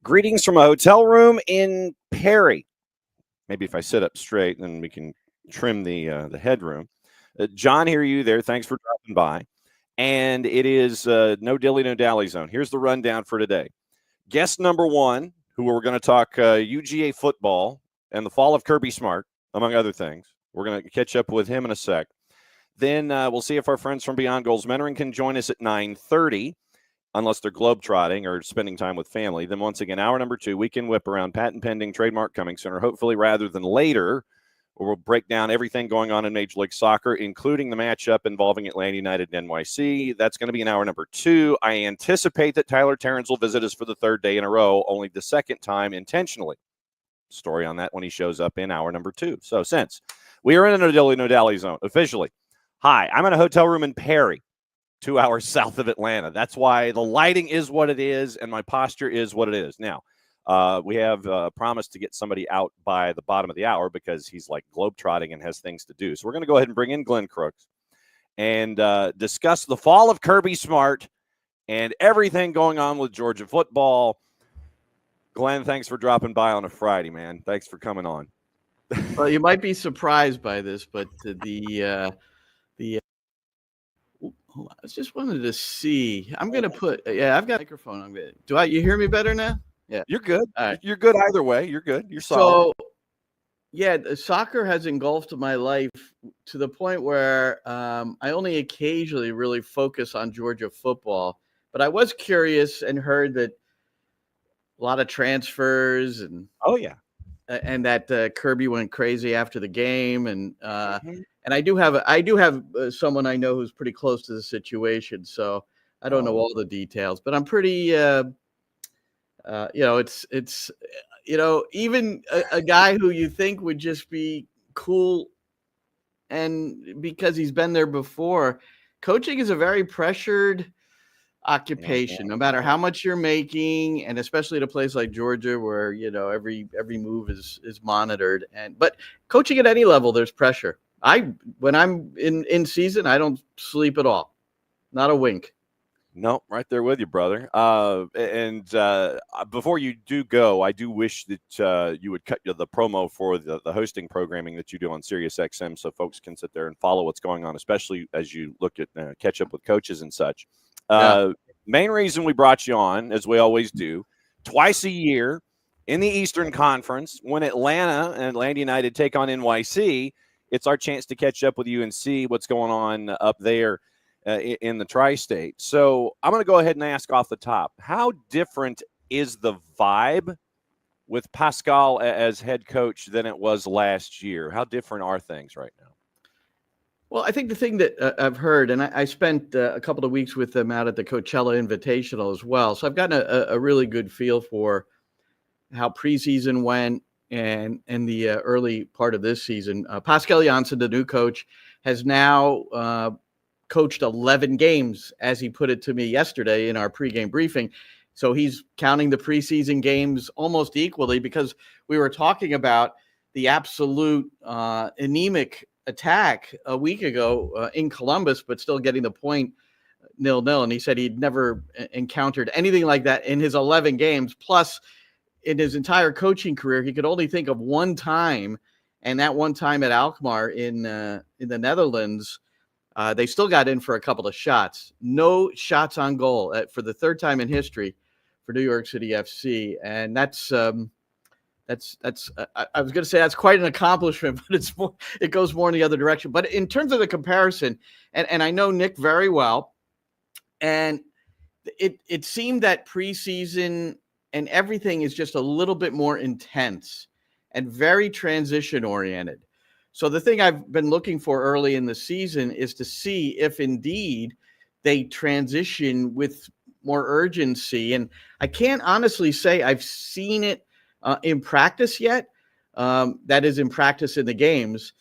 Greetings from a hotel room in Perry. Maybe if I sit up straight, then we can trim the headroom. John, hear you there. Thanks for dropping by. And it is no dilly, no dally zone. Here's the rundown for today. Guest number one, who we're going to talk UGA football and the fall of Kirby Smart, among other things. We're going to catch up with him in a sec. Then we'll see if our friends from Beyond Goals Mentoring can join us at 9:30. Unless they're globetrotting or spending time with family. Then once again, hour number 2, weekend whip around, patent pending, trademark coming sooner, hopefully rather than later, where we'll break down everything going on in Major League Soccer, including the matchup involving Atlanta United and NYC. That's going to be in hour number 2. I anticipate that Tyler Terrence will visit us for the third day in a row, only the second time intentionally. Story on that when he shows up in hour number 2. So since we are in a no dilly, no dally zone officially, hi, I'm in a hotel room in Perry, 2 hours south of Atlanta. That's why the lighting is what it is and my posture is what it is. Now, we have promised to get somebody out by the bottom of the hour because he's like globetrotting and has things to do. So we're going to go ahead and bring in Glenn Crooks and discuss the fall of Kirby Smart and everything going on with Georgia football. Glenn, thanks for dropping by on a Friday, man. Thanks for coming on. Well, you might be surprised by this, but I just wanted to see. I'm going to put, I've got a microphone on. You hear me better now? Yeah. You're good. Right. You're good either way. You're good. You're solid. So, soccer has engulfed my life to the point where I only occasionally really focus on Georgia football. But I was curious and heard that a lot of transfers and and that Kirby went crazy after the game and and I do have someone I know who's pretty close to the situation, so I don't know all the details, but I'm pretty it's even a guy who you think would just be cool and because he's been there before, coaching is a very pressured occupation, no matter how much you're making, and especially at a place like Georgia where every move is monitored. But coaching at any level, there's pressure. When I'm in season, I don't sleep at all, not a wink. No, right there with you, brother. And before you do go, I do wish that you would cut the promo for the hosting programming that you do on SiriusXM so folks can sit there and follow what's going on, especially as you look at catch up with coaches and such. Main reason we brought you on, as we always do, twice a year in the Eastern Conference, when Atlanta and Atlanta United take on NYC, it's our chance to catch up with you and see what's going on up there in the tri-state. So I'm going to go ahead and ask off the top, how different is the vibe with Pascal as head coach than it was last year? How different are things right now? Well, I think the thing that I've heard, and I spent a couple of weeks with them out at the Coachella Invitational as well, so I've gotten a really good feel for how preseason went and the early part of this season. Pascal Janssen, the new coach, has now coached 11 games, as he put it to me yesterday in our pregame briefing. So he's counting the preseason games almost equally because we were talking about the absolute anemic attack a week ago in Columbus, but still getting the point 0-0. And he said he'd never encountered anything like that in his 11 games. Plus, in his entire coaching career, he could only think of one time, and that one time at Alkmaar in the Netherlands, they still got in for a couple of shots. No shots on goal for the third time in history for New York City FC, and that's I was going to say that's quite an accomplishment, but it goes more in the other direction. But in terms of the comparison, and I know Nick very well, and it seemed that preseason and everything is just a little bit more intense and very transition oriented. So the thing I've been looking for early in the season is to see if indeed they transition with more urgency. And I can't honestly say I've seen it in practice yet. That is in practice in the games.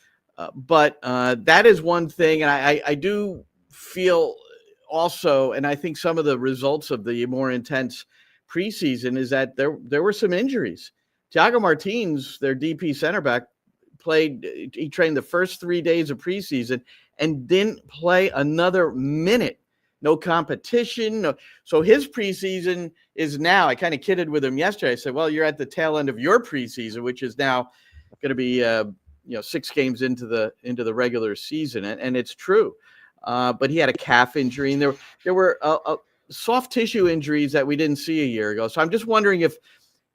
But that is one thing. And I do feel also, and I think some of the results of the more intense preseason is that there were some injuries. Thiago Martins, their DP center back, he trained the first 3 days of preseason and didn't play another minute no competition. No. So his preseason is now, I kind of kidded with him yesterday. I said, well, you're at the tail end of your preseason, which is now going to be, 6 games into the regular season. And it's true. But he had a calf injury, and there were soft tissue injuries that we didn't see a year ago. So I'm just wondering if,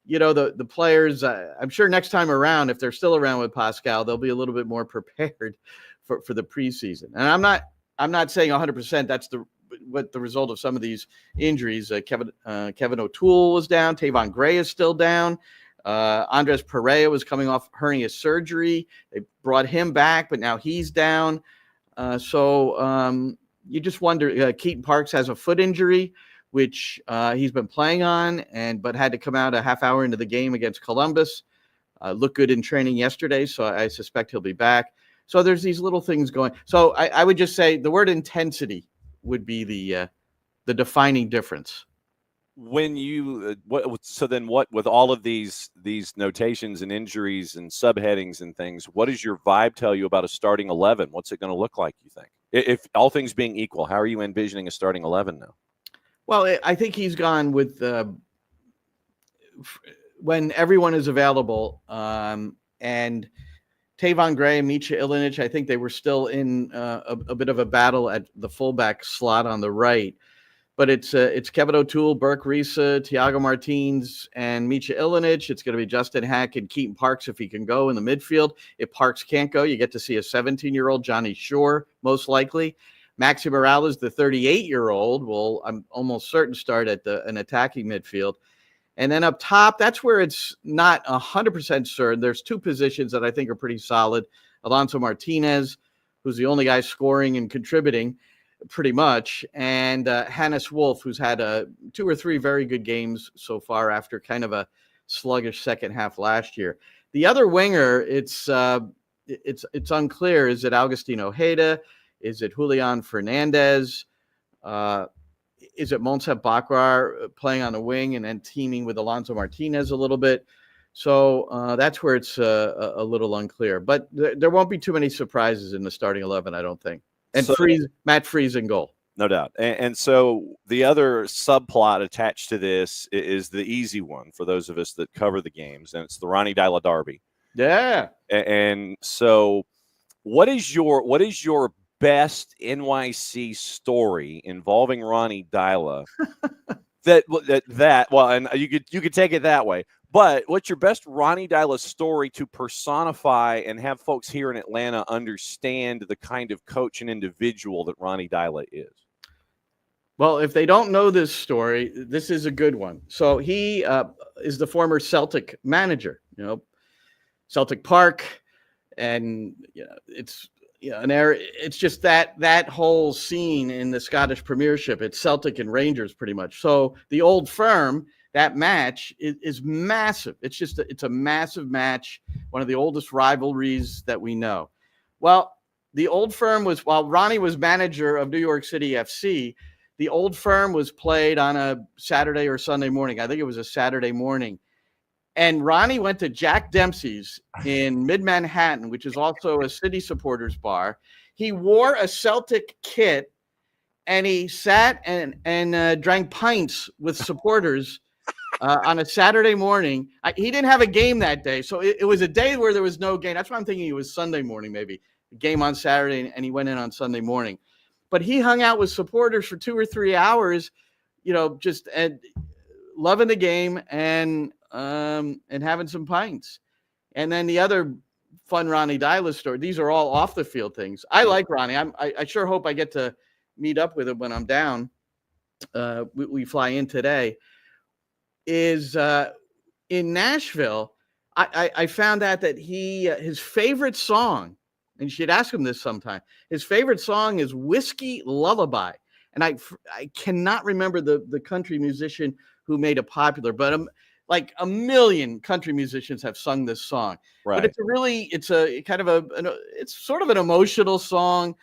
the players, I'm sure next time around, if they're still around with Pascal, they'll be a little bit more prepared for the preseason. And I'm not saying 100% that's what the result of some of these injuries. Kevin O'Toole was down. Tavon Gray is still down. Andres Perea was coming off hernia surgery. They brought him back, but now he's down. So you just wonder. Keaton Parks has a foot injury, which he's been playing on, but had to come out a half hour into the game against Columbus. Looked good in training yesterday, so I suspect he'll be back. So there's these little things going. So I would just say the word intensity would be the defining difference. When you what with all of these notations and injuries and subheadings and things, what does your vibe tell you about a starting 11? What's it going to look like, you think? If all things being equal, how are you envisioning a starting 11 now? Well, I think he's gone with when everyone is available, and Tavon Gray and Misha Ilinic, I think they were still in a bit of a battle at the fullback slot on the right. But it's Kevin O'Toole, Burke Risa, Thiago Martins, and Misha Ilinic. It's going to be Justin Hack and Keaton Parks if he can go in the midfield. If Parks can't go, you get to see a 17-year-old Johnny Shore, most likely. Maxi Morales, the 38-year-old, will, I'm almost certain, start at an attacking midfield. And then up top, that's where it's not 100% certain. There's 2 positions that I think are pretty solid. Alonso Martinez, who's the only guy scoring and contributing pretty much, and Hannes Wolf, who's had 2 or 3 very good games so far after kind of a sluggish second half last year. The other winger, it's unclear. Is it Agustin Ojeda? Is it Julian Fernandez? Is it Monsef Bakrar playing on the wing and then teaming with Alonso Martinez a little bit? So that's where it's a little unclear. But there won't be too many surprises in the starting 11, I don't think. And so, Matt Freese in goal. No doubt. And so the other subplot attached to this is the easy one for those of us that cover the games, and it's the Ronnie Dyla Derby. Yeah. And so what is your best NYC story involving Ronnie Dyla well, and you could take it that way. But what's your best Ronnie Dyla story to personify and have folks here in Atlanta understand the kind of coach and individual that Ronnie Dyla is? Well, if they don't know this story, this is a good one. So he is the former Celtic manager, Celtic Park, and it's an area. It's just that whole scene in the Scottish Premiership. It's Celtic and Rangers pretty much. So the Old Firm. That match is massive. It's a massive match, one of the oldest rivalries that we know. Well, the Old Firm while Ronnie was manager of New York City FC, the Old Firm was played on a Saturday or Sunday morning. I think it was a Saturday morning. And Ronnie went to Jack Dempsey's in mid-Manhattan, which is also a city supporters bar. He wore a Celtic kit, and he sat and drank pints with supporters on a Saturday morning. He didn't have a game that day. So it was a day where there was no game. That's why I'm thinking it was Sunday morning, maybe. A game on Saturday, and he went in on Sunday morning. But he hung out with supporters for 2 or 3 hours, just loving the game and having some pints. And then the other fun Ronnie Dyla story, these are all off the field things. I like Ronnie. I sure hope I get to meet up with him when I'm down. We fly in today. Is in Nashville, I found out that his favorite song, and you should ask him this sometime, his favorite song is Whiskey Lullaby. And I cannot remember the country musician who made it popular, but like a million country musicians have sung this song. Right. But it's a kind of it's sort of an emotional song,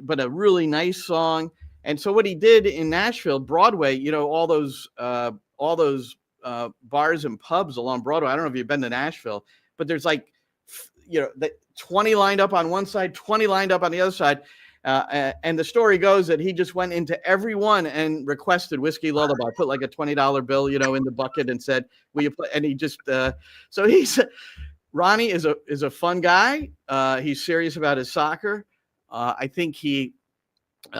but a really nice song. And so what he did in Nashville, Broadway, all those bars and pubs along Broadway. I don't know if you've been to Nashville, but there's 20 lined up on one side, 20 lined up on the other side. And the story goes that he just went into every one and requested Whiskey Lullaby, put like a $20 bill, in the bucket and said, will you play? And he just, so Ronnie is a fun guy. He's serious about his soccer. I think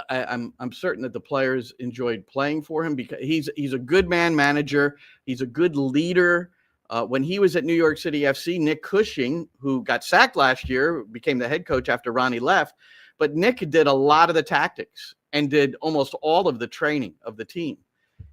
I'm certain that the players enjoyed playing for him because he's a good man manager. He's a good leader. When he was at New York City FC, Nick Cushing, who got sacked last year, became the head coach after Ronnie left. But Nick did a lot of the tactics and did almost all of the training of the team.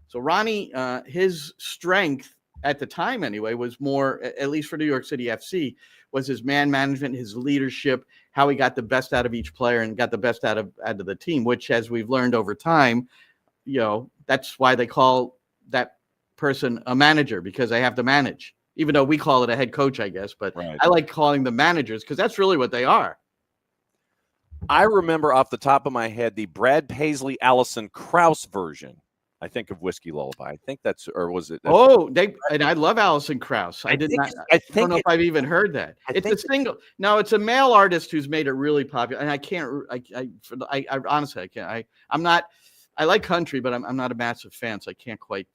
So Ronnie, his strength at the time anyway, was more, at least for New York City FC, was his man management, his leadership, how he got the best out of each player and got the best out of the team, which, as we've learned over time, that's why they call that person a manager, because they have to manage, even though we call it a head coach, I guess. But right. I like calling them managers because that's really what they are. I remember off the top of my head the Brad Paisley, Alison Krauss version, I think, of Whiskey Lullaby. I think that's, or was it? And I love Alison Krauss. I don't know if I've even heard that. It's a single. No, it's a male artist who's made it really popular. And I can't. I honestly, I can't. I'm not. I like country, but I'm not a massive fan, so I can't quite.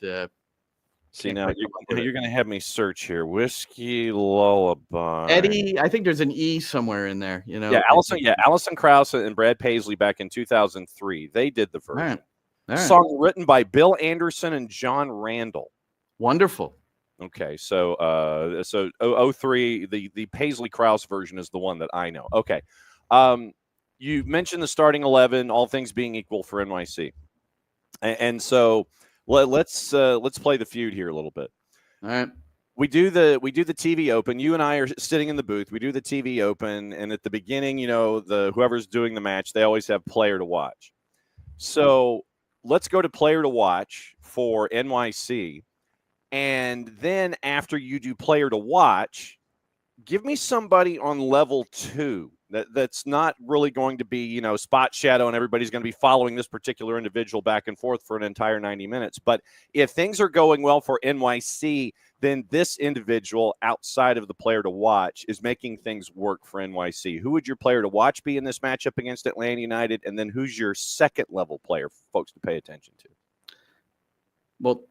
See, now you're going to have me search here. Whiskey Lullaby. Eddie, I think there's an E somewhere in there. Yeah, Alison Krauss and Brad Paisley back in 2003. They did the version. All right. Song written by Bill Anderson and John Randall. Wonderful. Okay, so 03, the Paisley Krauss version is the one that I know. Okay, you mentioned the starting 11, all things being equal for NYC, and so let's play the feud here a little bit. All right. We do the TV open. You and I are sitting in the booth. We do the TV open, and at the beginning, whoever's doing the match, they always have player to watch. So let's go to player to watch for NYC. And then after you do player to watch, give me somebody on level 2 that's not really going to be, spot shadow and everybody's going to be following this particular individual back and forth for an entire 90 minutes. But if things are going well for NYC, then this individual outside of the player to watch is making things work for NYC. Who would your player to watch be in this matchup against Atlanta United? And then who's your second level player for folks to pay attention to? Well,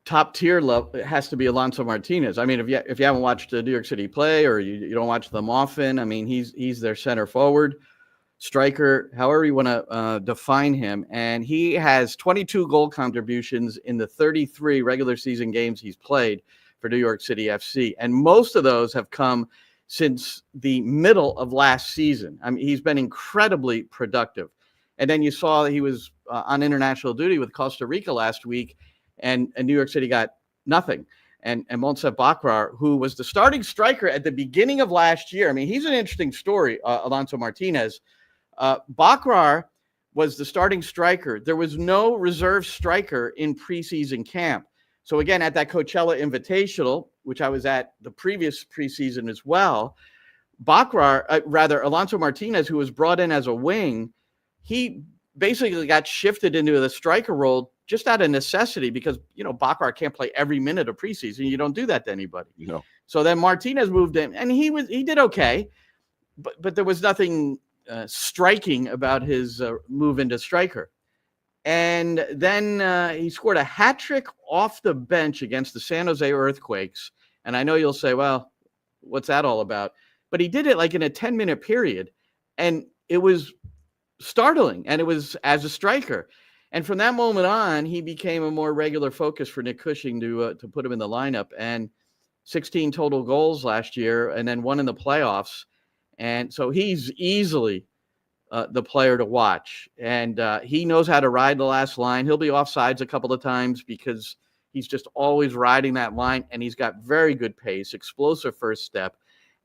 top tier level, it has to be Alonso Martinez. I mean, if you haven't watched New York City play, or you don't watch them often, I mean, he's their center forward, striker, however you want to define him. And he has 22 goal contributions in the 33 regular season games he's played for New York City FC. And most of those have come since the middle of last season. I mean, he's been incredibly productive. And then you saw that he was on international duty with Costa Rica last week, and New York City got nothing. And Monsef Bakrar, who was the starting striker at the beginning of last year. I mean, he's an interesting story, Alonso Martinez. Bakrar was the starting striker. There was no reserve striker in preseason camp. So again, at that Coachella Invitational, which I was at the previous preseason as well, Alonso Martinez, who was brought in as a wing, he basically got shifted into the striker role just out of necessity because, Bakrar can't play every minute of preseason. You don't do that to anybody. No. So then Martinez moved in, and he did okay, but there was nothing striking about his move into striker. And then he scored a hat trick off the bench against the San Jose Earthquakes. And I know you'll say, well, what's that all about? But he did it like in a 10-minute period, and it was startling, and it was as a striker. And from that moment on, he became a more regular focus for Nick Cushing to put him in the lineup. And 16 total goals last year, and then one in the playoffs. And so he's easily the player to watch. And he knows how to ride the last line. He'll be offsides a couple of times because he's just always riding that line. And he's got very good pace, explosive first step.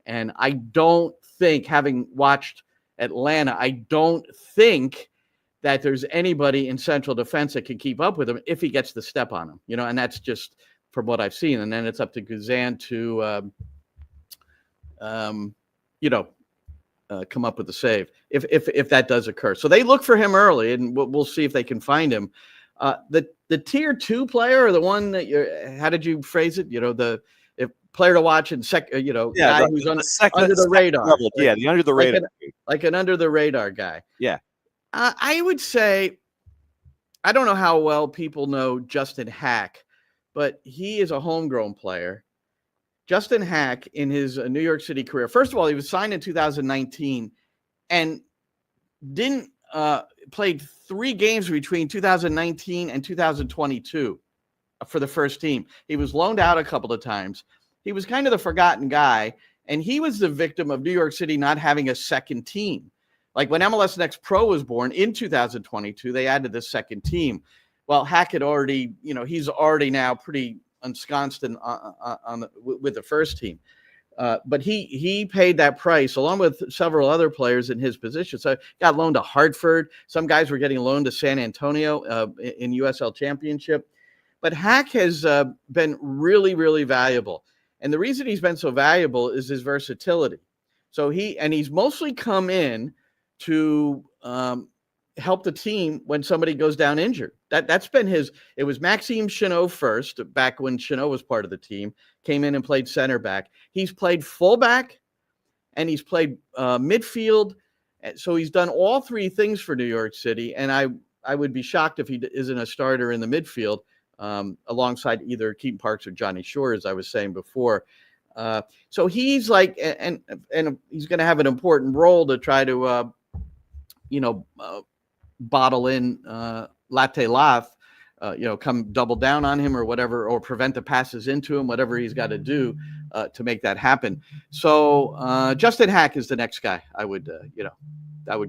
And I don't think, having watched Atlanta, I don't think that there's anybody in central defense that can keep up with him if he gets the step on him, and that's just from what I've seen. And then it's up to Guzan to, come up with the save if that does occur. So they look for him early, and we'll see if they can find him. The tier 2 player, or the one that how did you phrase it? If player to watch and guy who's under the radar. Level. Yeah, the under the radar, like an under the radar guy. Yeah. I would say, I don't know how well people know Justin Hack, but he is a homegrown player. Justin Hack, in his New York City career, first of all, he was signed in 2019 and didn't played 3 games between 2019 and 2022 for the first team. He was loaned out a couple of times. He was kind of the forgotten guy, and he was the victim of New York City not having a second team. Like when MLS Next Pro was born in 2022, they added the second team. Well, Hack had already, he's already now pretty ensconced with the first team. But he paid that price along with several other players in his position. So got loaned to Hartford. Some guys were getting loaned to San Antonio in USL Championship. But Hack has been really, really valuable. And the reason he's been so valuable is his versatility. So he's mostly come in to help the team when somebody goes down injured. That's been it was Maxime Chenot first, back when Chenot was part of the team, came in and played center back. He's played fullback and he's played midfield. So he's done all 3 things for New York City. And I would be shocked if he isn't a starter in the midfield alongside either Keaton Parks or Johnny Shore, as I was saying before. So he's like, and he's going to have an important role to try to, bottle in Latte Lath, come double down on him or whatever, or prevent the passes into him, whatever he's got to do to make that happen. So Justin Hack is the next guy I would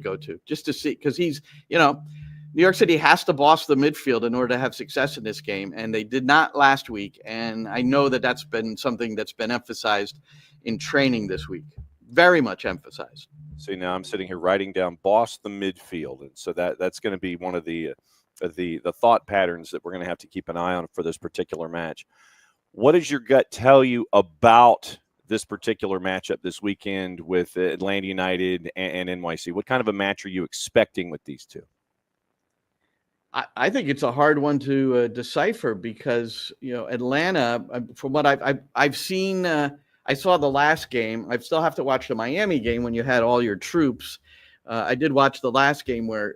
go to, just to see, because he's, New York City has to boss the midfield in order to have success in this game, and they did not last week. And I know that that's been something that's been emphasized in training this week, very much emphasized. See, now I'm sitting here writing down boss the midfield, and so that's going to be one of the thought patterns that we're going to have to keep an eye on for this particular match. What does your gut tell you about this particular matchup this weekend with Atlanta United and NYC? What kind of a match are you expecting with these two? I think it's a hard one to decipher because, Atlanta, from what I've seen, I saw the last game. I still have to watch the Miami game when you had all your troops. I did watch the last game where,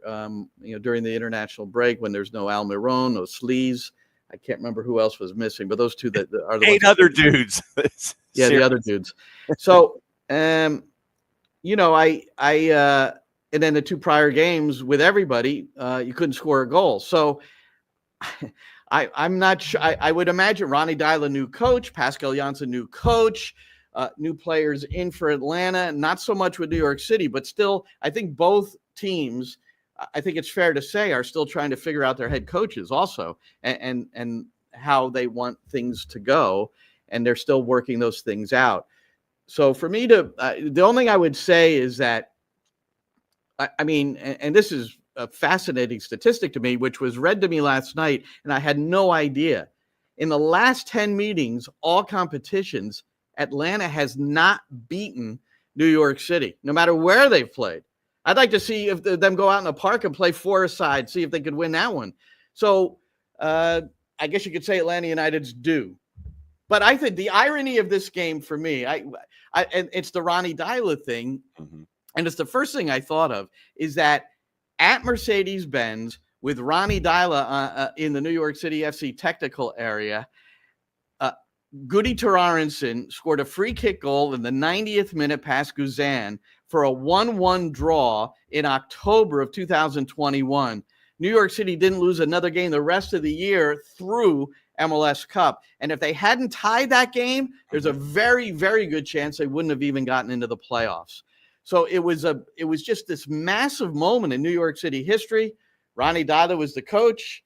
during the international break when there's no Almiron, no Sleaze. I can't remember who else was missing, but those two that are the 8 other dudes. Yeah, the other dudes. So, and then the 2 prior games with everybody, you couldn't score a goal. So I'm not sure. I would imagine Ronnie Dyla, new coach, Pascal Janssen, new coach, new players in for Atlanta. Not so much with New York City, but still, I think both teams, I think it's fair to say, are still trying to figure out their head coaches also and how they want things to go. And they're still working those things out. So for me the only thing I would say is that, I mean, and this is a fascinating statistic to me, which was read to me last night, and I had no idea. In the last 10 meetings, all competitions, Atlanta has not beaten New York City, no matter where they've played. I'd like to see if them go out in the park and play 4-a-side, see if they could win that one. So I guess you could say Atlanta United's due. But I think the irony of this game for me, and it's the Ronnie Dyla thing. Mm-hmm. And it's the first thing I thought of is that at Mercedes-Benz with Ronnie Dyla in the New York City FC technical area, Goody Tararenson scored a free kick goal in the 90th minute past Guzan for a 1-1 draw in October of 2021. New York City didn't lose another game the rest of the year through MLS Cup. And if they hadn't tied that game, there's a very, very good chance they wouldn't have even gotten into the playoffs. So it was just this massive moment in New York City history. Ronnie Dyla was the coach,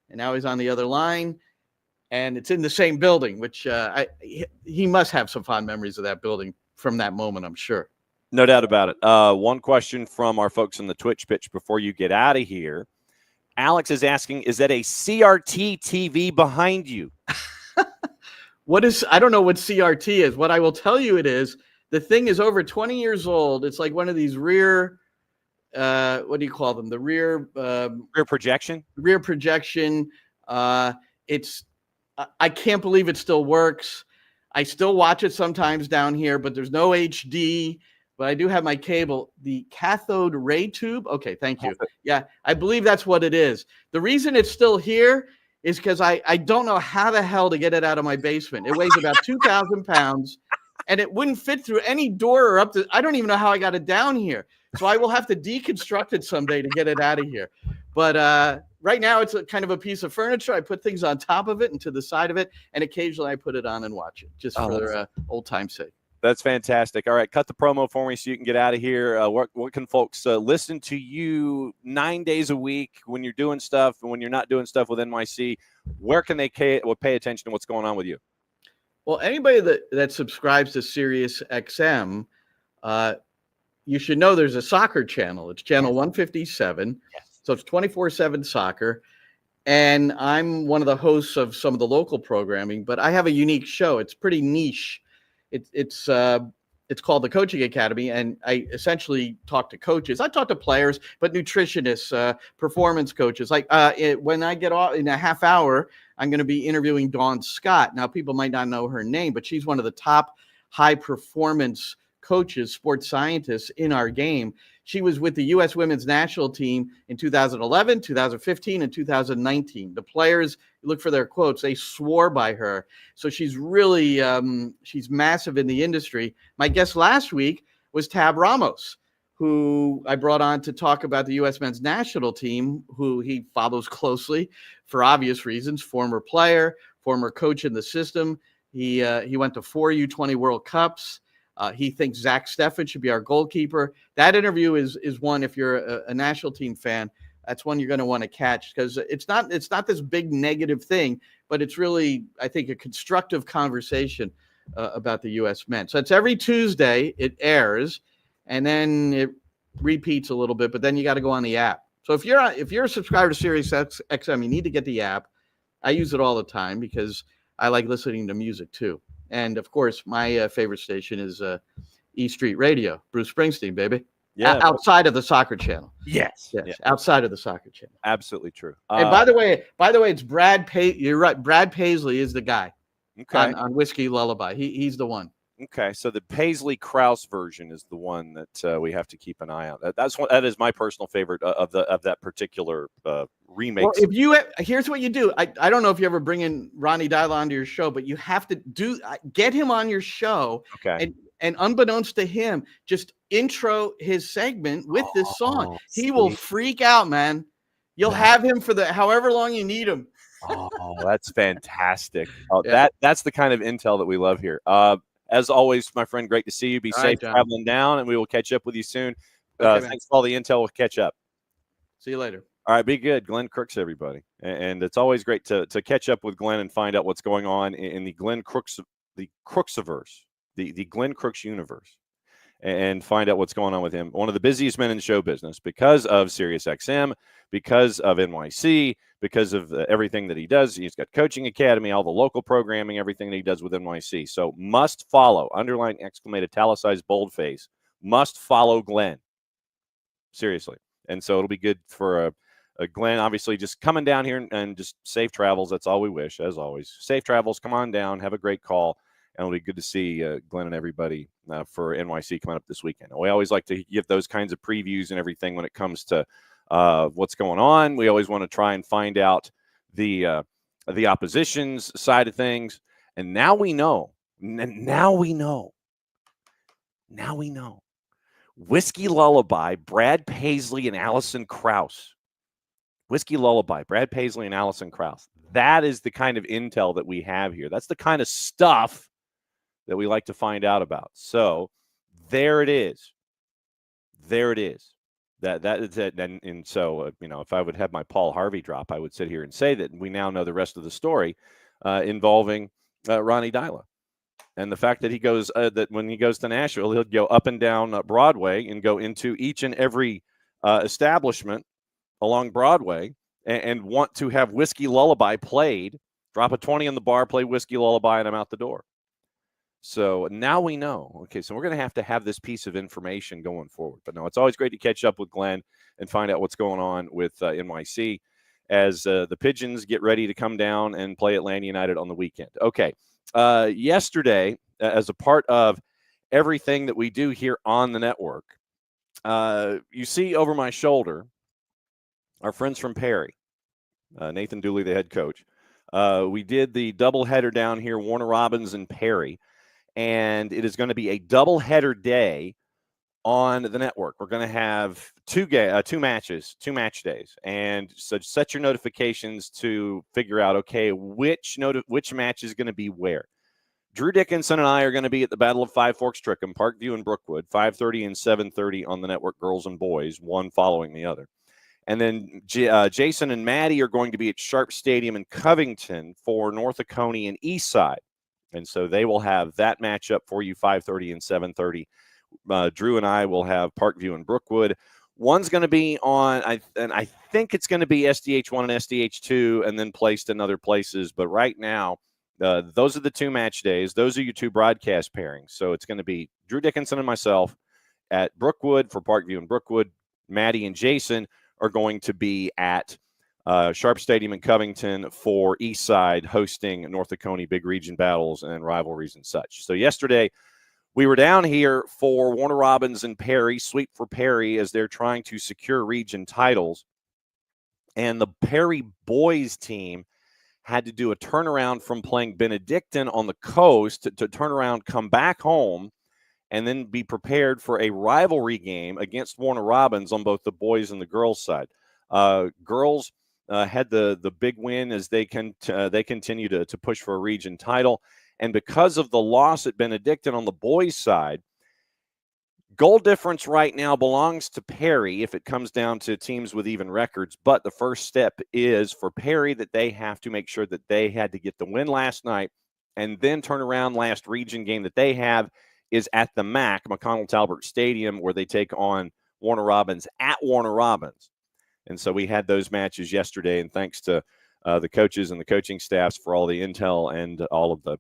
and now he's on the other line, and it's in the same building, which he must have some fond memories of that building from that moment, I'm sure. No doubt about it. One question from our folks in the Twitch pitch before you get out of here. Alex is asking, is that a CRT TV behind you? I don't know what CRT is. What I will tell you it is, the thing is over 20 years old. It's like one of these rear, what do you call them? The rear projection. Rear projection. I can't believe it still works. I still watch it sometimes down here, but there's no HD. but I do have my cable, the cathode ray tube. Okay, thank you. Yeah, I believe that's what it is. The reason it's still here is because I don't know how the hell to get it out of my basement. It weighs about 2,000 pounds, and it wouldn't fit through any door or up to, I don't even know how I got it down here. So I will have to deconstruct it someday to get it out of here. But right now it's a kind of a piece of furniture. I put things on top of it and to the side of it, and occasionally I put it on and watch it just for old time's sake. That's fantastic. All right, cut the promo for me so you can get out of here. What can folks listen to you 9 days a week when you're doing stuff and when you're not doing stuff with NYC? Where can they pay attention to what's going on with you? Well, anybody that subscribes to Sirius XM, you should know there's a soccer channel. It's channel 157. Yes. So it's 24/7 soccer. And I'm one of the hosts of some of the local programming, but I have a unique show. It's pretty niche. It's called the Coaching Academy, and I essentially talk to coaches. I talk to players, but nutritionists, performance coaches. Like when I get off in a half hour, I'm going to be interviewing Dawn Scott. Now, people might not know her name, but she's one of the top high performance coaches, sports scientists in our game. She was with the U.S. women's national team in 2011, 2015, and 2019. The players, look for their quotes, they swore by her. So she's really, she's massive in the industry. My guest last week was Tab Ramos, who I brought on to talk about the U.S. men's national team, who he follows closely for obvious reasons. Former player, former coach in the system. He went to 4 U20 World Cups. He thinks Zach Steffen should be our goalkeeper. That interview is one, if you're a national team fan, that's one you're going to want to catch, because it's not this big negative thing, but it's really, I think, a constructive conversation about the U.S. men. So it's every Tuesday it airs, and then it repeats a little bit, but then you got to go on the app. So if you're a subscriber to Sirius XM, you need to get the app. I use it all the time because I like listening to music too. And of course, my favorite station is E Street Radio, Bruce Springsteen, baby. Yeah, outside of the soccer channel. Yes, outside of the soccer channel. Absolutely true. And by the way, it's Brad Paisley. You're right. Brad Paisley is the guy. Okay. On Whiskey Lullaby. He's the one. Okay, so the Paisley Krause version is the one that we have to keep an eye on. That is my personal favorite of that particular remake. Well, here's what you do. I don't know if you ever bring in Ronnie Dyla onto your show, but you have to get him on your show. Okay. And unbeknownst to him, just intro his segment with this song. He will freak out, man. You'll have him for however long you need him. Oh, that's fantastic. That's the kind of intel that we love here. As always, my friend, great to see you. Be safe traveling down, and we will catch up with you soon. Thanks for all the intel. We'll catch up. See you later. All right, be good. Glenn Crooks, everybody. And it's always great to catch up with Glenn and find out what's going on in the Glenn Crooks, the Crooksiverse, the Glenn Crooks universe, and find out what's going on with him. One of the busiest men in show business because of SiriusXM, because of NYC, because of everything that he does. He's got Coaching Academy, all the local programming, everything that he does with NYC. So must follow, underline, exclamated, italicized, boldface, must follow Glenn. Seriously. And so it'll be good for Glenn, obviously, just coming down here and just safe travels. That's all we wish, as always. Safe travels. Come on down. Have a great call. And it'll be good to see Glenn and everybody for NYC coming up this weekend. We always like to give those kinds of previews and everything when it comes to what's going on. We always want to try and find out the opposition's side of things. And now we know. Whiskey Lullaby, Brad Paisley and Allison Krause. Whiskey Lullaby, Brad Paisley and Allison Krause. That is the kind of intel that we have here. That's the kind of stuff that we like to find out about. So there it is. That is it. And so, if I would have my Paul Harvey drop, I would sit here and say that we now know the rest of the story involving Ronnie Dyla. And the fact that he goes, that when he goes to Nashville, he'll go up and down Broadway and go into each and every establishment along Broadway and want to have Whiskey Lullaby played, drop a 20 on the bar, play Whiskey Lullaby, and I'm out the door. So now we know. Okay, so we're going to have this piece of information going forward. But no, it's always great to catch up with Glenn and find out what's going on with NYC as the Pigeons get ready to come down and play Atlanta United on the weekend. Okay, yesterday, as a part of everything that we do here on the network. You see over my shoulder, our friends from Perry, Nathan Dooley, the head coach. We did the doubleheader down here, Warner Robins and Perry, and it is going to be a doubleheader day on the network. We're going to have two matches, 2 match days, and so set your notifications to figure out which match is going to be where. Drew Dickinson and I are going to be at the Battle of Five Forks, Trickham, Parkview, and Brookwood, 5:30 and 7:30 on the network, girls and boys, one following the other. And then Jason and Maddie are going to be at Sharp Stadium in Covington for North Oconee and Eastside. And so they will have that matchup for you, 5:30 and 7:30. Drew and I will have Parkview and Brookwood. One's going to be on, I think it's going to be SDH1 and SDH2 and then placed in other places. But right now, those are the 2 match days. Those are your 2 broadcast pairings. So it's going to be Drew Dickinson and myself at Brookwood for Parkview and Brookwood. Maddie and Jason are going to be at Sharp Stadium in Covington for Eastside, hosting North Oconee big region battles and rivalries and such. So yesterday, we were down here for Warner Robins and Perry, sweep for Perry as they're trying to secure region titles. And the Perry boys team had to do a turnaround from playing Benedictine on the coast to turn around, come back home, and then be prepared for a rivalry game against Warner Robins on both the boys and the girls side. Girls had the big win as they continue to push for a region title. And because of the loss at Benedictine on the boys' side, goal difference right now belongs to Perry if it comes down to teams with even records. But the first step is for Perry that they have to make sure that they had to get the win last night and then turn around. Last region game that they have is at the MAC, McConnell Talbert Stadium, where they take on Warner Robins at Warner Robins. And so we had those matches yesterday, and thanks to the coaches and the coaching staffs for all the intel and all of the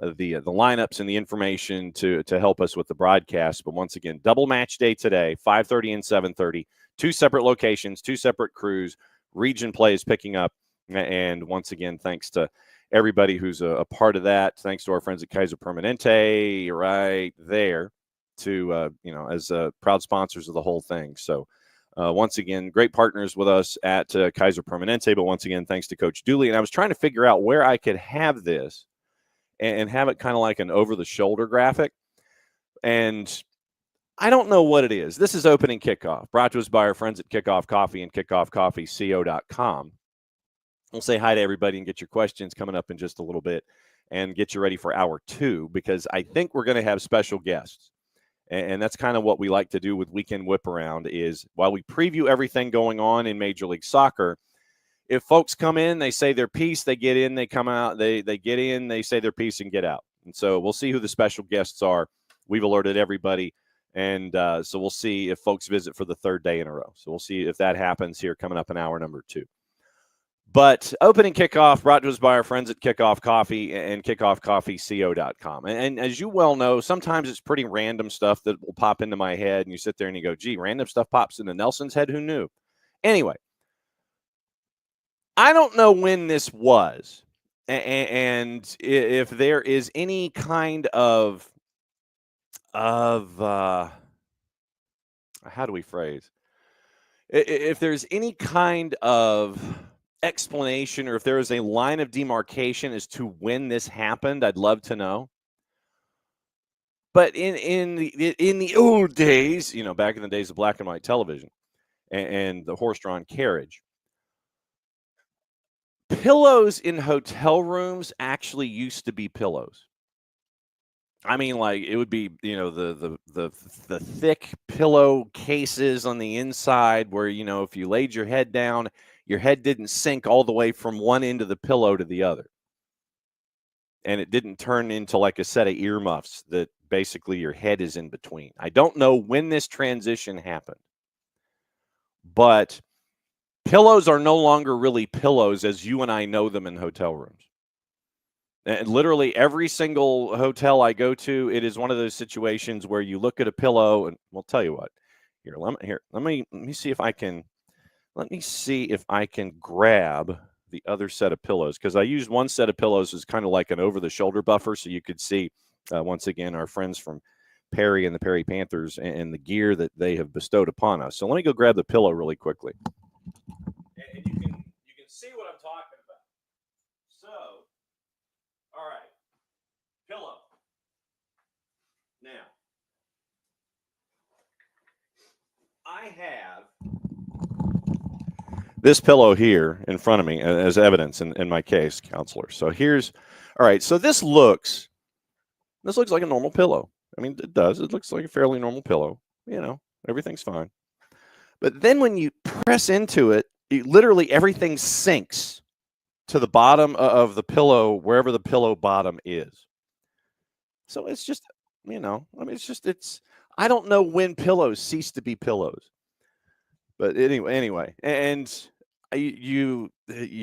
lineups and the information to help us with the broadcast. But once again, double match day today, 5:30 and 7:30, 2 separate locations, 2 separate crews. Region play is picking up. And once again, thanks to everybody who's a part of that. Thanks to our friends at Kaiser Permanente right there to, as proud sponsors of the whole thing. So once again, great partners with us at Kaiser Permanente. But once again, thanks to Coach Dooley. And I was trying to figure out where I could have this and have it kind of like an over-the-shoulder graphic. And I don't know what it is. This is opening kickoff, brought to us by our friends at Kickoff Coffee and kickoffcoffeeco.com. We'll say hi to everybody and get your questions coming up in just a little bit and get you ready for hour 2, because I think we're going to have special guests. And that's kind of what we like to do with Weekend Whip Around is while we preview everything going on in Major League Soccer, if folks come in, they say their piece, they get in, they come out, they get in, they say their piece and get out. And so we'll see who the special guests are. We've alerted everybody. And so we'll see if folks visit for the 3rd day in a row. So we'll see if that happens here coming up in hour number 2. But opening kickoff brought to us by our friends at Kickoff Coffee and kickoffcoffeeco.com. And as you well know, sometimes it's pretty random stuff that will pop into my head. And you sit there and you go, gee, random stuff pops into Nelson's head. Who knew? Anyway, I don't know when this was. And if there is any kind of how do we phrase? If there's any kind of explanation or if there is a line of demarcation as to when this happened, I'd love to know. But in the old days, back in the days of black and white television and the horse-drawn carriage, pillows in hotel rooms actually used to be pillows. I mean, like it would be, the thick pillow cases on the inside where, if you laid your head down, your head didn't sink all the way from one end of the pillow to the other. And it didn't turn into like a set of earmuffs that basically your head is in between. I don't know when this transition happened, but pillows are no longer really pillows as you and I know them in hotel rooms. And literally every single hotel I go to, it is one of those situations where you look at a pillow and we'll tell you what. Let me see if I can grab the other set of pillows, because I used one set of pillows as kind of like an over-the-shoulder buffer so you could see, once again, our friends from Perry and the Perry Panthers and the gear that they have bestowed upon us. So let me go grab the pillow really quickly. And you can see what I'm talking about. So, all right, pillow. Now, I have this pillow here in front of me as evidence in my case, counselor. So here's, all right, so this looks like a normal pillow. I mean, it does. It looks like a fairly normal pillow. You know, everything's fine. But then when you press into it, literally everything sinks to the bottom of the pillow, wherever the pillow bottom is. So it's just, you know, I mean, it's, I don't know when pillows cease to be pillows. But anyway, and you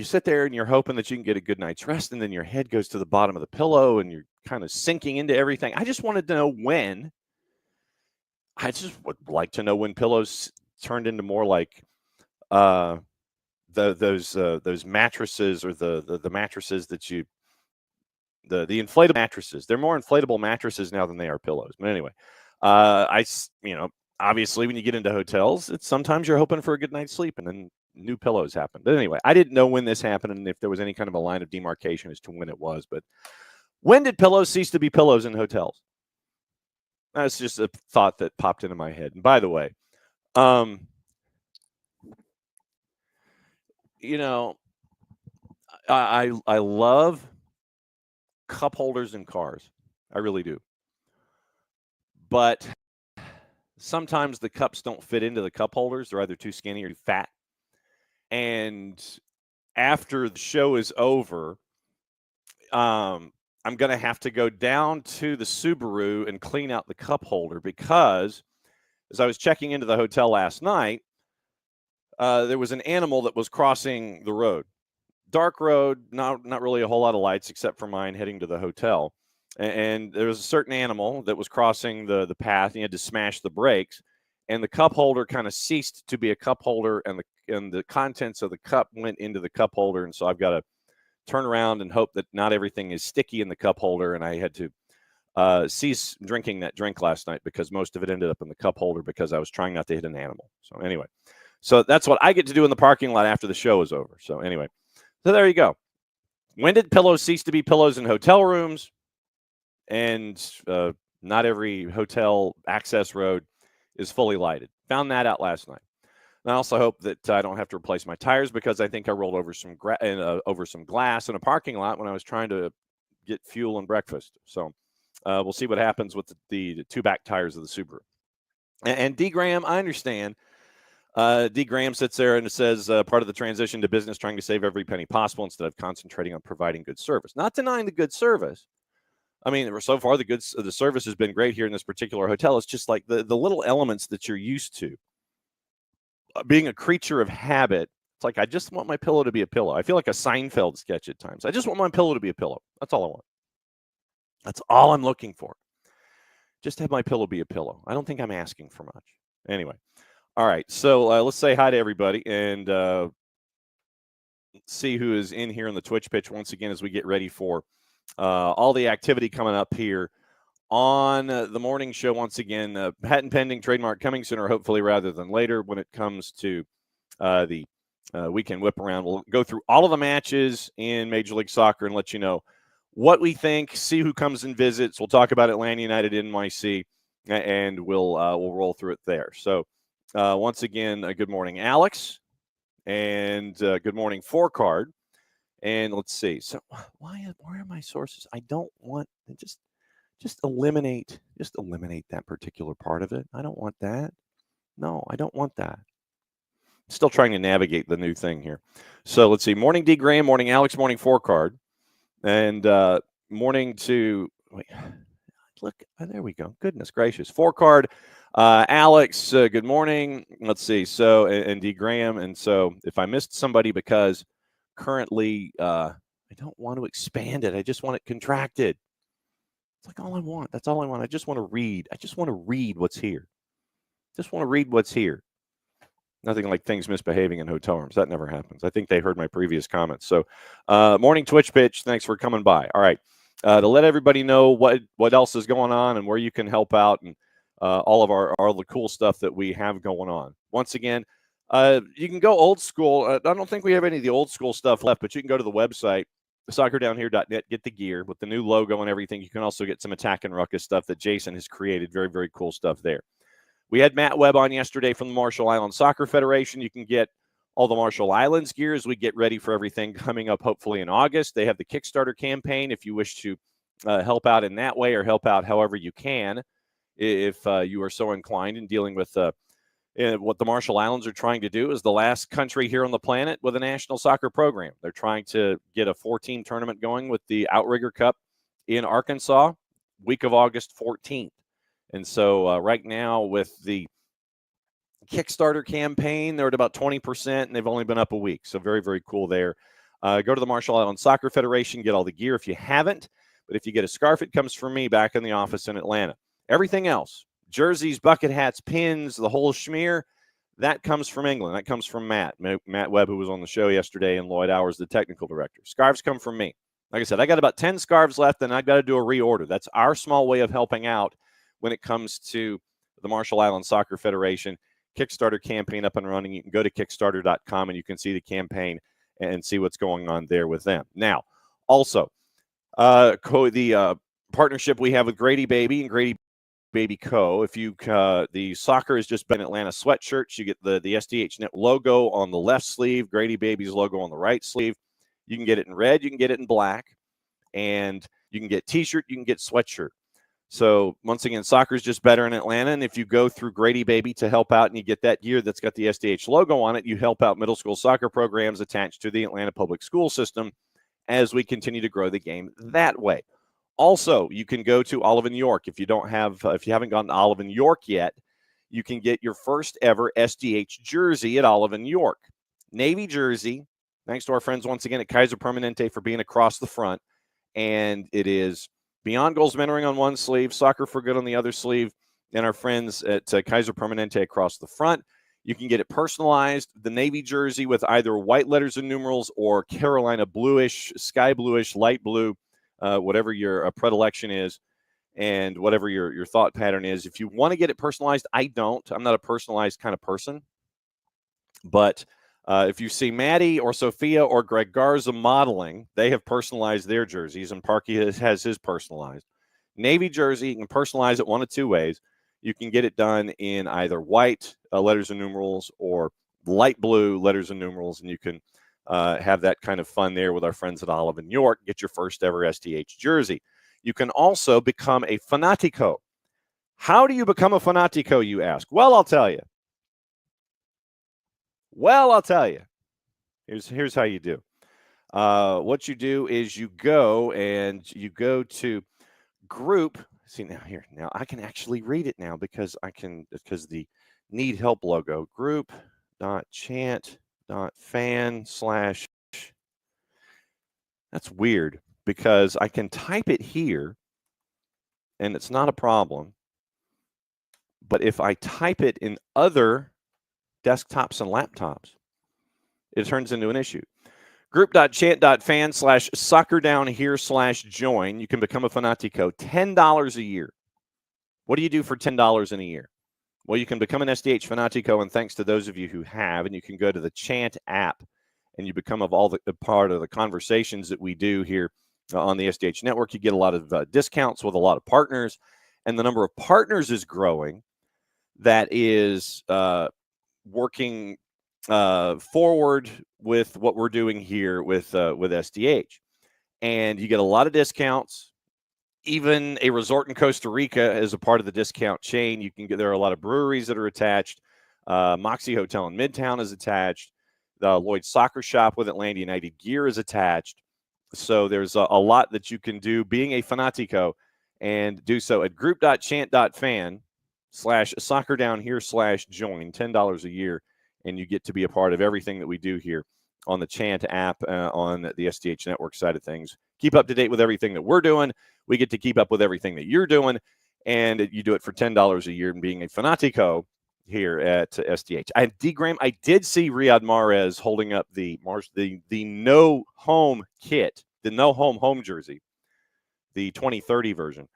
sit there and you're hoping that you can get a good night's rest, and then your head goes to the bottom of the pillow and you're kind of sinking into everything. I just wanted to know when. I just would like to know when pillows turned into more like those mattresses, or the mattresses that you the inflatable mattresses. They're more inflatable mattresses now than they are pillows. But anyway, obviously when you get into hotels, it's sometimes you're hoping for a good night's sleep, and then new pillows happen. But anyway, I didn't know when this happened and if there was any kind of a line of demarcation as to when it was. But when did pillows cease to be pillows in hotels? That's just a thought that popped into my head. And by the way, I love cup holders in cars. I really do. But sometimes the cups don't fit into the cup holders. They're either too skinny or too fat. And after the show is over, I'm going to have to go down to the Subaru and clean out the cup holder, because as I was checking into the hotel last night, there was an animal that was crossing the road. Dark road, not really a whole lot of lights except for mine heading to the hotel. And there was a certain animal that was crossing the path. He had to smash the brakes, and the cup holder kind of ceased to be a cup holder, and the contents of the cup went into the cup holder. And so I've got to turn around and hope that not everything is sticky in the cup holder. And I had to cease drinking that drink last night because most of it ended up in the cup holder because I was trying not to hit an animal. So anyway, so that's what I get to do in the parking lot after the show is over. So anyway, so there you go. When did pillows cease to be pillows in hotel rooms? And not every hotel access road is fully lighted. Found that out last night. And I also hope that I don't have to replace my tires, because I think I rolled over some glass in a parking lot when I was trying to get fuel and breakfast. So we'll see what happens with the two back tires of the Subaru. And D. Graham, I understand. D. Graham sits there and says, part of the transition to business, trying to save every penny possible instead of concentrating on providing good service. Not denying the good service. I mean, so far the service has been great here in this particular hotel. It's just like the little elements that you're used to. Being a creature of habit, it's like, I just want my pillow to be a pillow. I feel like a Seinfeld sketch at times. I just want my pillow to be a pillow. That's all I want. That's all I'm looking for. Just have my pillow be a pillow. I don't think I'm asking for much. Anyway, all right. So let's say hi to everybody and see who is in here on the Twitch pitch once again as we get ready for all the activity coming up here on the morning show. Once again, patent pending, trademark coming sooner, hopefully, rather than later, when it comes to the weekend whip around. We'll go through all of the matches in Major League Soccer and let you know what we think, see who comes and visits. We'll talk about Atlanta United NYC, and we'll roll through it there. So once again, good morning, Alex, and good morning, Four Card. And let's see. So where are my sources? I don't want to just eliminate that particular part of it. I don't want that. No, I don't want that. Still trying to navigate the new thing here. So let's see. Morning D. Graham, morning Alex, morning Four Card, and morning to look. There we go. Goodness gracious, Four Card, Alex. Good morning. Let's see. So and D. Graham, and so if I missed somebody, because currently I don't want to expand it. I just want it contracted. It's like all I want. That's all I want. I just want to read. I just want to read what's here. Just want to read what's here. Nothing like things misbehaving in hotel rooms. That never happens. I think they heard my previous comments. So morning Twitch pitch. Thanks for coming by. All right. to let everybody know what else is going on and where you can help out, and all of all the cool stuff that we have going on. Once again, you can go old school. I don't think we have any of the old school stuff left, but you can go to the website, soccerdownhere.net, get the gear with the new logo and everything. You can also get some Attack and Ruckus stuff that Jason has created. Very, very cool stuff there. We had Matt Webb on yesterday from the Marshall Islands Soccer Federation. You can get all the Marshall Islands gear as we get ready for everything coming up, hopefully in August. They have the Kickstarter campaign if you wish to help out in that way, or help out however you can if you are so inclined in dealing with what the Marshall Islands are trying to do. Is the last country here on the planet with a national soccer program. They're trying to get a 4-team tournament going with the Outrigger Cup in Arkansas, week of August 14th. And so right now with the Kickstarter campaign, they're at about 20%, and they've only been up a week. So very, very cool there. Go to the Marshall Islands Soccer Federation, get all the gear if you haven't. But if you get a scarf, it comes from me back in the office in Atlanta. Everything else, jerseys, bucket hats, pins, the whole schmear, that comes from England. That comes from Matt Webb, who was on the show yesterday, and Lloyd Hours, the technical director. Scarves come from me. Like I said, I got about 10 scarves left, and I've got to do a reorder. That's our small way of helping out when it comes to the Marshall Islands Soccer Federation Kickstarter campaign up and running. You can go to kickstarter.com and you can see the campaign and see what's going on there with them. Now, also, the partnership we have with Grady Baby and Grady Baby Co. If you the soccer has just been Atlanta sweatshirts. You get the SDH Net logo on the left sleeve, Grady Baby's logo on the right sleeve. You can get it in red, you can get it in black, and you can get T-shirt, you can get sweatshirt. So once again, soccer is just better in Atlanta. And if you go through Grady Baby to help out and you get that gear that's got the SDH logo on it, you help out middle school soccer programs attached to the Atlanta public school system as we continue to grow the game that way. Also, you can go to Olive & York. If you haven't gone to Olive & York yet, you can get your first ever SDH jersey at Olive & York. Navy jersey, thanks to our friends once again at Kaiser Permanente for being across the front. And it is Beyond Goals Mentoring on one sleeve, Soccer for Good on the other sleeve, and our friends at Kaiser Permanente across the front. You can get it personalized, the Navy jersey with either white letters and numerals or Carolina bluish, sky bluish, light blue, whatever your predilection is and whatever your thought pattern is. If you want to get it personalized, I'm not a personalized kind of person. But if you see Maddie or Sophia or Greg Garza modeling, they have personalized their jerseys, and Parky has his personalized. Navy jersey, you can personalize it one of two ways. You can get it done in either white letters and numerals or light blue letters and numerals, and you can have that kind of fun there with our friends at Olive & York. Get your first ever SDH jersey. You can also become a Fanatico. How do you become a Fanatico, you ask? Well, I'll tell you. Here's how you do. What you do is you go to group. See now I can actually read it now because the need help logo, group.chant.fan/ that's weird because I can type it here and it's not a problem. But if I type it in other desktops and laptops, it turns into an issue. Group.chant.fan/soccerdownhere/join. You can become a Fanatico. $10 a year. What do you do for $10 in a year? Well, you can become an SDH Fanatico, and thanks to those of you who have, and you can go to the Chant app, and you become a part of the conversations that we do here on the SDH network. You get a lot of discounts with a lot of partners, and the number of partners is growing. That is working forward with what we're doing here with SDH. And you get a lot of discounts. Even a resort in Costa Rica is a part of the discount chain. There are a lot of breweries that are attached. Moxie Hotel in Midtown is attached. The Lloyd Soccer Shop with Atlanta United Gear is attached. So there's a lot that you can do being a Fanatico, and do so at group.chant.fan/soccerdownhere/join. $10 a year, and you get to be a part of everything that we do here on the Chant app on the SDH network side of things. Keep up to date with everything that we're doing. We get to keep up with everything that you're doing, and you do it for $10 a year and being a Fanatico here at SDH. D. Graham, I did see Riyad Mahrez holding up the no home kit, the no home jersey, the 2030 version.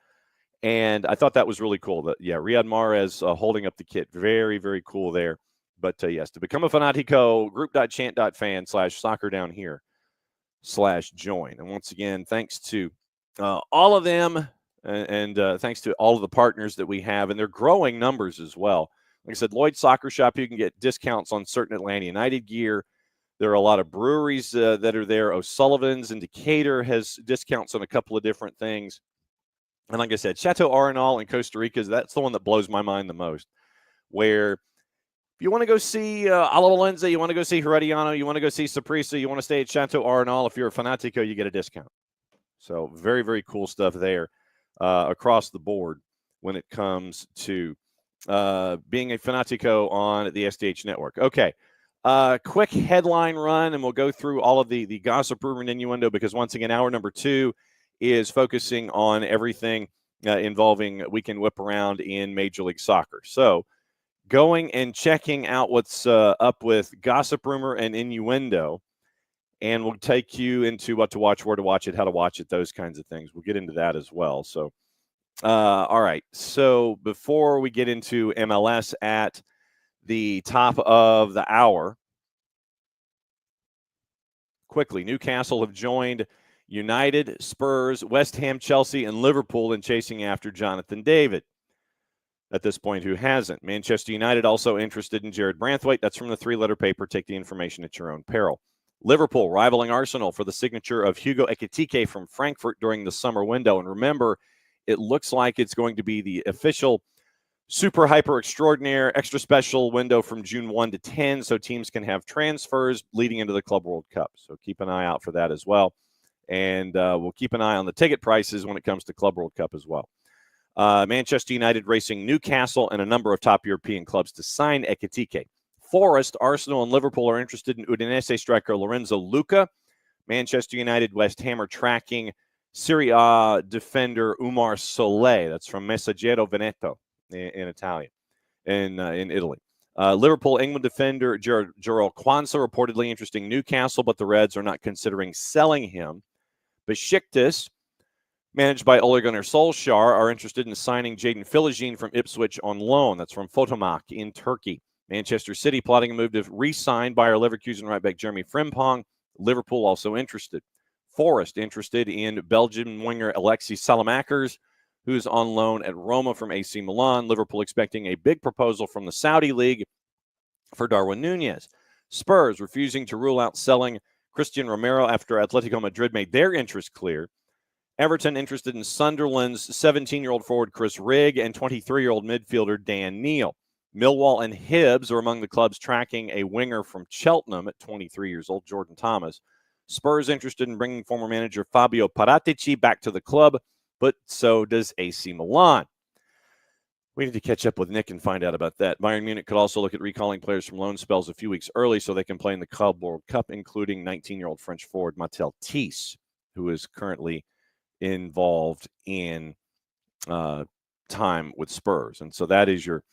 And I thought that was really cool. Riyad Mahrez holding up the kit. Very, very cool there. But yes, to become a Fanatico, group.chant.fan/soccer-down-here/join. And once again, thanks to all of them and thanks to all of the partners that we have. And they're growing numbers as well. Like I said, Lloyd Soccer Shop, you can get discounts on certain Atlanta United gear. There are a lot of breweries that are there. O'Sullivan's in Decatur has discounts on a couple of different things. And like I said, Chateau Arenal in Costa Rica, that's the one that blows my mind the most, where if you want to go see Ala Valenza, you want to go see Herediano, you want to go see Saprissa, you want to stay at Chateau Arenal, if you're a Fanatico, you get a discount. So very, very cool stuff there across the board when it comes to being a Fanatico on the SDH network. Okay, quick headline run, and we'll go through all of the gossip, rumor, and innuendo, because once again, hour number 2 is focusing on everything involving weekend whip around in Major League Soccer. So going and checking out what's up with gossip, rumor, and innuendo, and we'll take you into what to watch, where to watch it, how to watch it, those kinds of things. We'll get into that as well. So, all right. So before we get into MLS at the top of the hour, quickly, Newcastle have joined United, Spurs, West Ham, Chelsea, and Liverpool in chasing after Jonathan David. At this point, who hasn't? Manchester United also interested in Jared Branthwaite. That's from the 3-letter paper. Take the information at your own peril. Liverpool rivaling Arsenal for the signature of Hugo Ekitike from Frankfurt during the summer window. And remember, it looks like it's going to be the official super hyper extraordinaire extra special window from June 1 to 10, so teams can have transfers leading into the Club World Cup. So keep an eye out for that as well. And we'll keep an eye on the ticket prices when it comes to Club World Cup as well. Manchester United racing Newcastle and a number of top European clubs to sign Ekitike. Forest, Arsenal, and Liverpool are interested in Udinese striker Lorenzo Luca. Manchester United, West Ham are tracking Serie A defender Umar Solé. That's from Messaggero Veneto in Italian, in Italy. Liverpool, England defender Jarrell Quansah reportedly interesting Newcastle, but the Reds are not considering selling him. Besiktas, managed by Ole Gunnar Solskjaer, are interested in signing Jadon Philogene from Ipswich on loan. That's from Fotomak in Turkey. Manchester City plotting a move to re-sign Bayer Leverkusen right back Jeremy Frimpong. Liverpool also interested. Forest interested in Belgian winger Alexis Salamakers, who's on loan at Roma from AC Milan. Liverpool expecting a big proposal from the Saudi League for Darwin Nunez. Spurs refusing to rule out selling Christian Romero after Atletico Madrid made their interest clear. Everton interested in Sunderland's 17-year-old forward Chris Rigg and 23-year-old midfielder Dan Neal. Millwall and Hibs are among the clubs tracking a winger from Cheltenham at 23 years old, Jordan Thomas. Spurs interested in bringing former manager Fabio Paratici back to the club, but so does AC Milan. We need to catch up with Nick and find out about that. Bayern Munich could also look at recalling players from loan spells a few weeks early so they can play in the Club World Cup, including 19-year-old French forward Mathilde Thies, who is currently involved in time with Spurs. And so that is your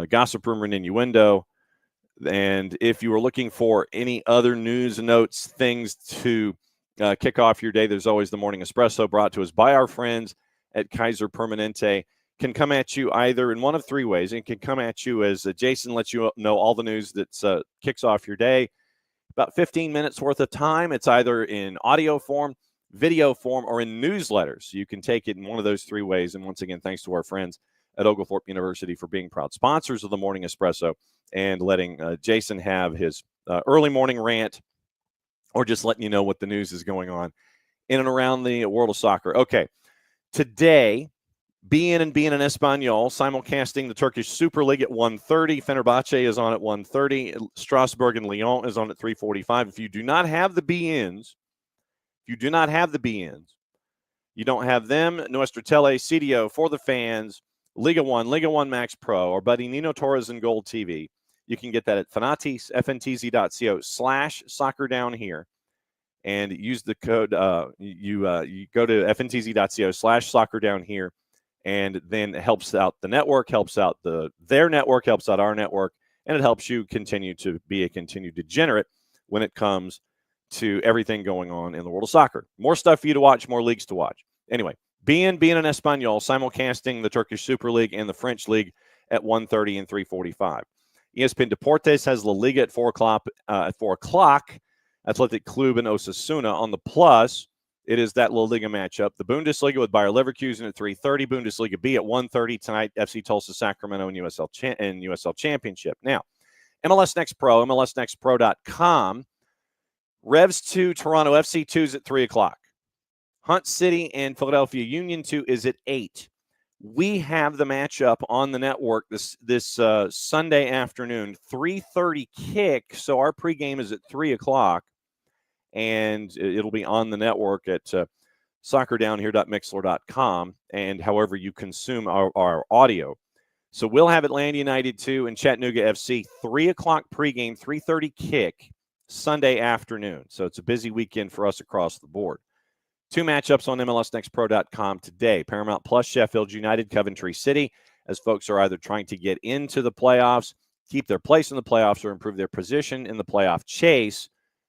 gossip, rumor, and innuendo. And if you were looking for any other news, notes, things to kick off your day, there's always the Morning Espresso brought to us by our friends at Kaiser Permanente. Can come at you either in one of 3 ways. It can come at you as Jason lets you know all the news that kicks off your day. About 15 minutes worth of time. It's either in audio form, video form, or in newsletters. You can take it in one of those 3 ways. And once again, thanks to our friends at Oglethorpe University for being proud sponsors of the Morning Espresso and letting Jason have his early morning rant, or just letting you know what the news is going on in and around the world of soccer. Okay, today, BN and BN in Espanol simulcasting the Turkish Super League at 1:30. Fenerbahce is on at 1:30. Strasbourg and Lyon is on at 3:45. If you do not have the BNs, you don't have them, Nuestra Tele, CDO, For the Fans, Liga 1 Max Pro, or Buddy Nino Torres and Gold TV. You can get that at fntz.co/soccer down here and use the code. You go to fntz.co/soccer down here, and then it helps out the network, helps out their network, helps out our network, and it helps you continue to be a continued degenerate when it comes to everything going on in the world of soccer. More stuff for you to watch, more leagues to watch. Anyway, Bien en Español, simulcasting the Turkish Super League and the French League at 1:30 and 3:45. ESPN Deportes has La Liga at 4 o'clock. Athletic Club and Osasuna on the Plus. It is that La Liga matchup. The Bundesliga with Bayer Leverkusen at 3:30. Bundesliga B at 1:30 tonight. FC Tulsa, Sacramento, and USL Championship. Now, MLS Next Pro, MLSNextPro.com. Revs 2, Toronto FC 2 is at 3 o'clock. Hunt City and Philadelphia Union 2 is at 8. We have the matchup on the network this Sunday afternoon, 3:30 kick. So our pregame is at 3 o'clock, and it'll be on the network at soccerdownhere.mixler.com and however you consume our audio. So we'll have Atlanta United 2 and Chattanooga FC, 3 o'clock pregame, 3:30 kick, Sunday afternoon. So it's a busy weekend for us across the board. 2 matchups on MLSNextPro.com today. Paramount Plus, Sheffield United, Coventry City, as folks are either trying to get into the playoffs, keep their place in the playoffs, or improve their position in the playoff chase.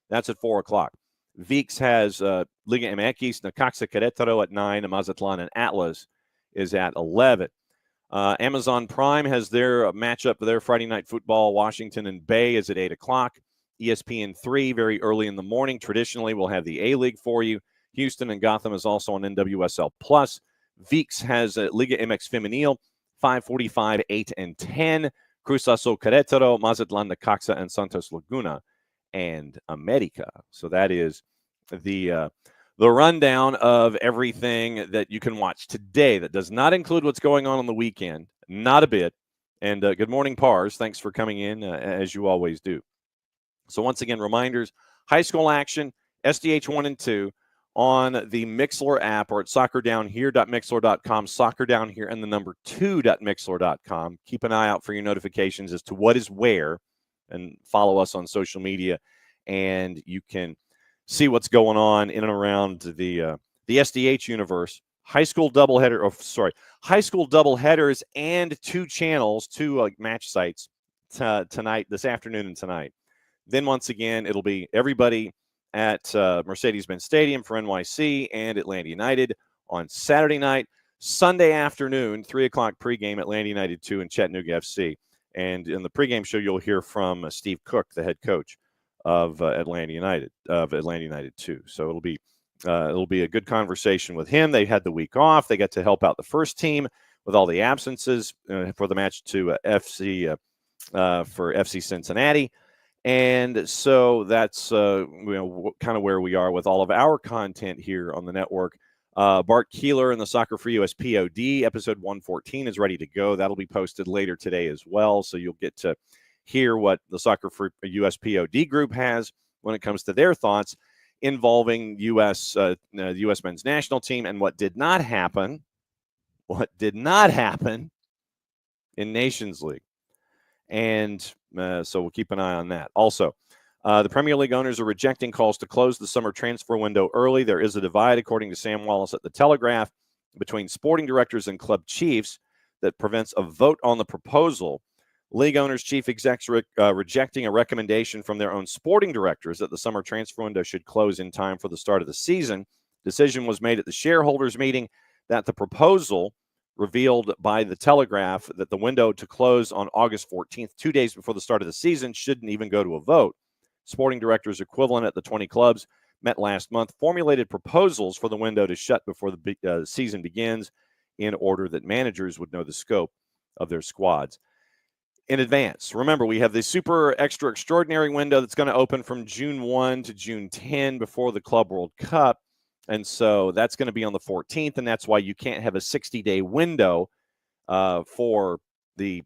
That's at 4 o'clock. VEEX has Liga MX, Necaxa Querétaro at 9, and Mazatlan and Atlas is at 11. Amazon Prime has their matchup for their Friday Night Football. Washington and Bay is at 8 o'clock. ESPN 3, very early in the morning. Traditionally, we'll have the A-League for you. Houston and Gotham is also on NWSL Plus. VEEX has Liga MX Femenil, 5:45, 8, and 10. Cruz Azul Querétaro, Mazatlan Necaxa, and Santos Laguna and America. So that is the rundown of everything that you can watch today. That does not include what's going on the weekend. Not a bit. And good morning, Pars. Thanks for coming in, as you always do. So once again, reminders, high school action, SDH 1 and 2, on the Mixler app or at soccerdownhere.mixler.com, soccerdownhere and the number 2.mixler.com. Keep an eye out for your notifications as to what is where, and follow us on social media, and you can see what's going on in and around the SDH universe. High school doubleheaders and 2 channels, 2 match sites tonight, this afternoon and tonight. Then once again, it'll be everybody at Mercedes-Benz Stadium for NYC and Atlanta United on Saturday night. Sunday afternoon, 3 o'clock pregame, Atlanta United 2 and Chattanooga FC. And in the pregame show, you'll hear from Steve Cook, the head coach of Atlanta United 2. So it'll be a good conversation with him. They had the week off. They got to help out the first team with all the absences for the match to FC Cincinnati. And so that's kind of where we are with all of our content here on the network. Bart Keeler and the Soccer for US POD, episode 114 is ready to go. That'll be posted later today as well. So you'll get to hear what the Soccer for US POD group has when it comes to their thoughts involving the U.S. men's national team and what did not happen in Nations League. And so we'll keep an eye on that. Also, the Premier League owners are rejecting calls to close the summer transfer window early. There is a divide, according to Sam Wallace at The Telegraph, between sporting directors and club chiefs that prevents a vote on the proposal. League owners, chief execs rejecting a recommendation from their own sporting directors that the summer transfer window should close in time for the start of the season. Decision was made at the shareholders meeting that the proposal revealed by The Telegraph that the window to close on August 14th, 2 days before the start of the season, shouldn't even go to a vote. Sporting directors equivalent at the 20 clubs met last month, formulated proposals for the window to shut before the season begins in order that managers would know the scope of their squads in advance. Remember, we have the super extra extraordinary window that's going to open from June 1 to June 10 before the Club World Cup. And so that's going to be on the 14th, and that's why you can't have a 60-day window for the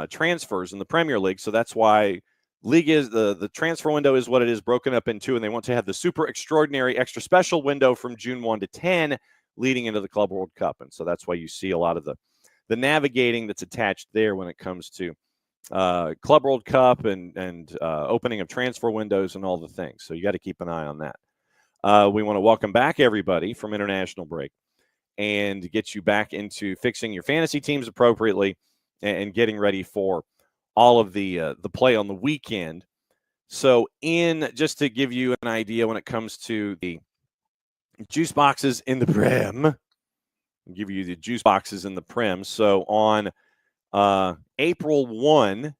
transfers in the Premier League. So that's why the transfer window is what it is, broken up in 2, and they want to have the super extraordinary extra special window from June 1 to 10 leading into the Club World Cup. And so that's why you see a lot of the navigating that's attached there when it comes to Club World Cup and opening of transfer windows and all the things. So you got to keep an eye on that. We want to welcome back everybody from international break and get you back into fixing your fantasy teams appropriately and getting ready for all of the play on the weekend. So just to give you an idea when it comes to the juice boxes in the Prem, I'll give you the juice boxes and the prims. So on April 1,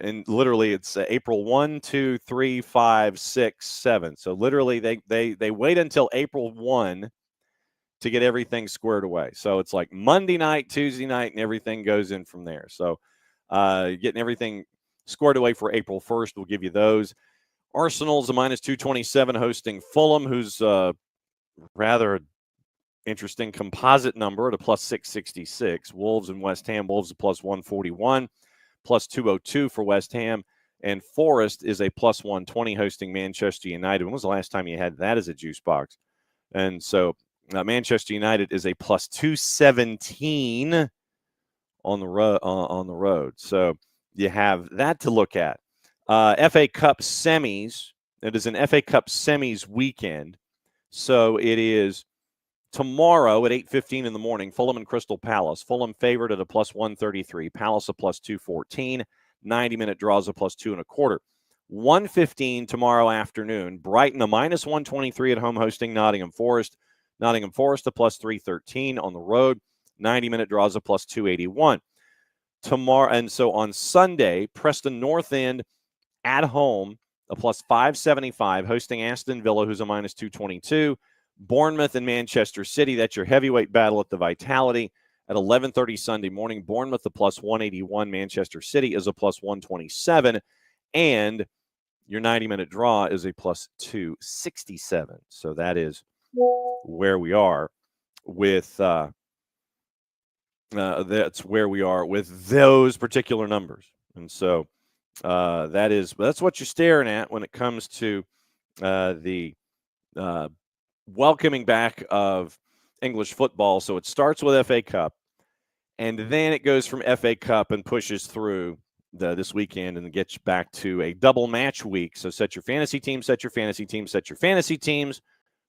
and literally it's April 1, 2, 3, 5, 6, 7. So literally they wait until April 1 to get everything squared away. So it's like Monday night, Tuesday night, and everything goes in from there. So getting everything squared away for April 1st will give you those. Arsenal's a minus 227 hosting Fulham, who's rather interesting composite number at a plus 666. Wolves and West Ham. Wolves a plus 141, plus 202 for West Ham. And Forest is a plus 120 hosting Manchester United. When was the last time you had that as a juice box? And so Manchester United is a plus 217 on the road. So you have that to look at. FA Cup semis. It is an FA Cup semis weekend. So it is tomorrow at 8:15 in the morning, Fulham and Crystal Palace. Fulham favored at a plus 133. Palace a plus 214. 90-minute draws a plus 2.25. 1:15 tomorrow afternoon. Brighton a minus 123 at home hosting Nottingham Forest. Nottingham Forest a plus 313 on the road. 90-minute draws a plus 281. Tomorrow, and so on Sunday, Preston North End at home a plus 575 hosting Aston Villa, who's a minus 222. Bournemouth and Manchester City, that's your heavyweight battle at the Vitality at 11:30 Sunday morning. Bournemouth a plus 181. Manchester City is a plus 127. And your 90-minute draw is a plus 267. So that is where we are with that's where we are with those particular numbers. And so that's what you're staring at when it comes to the welcoming back of English football. So it starts with FA Cup, and then it goes from FA Cup and pushes through this weekend and gets back to a double match week. So set your fantasy team, set your fantasy team, set your fantasy teams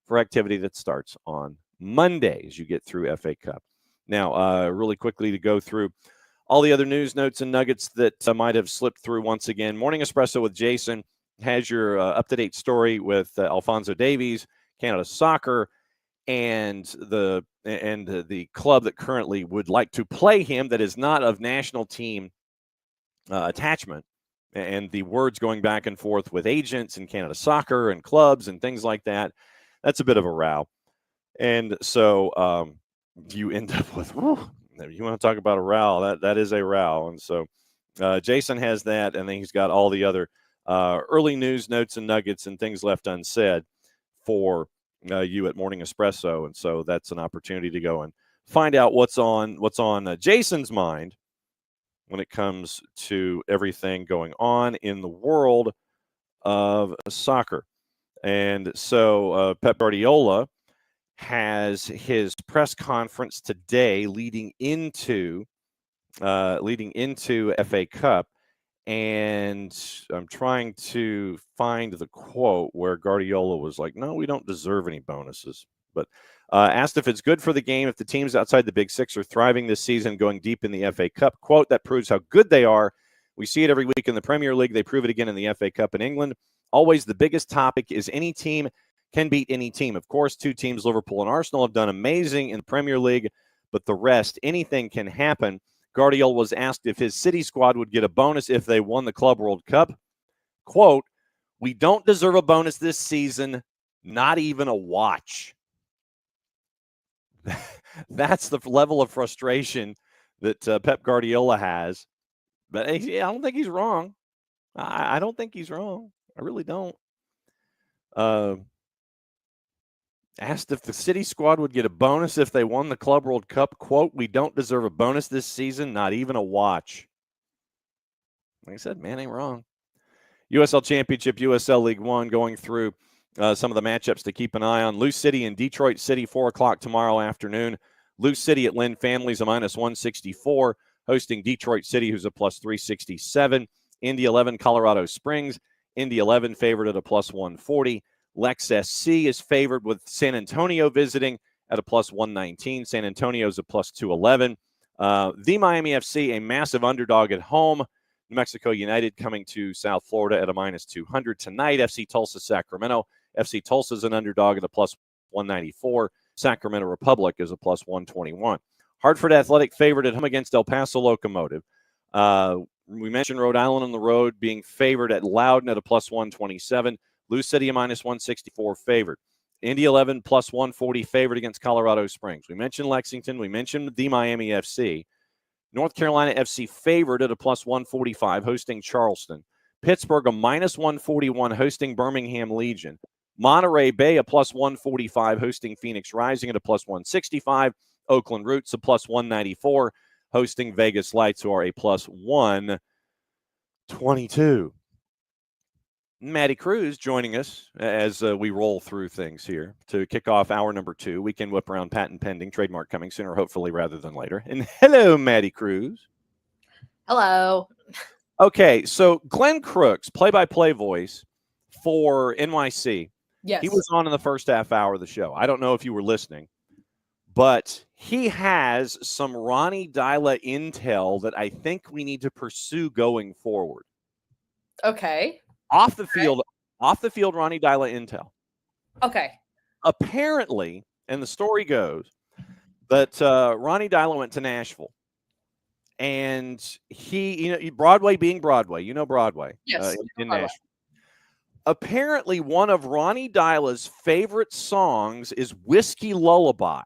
for activity that starts on Monday as you get through FA Cup. Now, really quickly to go through all the other news, notes, and nuggets that might have slipped through once again. Morning Espresso with Jason has your up-to-date story with Alphonso Davies, Canada Soccer, and the club that currently would like to play him that is not of national team attachment, and the words going back and forth with agents and Canada Soccer and clubs and things like that. That's a bit of a row. And so you end up with, you want to talk about a row, that is a row. And so Jason has that, and then he's got all the other early news, notes, and nuggets and things left unsaid for you at Morning Espresso. And so that's an opportunity to go and find out what's on Jason's mind when it comes to everything going on in the world of soccer. And so Pep Guardiola has his press conference today leading into FA Cup. And I'm trying to find the quote where Guardiola was like, no, we don't deserve any bonuses. But asked if it's good for the game if the teams outside the Big Six are thriving this season, going deep in the FA Cup. Quote, that proves how good they are. We see it every week in the Premier League. They prove it again in the FA Cup in England. Always the biggest topic is any team can beat any team. Of course, two teams, Liverpool and Arsenal, have done amazing in the Premier League, but the rest, anything can happen. Guardiola was asked if his City squad would get a bonus if they won the Club World Cup. Quote, we don't deserve a bonus this season, not even a watch. That's the level of frustration that Pep Guardiola has. But I don't think he's wrong. I don't think he's wrong. I really don't. Asked if the City squad would get a bonus if they won the Club World Cup. Quote, we don't deserve a bonus this season, not even a watch. Like I said, man ain't wrong. USL Championship, USL League One, going through some of the matchups to keep an eye on. Lou City and Detroit City, 4 o'clock tomorrow afternoon. Lou City at Lynn Families, a minus 164, hosting Detroit City, who's a plus 367. Indy 11, Colorado Springs. Indy 11 favored at a plus 140. Lex SC is favored with San Antonio visiting at a plus 119. San Antonio's a plus 211. The Miami FC, a massive underdog at home. New Mexico United coming to South Florida at a minus 200 tonight. FC Tulsa Sacramento. FC Tulsa's an underdog at a plus 194. Sacramento Republic is a plus 121. Hartford Athletic favored at home against El Paso Locomotive. We mentioned Rhode Island on the road being favored at Loudon at a plus 127. Lou City a minus 164 favored. Indy 11 plus 140 favored against Colorado Springs. We mentioned Lexington. We mentioned the Miami FC. North Carolina FC favored at a plus 145 hosting Charleston. Pittsburgh a minus 141 hosting Birmingham Legion. Monterey Bay a plus 145 hosting Phoenix Rising at a plus 165. Oakland Roots a plus 194 hosting Vegas Lights, who are a plus 122. Maddie Cruz joining us as we roll through things here to kick off hour number 2. Weekend whip around, patent pending, trademark coming sooner, hopefully, rather than later. And hello, Maddie Cruz. Hello. Okay, so Glenn Crooks, play-by-play voice for NYC. Yes. He was on in the first half hour of the show. I don't know if you were listening, but he has some Ronnie Dyla intel that I think we need to pursue going forward. Okay. Off the field, Ronnie Dyla intel. Okay. Apparently, and the story goes that Ronnie Dyla went to Nashville, and he, Broadway being Broadway, Broadway, Yes. in Nashville. Apparently, one of Ronnie Dyla's favorite songs is "Whiskey Lullaby"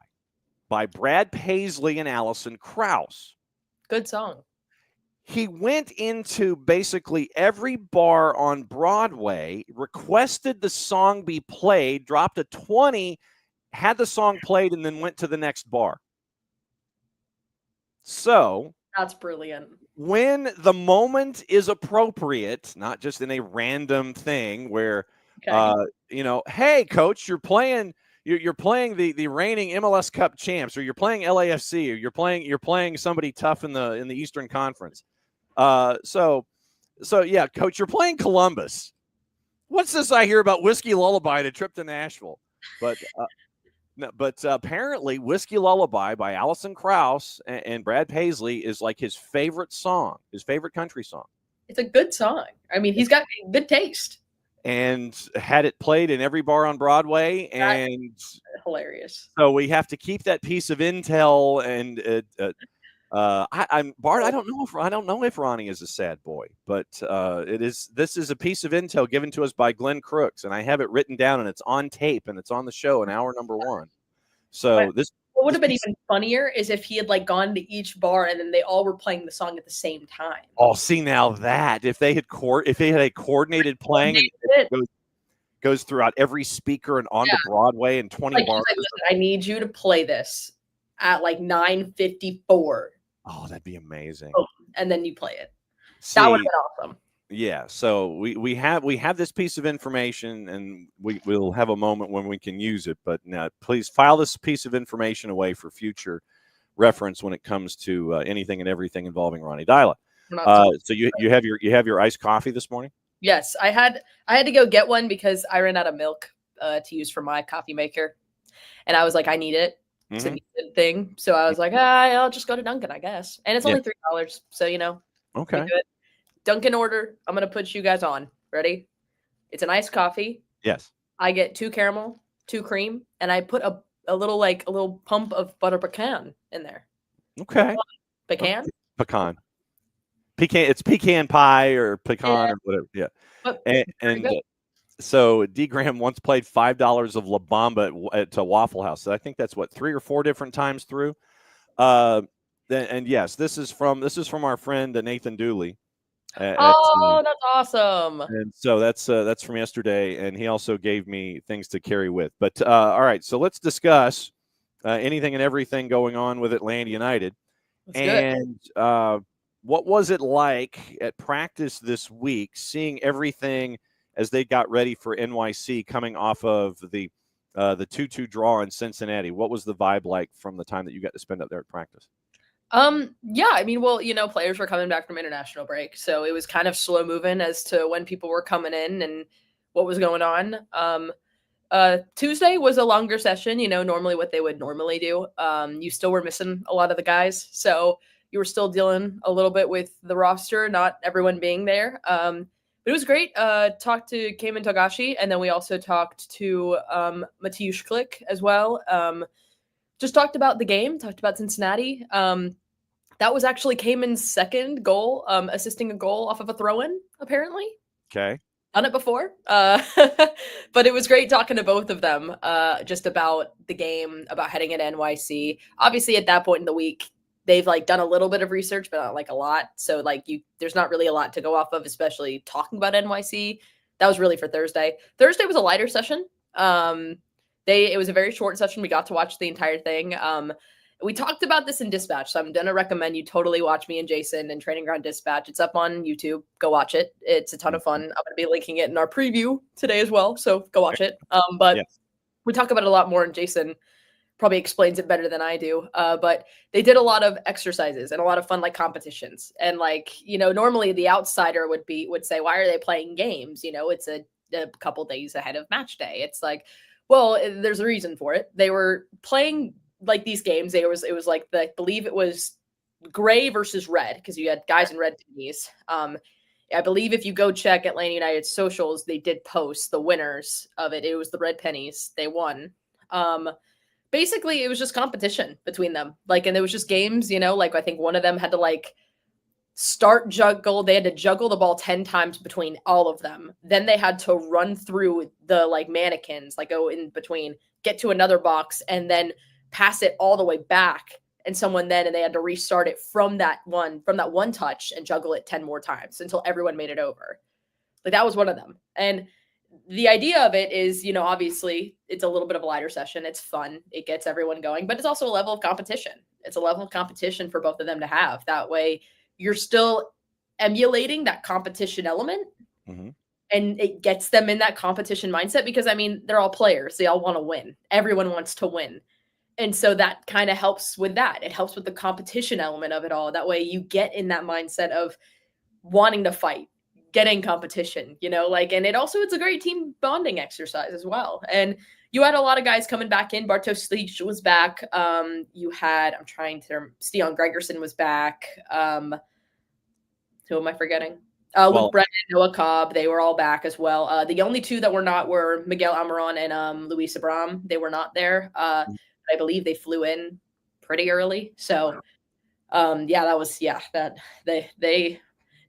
by Brad Paisley and Alison Krauss. Good song. He went into basically every bar on Broadway, requested the song be played, dropped a 20, had the song played, and then went to the next bar. So that's brilliant. When the moment is appropriate, not just in a random thing where, hey, coach, you're playing the reigning MLS Cup champs, or you're playing LAFC, or you're playing somebody tough in the Eastern Conference. So yeah, coach, you're playing Columbus. What's this I hear about Whiskey Lullaby and a trip to Nashville? But apparently Whiskey Lullaby by Alison Krauss and Brad Paisley is like his favorite song, his favorite country song. It's a good song. I mean, he's got good taste. And had it played in every bar on Broadway. And hilarious. So we have to keep that piece of intel. And Bart, I don't know if Ronnie is a sad boy, but this is a piece of intel given to us by Glenn Crooks, and I have it written down, and it's on tape, and it's on the show in hour number 1. So what would have been even funnier is if he had gone to each bar and then they all were playing the song at the same time. Oh, see, now that if they had a coordinated playing and it goes throughout every speaker and onto Broadway and 20 bars. I need you to play this at 9:54. Oh, that'd be amazing. And then you play it. That would have been awesome. Yeah, so we have this piece of information, and we'll have a moment when we can use it. But please file this piece of information away for future reference when it comes to anything and everything involving Ronnie Dyla. So you have your iced coffee this morning? Yes, I had to go get one because I ran out of milk to use for my coffee maker, and I was like, I need it. It's a needed thing, so I was like, I'll just go to Dunkin', I guess, and it's only $3, so okay. Dunkin' order. I'm gonna put you guys on. Ready? It's an iced coffee. Yes. I get 2 caramel, 2 cream, and I put a little pump of butter pecan in there. Okay. Pecan. Pecan. It's pecan pie or pecan or whatever. Yeah. And so D. Graham once played $5 of La Bamba at Waffle House. So I think that's 3 or 4 different times through. And yes, this is from our friend Nathan Dooley. That's awesome. And so that's from yesterday, and he also gave me things to carry with. But all right, so let's discuss anything and everything going on with Atlanta United. And what was it like at practice this week, seeing everything as they got ready for NYC, coming off of the 2-2 draw in Cincinnati? What was the vibe like from the time that you got to spend up there at practice? Yeah, I mean, players were coming back from international break, so it was kind of slow moving as to when people were coming in and what was going on. Tuesday was a longer session, normally what they would normally do. You still were missing a lot of the guys, so you were still dealing a little bit with the roster, not everyone being there. But it was great. Talked to Cayman Togashi, and then we also talked to Mateusz Klich as well. Just talked about the game, talked about Cincinnati. That was actually Cayman's second goal, assisting a goal off of a throw-in, apparently. Okay. Done it before. But it was great talking to both of them just about the game, about heading into NYC. Obviously, at that point in the week, they've like done a little bit of research, but not like a lot. So like there's not really a lot to go off of, especially talking about NYC. That was really for Thursday. Thursday was a lighter session. It was a very short session. We got to watch the entire thing. We talked about this in Dispatch, so I'm gonna recommend you totally watch me and Jason in Training Ground Dispatch. It's up on YouTube. Go watch it. It's a ton of fun. I'm gonna be linking it in our preview today as well, so go watch it. But we talk about it a lot more, and Jason probably explains it better than I do. But they did a lot of exercises and a lot of fun like competitions. And like, normally the outsider would say, why are they playing games? It's a couple days ahead of match day. It's like, well, there's a reason for it. They were playing like these games. It was like I believe it was gray versus red, because you had guys in red pennies. I believe if you go check Atlanta United socials, they did post the winners of it. It was the red pennies. They won. Basically it was just competition between them. Like, and it was just games, like I think one of them had to like juggle. They had to juggle the ball 10 times between all of them. Then they had to run through the like mannequins, like go in between, get to another box, and then pass it all the way back. And they had to restart it from that one touch and juggle it 10 more times until everyone made it over. Like that was one of them. And the idea of it is, obviously it's a little bit of a lighter session. It's fun. It gets everyone going, but it's also a level of competition. It's a level of competition for both of them to have. That way you're still emulating that competition element, and it gets them in that competition mindset, because I mean, they're all players. They all want to win. Everyone wants to win. And so that kind of helps with that. It helps with the competition element of it all. That way you get in that mindset of wanting to fight, getting competition, and it's a great team bonding exercise as well. And you had a lot of guys coming back in. Bartosz Slić was back. Stian Gregerson was back. Who am I forgetting? Luke Brennan, Noah Cobb, they were all back as well. The only two that were not were Miguel Almiron and Luis Abram. They were not there. I believe they flew in pretty early. So they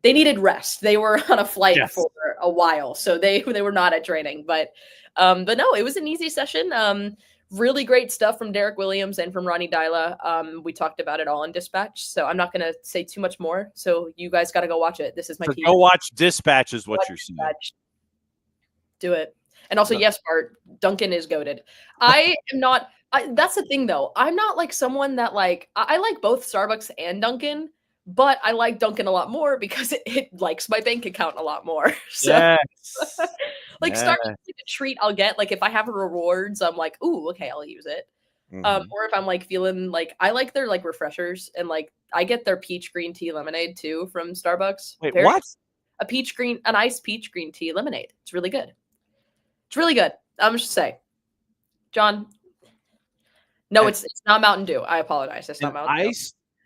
needed rest. They were on a flight for a while, so they were not at training. But no, it was an easy session. Really great stuff from Derek Williams and from Ronnie Dyla. We talked about it all in Dispatch, so I'm not going to say too much more. So you guys got to go watch it. This is my team. Go watch Dispatch is what you're saying. Do it. And also, yes, Bart, Duncan is goated. I am not. That's the thing, though. I'm not like someone that like I like both Starbucks and Duncan, but I like Duncan a lot more because it likes my bank account a lot more. So, Starbucks is like a treat I'll get. Like if I have rewards, I'm like, ooh, okay, I'll use it. Or if I'm like feeling like I like their like refreshers, and like I get their peach green tea lemonade too from Starbucks. Wait, what? An iced peach green tea lemonade. It's really good. It's really good. I'm just saying, John. No, it's not Mountain Dew. I apologize. It's not Mountain Dew.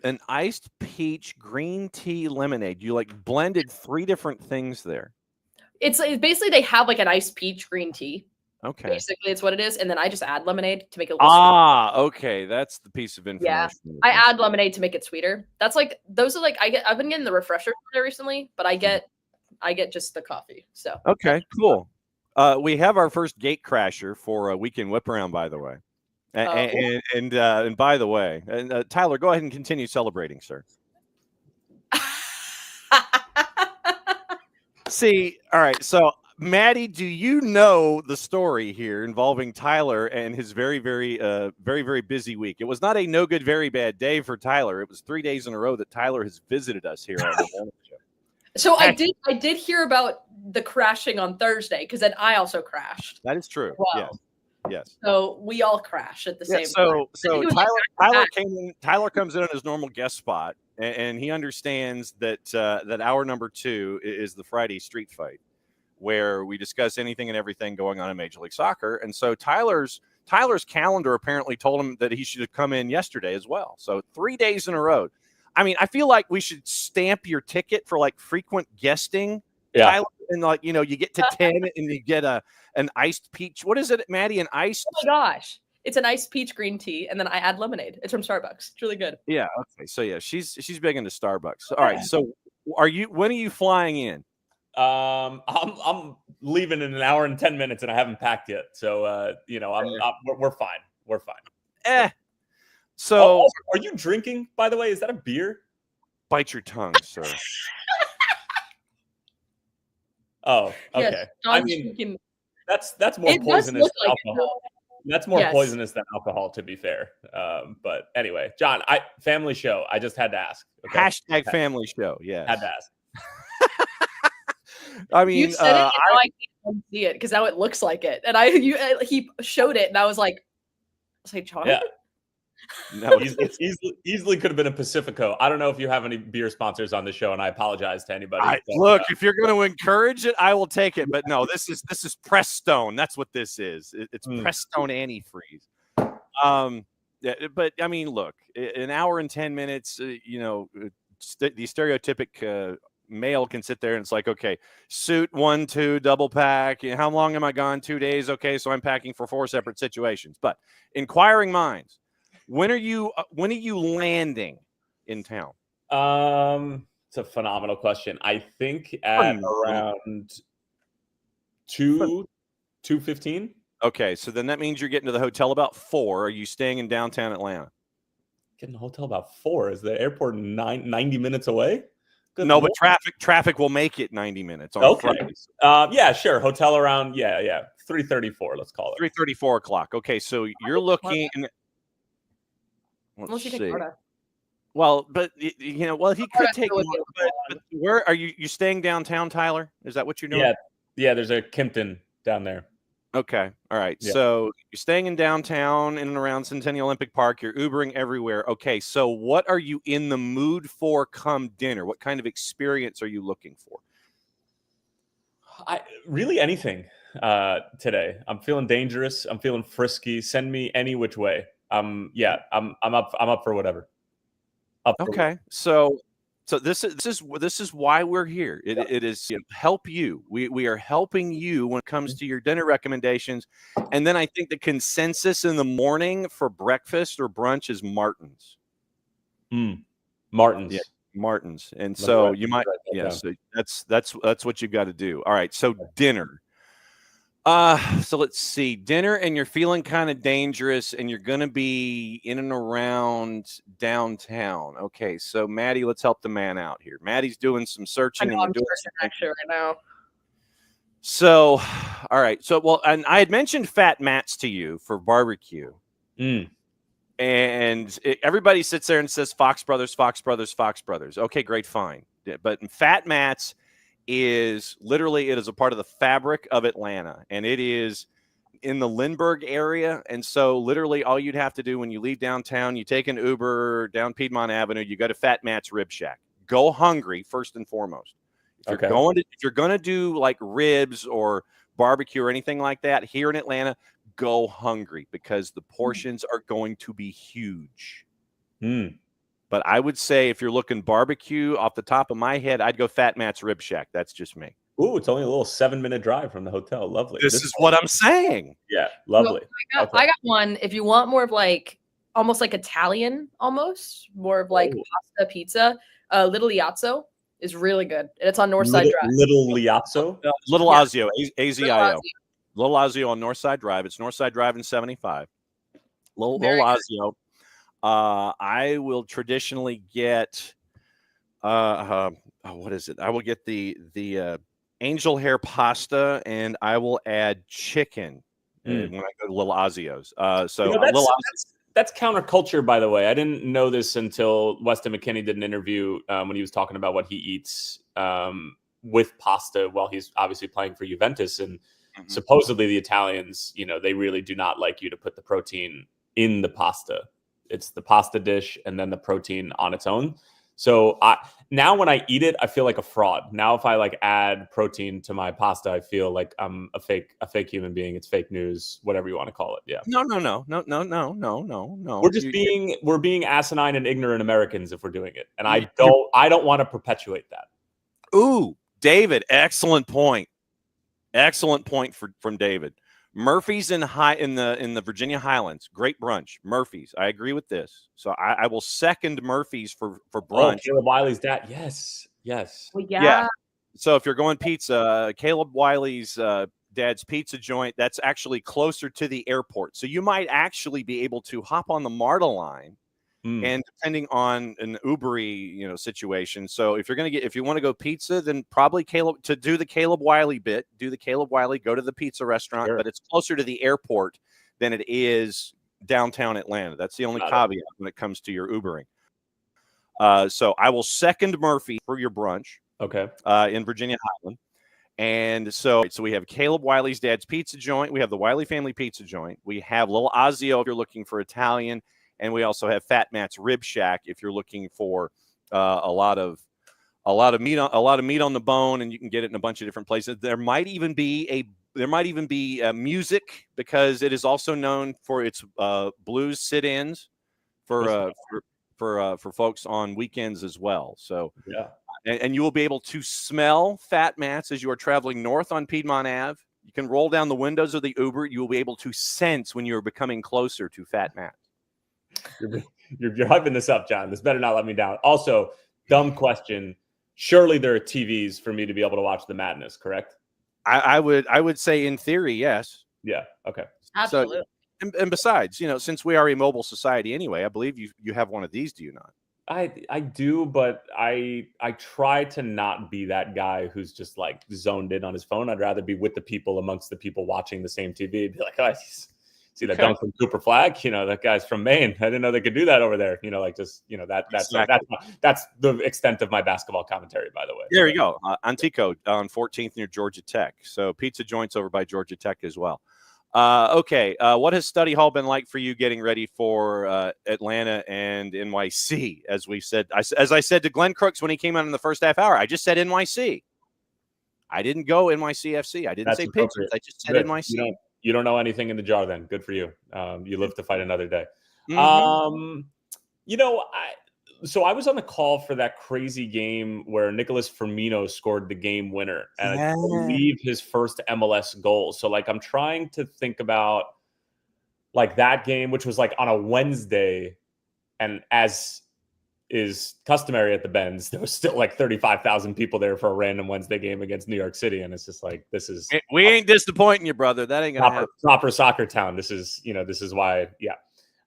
An iced peach green tea lemonade. You like blended 3 different things there. It's basically they have like an iced peach green tea. Okay. Basically, it's what it is, and then I just add lemonade to make it. Sweeter. Okay, that's the piece of information. Yeah, I add lemonade to make it sweeter. That's like those are like I've been getting the refresher recently, but I get just the coffee. So okay, cool. We have our first gate crasher for a weekend whip around, by the way. And by the way, Tyler, go ahead and continue celebrating, sir. See, all right. So, Maddie, do you know the story here involving Tyler and his very, very, very, very busy week? It was not a no good, very bad day for Tyler. It was 3 days in a row that Tyler has visited us here on the morning show. So I did hear about the crashing on Thursday, because then I also crashed. That is true. Wow. Yes. So we all crash at the same time. So Tyler comes in on his normal guest spot, and he understands that that hour number 2 is the Friday street fight, where we discuss anything and everything going on in Major League Soccer. And so Tyler's calendar apparently told him that he should have come in yesterday as well. So 3 days in a row. I mean, I feel like we should stamp your ticket for like frequent guesting Yeah. Tyler, and like, you get to 10 and you get an iced peach. What is it, Maddie? An iced? Oh my gosh. It's an iced peach green tea, and then I add lemonade. It's from Starbucks. It's really good. Yeah. Okay. So yeah, she's big into Starbucks. All right. So when are you flying in? I'm leaving in an hour and 10 minutes, and I haven't packed yet. So we're fine. We're fine. So also, are you drinking? By the way, is that a beer? Bite your tongue, sir. Oh, okay. Yes, I mean, that's more poisonous than alcohol. That's more poisonous than alcohol, to be fair. But anyway, John, family show. I just had to ask. Okay? Hashtag family show. Yes. Had to ask. I mean, you said it, and now I can't see it because now it looks like it. And he showed it, and I was like, John? Yeah. No, easily could have been a Pacifico. I don't know if you have any beer sponsors on the show, and I apologize to anybody. Look, if you're going to encourage it, I will take it. But no, this is Prestone. That's what this is. It's Prestone antifreeze. Yeah, but I mean, look, an hour and 10 minutes. The stereotypic male can sit there and it's like, okay, suit 1, 2, double pack. How long am I gone? 2 days. Okay, so I'm packing for 4 separate situations. But inquiring minds. When are you landing in town? It's a phenomenal question. I think at around 2:15. Okay, so then that means you're getting to the hotel about 4. Are you staying in downtown Atlanta? Getting to the hotel about 4. Is the airport 90 minutes away? Good Lord. But traffic will make it 90 minutes on Fridays. Yeah, sure. Hotel around 3:34. Let's call it 3:34 o'clock. Okay, so you're looking. Let's see. Well, but he could take more. But where are you staying downtown, Tyler? Is that what you're doing? Yeah. There's a Kimpton down there. Okay, all right. Yeah. So you're staying in downtown, in and around Centennial Olympic Park. You're Ubering everywhere. Okay, so what are you in the mood for come dinner? What kind of experience are you looking for? Really anything today. I'm feeling dangerous. I'm feeling frisky. Send me any which way. I'm up for whatever. Okay. So this is why we're here. It is to help you. We are helping you when it comes to your dinner recommendations. And then I think the consensus in the morning for breakfast or brunch is Martin's. Martin's. Yeah, Martin's. And so you might so that's what you got to do. All right. So dinner. So let's see, dinner, and you're feeling kind of dangerous, and you're going to be in and around downtown. Okay, so Maddie, let's help the man out here. Maddie's doing some searching. I'm searching actually right now. So, all right. So, and I had mentioned Fat Matt's to you for barbecue. And everybody sits there and says Fox Brothers, Fox Brothers, Fox Brothers. Okay, great, fine. But Fat Matt's is literally, it is a part of the fabric of Atlanta, and it is in the Lindbergh area. And so literally all you'd have to do when you leave downtown, you take an Uber down Piedmont Avenue, you go to Fat Matt's Rib Shack. Go hungry first and foremost. If you're going to do like ribs or barbecue or anything like that here in Atlanta, go hungry because the portions are going to be huge. But I would say if you're looking barbecue off the top of my head, I'd go Fat Matt's Rib Shack. That's just me. Ooh, it's only a little 7-minute drive from the hotel. Lovely. This is what I'm saying. Yeah, lovely. Well, I got one. If you want more of like almost like Italian, almost more of like pasta pizza, Little Iazzo is really good. And it's on Northside Drive. Little Iazzo? Little Azio, A-Z-I-O. Little Azio on Northside Drive. It's Northside Drive in 75. Little Azio. I will traditionally get what is it? I will get the angel hair pasta, and I will add chicken when I go to Little Azio's. That's counterculture, by the way. I didn't know this until Weston McKinney did an interview when he was talking about what he eats with pasta while he's obviously playing for Juventus. And supposedly the Italians, they really do not like you to put the protein in the pasta. It's the pasta dish and then the protein on its own. So now when I eat it, I feel like a fraud. Now if I like add protein to my pasta, I feel like I'm a fake human being. It's fake news, whatever you want to call it. Yeah. No. We're being asinine and ignorant Americans if we're doing it, and I don't want to perpetuate that. Ooh, David, excellent point. Excellent point from David. Murphy's in the Virginia Highlands. Great brunch. Murphy's. I agree with this. So I will second Murphy's for brunch. Caleb Wiley's dad. Yes. Well, Yeah. So if you're going pizza, Caleb Wiley's dad's pizza joint, that's actually closer to the airport. So you might actually be able to hop on the MARTA line. And depending on an Ubery, situation. So if you want to go pizza, then probably do the Caleb Wiley bit, go to the pizza restaurant, but it's closer to the airport than it is downtown Atlanta. That's the only caveat when it comes to your Ubering. So I will second Murphy for your brunch. Okay. In Virginia Highland. And so we have Caleb Wiley's dad's pizza joint. We have the Wiley family pizza joint. We have Little Ozio if you're looking for Italian. And we also have Fat Matt's Rib Shack if you're looking for a lot of meat on the bone, and you can get it in a bunch of different places. There might even be music, because it is also known for its blues sit-ins for folks on weekends as well. So yeah, and you will be able to smell Fat Matt's as you are traveling north on Piedmont Ave. You can roll down the windows of the Uber. You will be able to sense when you are becoming closer to Fat Matt's. You're hyping this up, John. This better not let me down. Also, dumb question. Surely there are TVs for me to be able to watch the madness, correct? I would say in theory, yes. Yeah. Okay. Absolutely. So, and besides, since we are a mobile society anyway, I believe you have one of these, do you not? I do, but I try to not be that guy who's just like zoned in on his phone. I'd rather be with the people, amongst the people watching the same TV. Be like, oh, see that dunk from Cooper Flag? That guy's from Maine. I didn't know they could do that over there. That's the extent of my basketball commentary, by the way. There you go. Antico on 14th near Georgia Tech. So pizza joints over by Georgia Tech as well. Okay. What has study hall been like for you getting ready for Atlanta and NYC? As we said, as I said to Glenn Crooks when he came out in the first half hour, I just said NYC. I didn't go NYCFC. I didn't say Patriots. I just said NYC. You don't know anything in the jar then. Good for you. You live to fight another day. Mm-hmm. So I was on the call for that crazy game where Nicholas Firmino scored the game winner. And I believe his first MLS goal. So I'm trying to think about that game, which was on a Wednesday. And as is customary at the Benz, there was still 35,000 people there for a random Wednesday game against New York City. And it's just this is, we ain't disappointing you, brother. That ain't gonna happen. Proper soccer town. This is why. Yeah.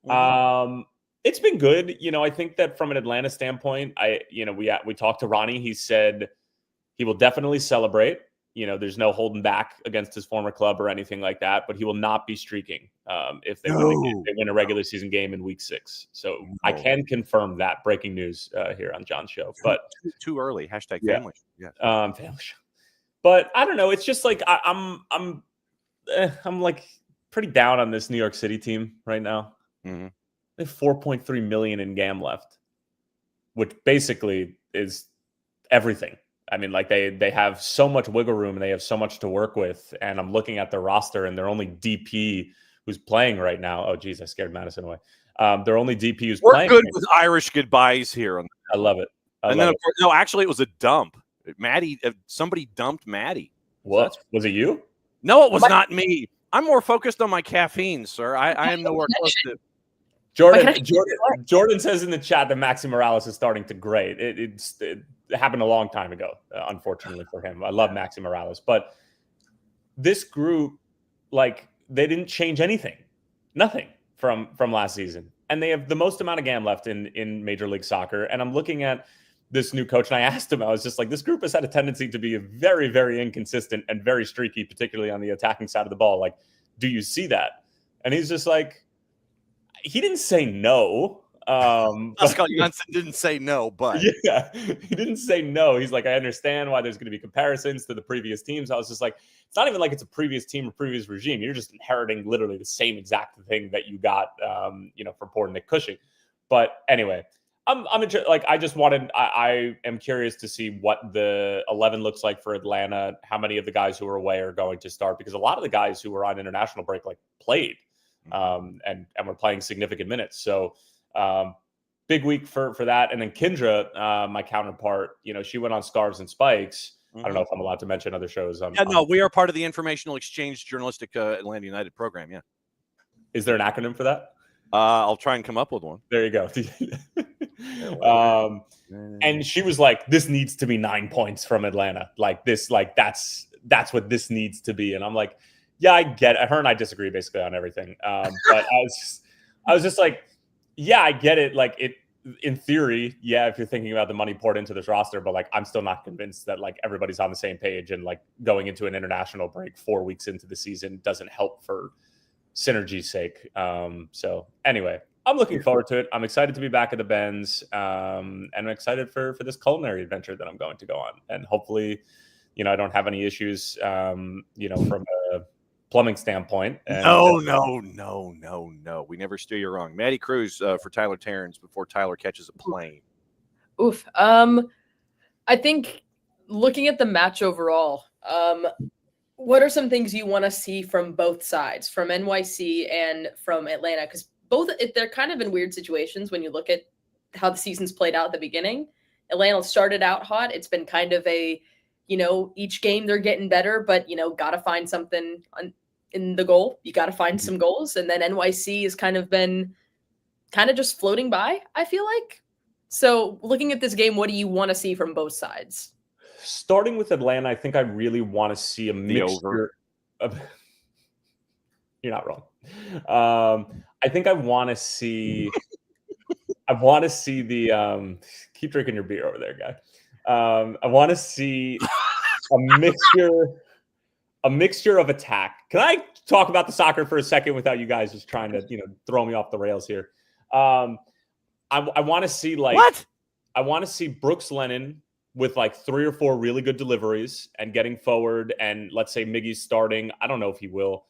Mm-hmm. It's been good. I think that from an Atlanta standpoint, we talked to Ronnie. He said he will definitely celebrate. There's no holding back against his former club or anything like that, but he will not be streaking if they win a regular season game in week 6. So I can confirm that. Breaking news here on John's show, but too early. # family. Yeah. Family show. But I don't know. It's just I'm pretty down on this New York City team right now. Mm-hmm. They have 4.3 million in GAM left, which basically is everything. I mean, they have so much wiggle room and they have so much to work with. And I'm looking at their roster and their only DP who's playing right now. Oh, geez, I scared Madison away. Their only DP who's playing. We're good with Irish goodbyes here. I love it. No, actually, it was a dump. Somebody dumped Maddie. What? Was it you? No, it was not me. I'm more focused on my caffeine, sir. I am nowhere close to. Jordan says in the chat that Maxi Morales is starting to grade. It happened a long time ago, unfortunately for him. I love Maxi Morales, but this group, they didn't change anything, nothing from last season, and they have the most amount of GAM left in Major League Soccer. And I'm looking at this new coach, and I asked him, I was just this group has had a tendency to be very, very inconsistent and very streaky, particularly on the attacking side of the ball. Do you see that? And he's just he didn't say no. Pascal Janssen didn't say no, but yeah, he didn't say no. He's I understand why there's going to be comparisons to the previous teams. I was just it's not even it's a previous team or previous regime. You're just inheriting literally the same exact thing that you got, for poor Nick Cushing. But anyway, I am curious to see what the 11 looks like for Atlanta. How many of the guys who are away are going to start? Because a lot of the guys who were on international break played. And we're playing significant minutes. So big week for that. And then Kendra, my counterpart, she went on Scarves and Spikes. I don't know if I'm allowed to mention other shows. No, we are part of the Informational Exchange Journalistic Atlanta United program. Yeah. Is there an acronym for that? I'll try and come up with one. There you go. And she was like, "This needs to be 9 points from Atlanta. Like this, like that's what this needs to be." And I'm like, "Yeah, I get it." Her and I disagree basically on everything. But I was just like, "Yeah, I get it. Like it in theory, yeah, if you're thinking about the money poured into this roster, but like I'm still not convinced that like everybody's on the same page, and like going into an international break 4 weeks into the season doesn't help for synergy's sake." So anyway, I'm looking forward to it. I'm excited to be back at the Benz, and I'm excited for this culinary adventure that I'm going to go on. And hopefully, I don't have any issues, from a plumbing standpoint. And, No. We never steer you wrong. Maddie Cruz for Tyler Terrence before Tyler catches a plane. Oof. I think looking at the match overall, what are some things you want to see from both sides, from NYC and from Atlanta? Because they're kind of in weird situations when you look at how the season's played out at the beginning. Atlanta started out hot. It's been kind of a, each game they're getting better, but, got to find something in the goal. You got to find some goals. And then NYC has kind of been just floating by, I feel like. So looking at this game, what do you want to see from both sides? Starting with Atlanta, I think I really want to see a mixture of. You're not wrong. I think I want to see. I want to see the. Keep drinking your beer over there, guy. I want to see a mixture of attack. Can I talk about the soccer for a second without you guys just trying to throw me off the rails here? I want to see what? I want to see Brooks Lennon with like 3 or 4 really good deliveries and getting forward, and let's say Miggy's starting. I don't know if he will.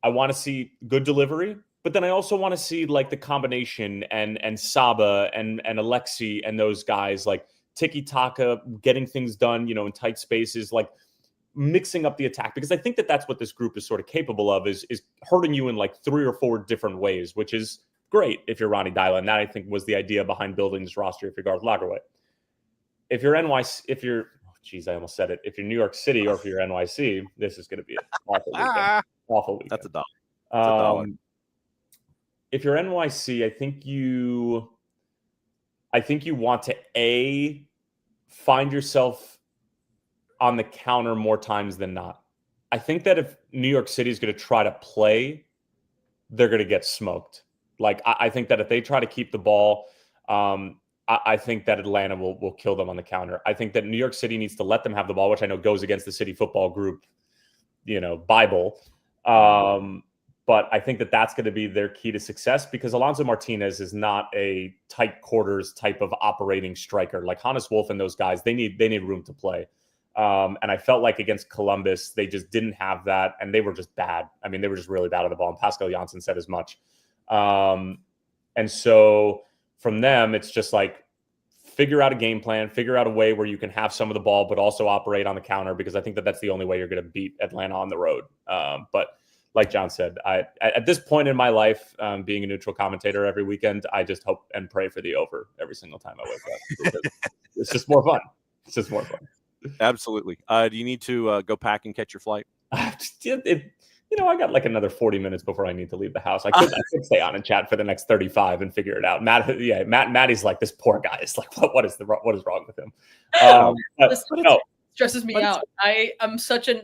I want to see good delivery, but then I also want to see like the combination and Saba and Alexi and those guys like tiki-taka, getting things done, in tight spaces, like mixing up the attack, because I think that that's what this group is sort of capable of, is hurting you in like 3 or 4 different ways, which is great if you're Ronnie Dyla. And that, I think, was the idea behind building this roster if you're Garth Lagerwey. If you're I almost said it. If you're New York City or if you're NYC, this is going to be an awful weekend. Awful weekend. That's a dollar. If you're NYC, I think you want to find yourself on the counter more times than not. I think that if New York City is going to try to play, they're going to get smoked. Like I think that if they try to keep the ball, I think that Atlanta will kill them on the counter. I think that New York City needs to let them have the ball, which I know goes against the City Football Group, Bible. But I think that that's going to be their key to success, because Alonso Martinez is not a tight quarters type of operating striker. Like Hannes Wolf and those guys, they need room to play. And I felt like against Columbus, they just didn't have that, and they were just bad. I mean, they were just really bad on the ball, and Pascal Janssen said as much. And so from them, it's just like, figure out a game plan, figure out a way where you can have some of the ball, but also operate on the counter, because I think that that's the only way you're going to beat Atlanta on the road. But like John said, at this point in my life, being a neutral commentator every weekend, I just hope and pray for the over every single time I wake up. It's just more fun. It's just more fun. Absolutely. Do you need to go pack and catch your flight? I got like another 40 minutes before I need to leave the house. I could stay on and chat for the next 35 and figure it out. Maddie's like, this poor guy is like, what is wrong with him? Stresses me out. I'm such a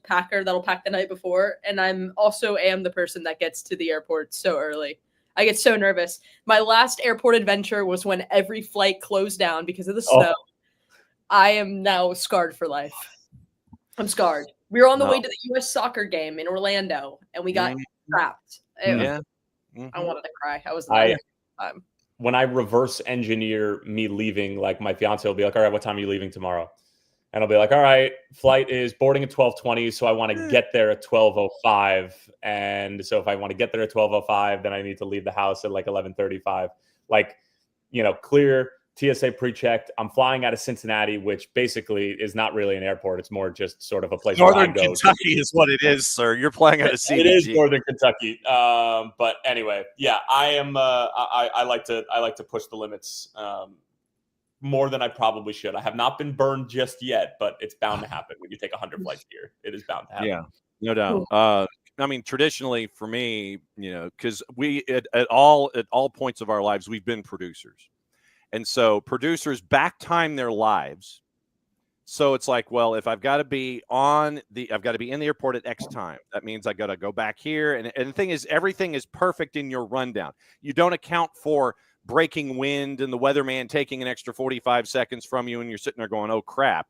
packer that'll pack the night before, and I'm also the person that gets to the airport so early. I get so nervous. My last airport adventure was when every flight closed down because of the snow. I am now scarred for life. I'm scarred. We were on the way to the U.S. soccer game in Orlando, and we got trapped. I wanted to cry. I was when I reverse engineer me leaving, like my fiance will be like, all right, what time are you leaving tomorrow? And I'll be like, all right, flight is boarding at 12:20. So I want to get there at 12:05. And so if I want to get there at 12:05, then I need to leave the house at like 11:35. Like, clear TSA pre-checked. I'm flying out of Cincinnati, which basically is not really an airport. It's more just sort of a place Northern where I go. Kentucky is what it is, sir. You're flying out of CDG. It is Northern Kentucky. But anyway, yeah, I am. I like to push the limits more than I probably should. I have not been burned just yet, but it's bound to happen when you take 100 flights a year. It is bound to happen. Yeah, no doubt. I mean, traditionally for me, because we at all points of our lives, we've been producers, and so producers back time their lives. So it's like, well, if I've got to be in the airport at X time, that means I got to go back here. And the thing is, everything is perfect in your rundown. You don't account for breaking wind and the weatherman taking an extra 45 seconds from you, and you're sitting there going, oh, crap.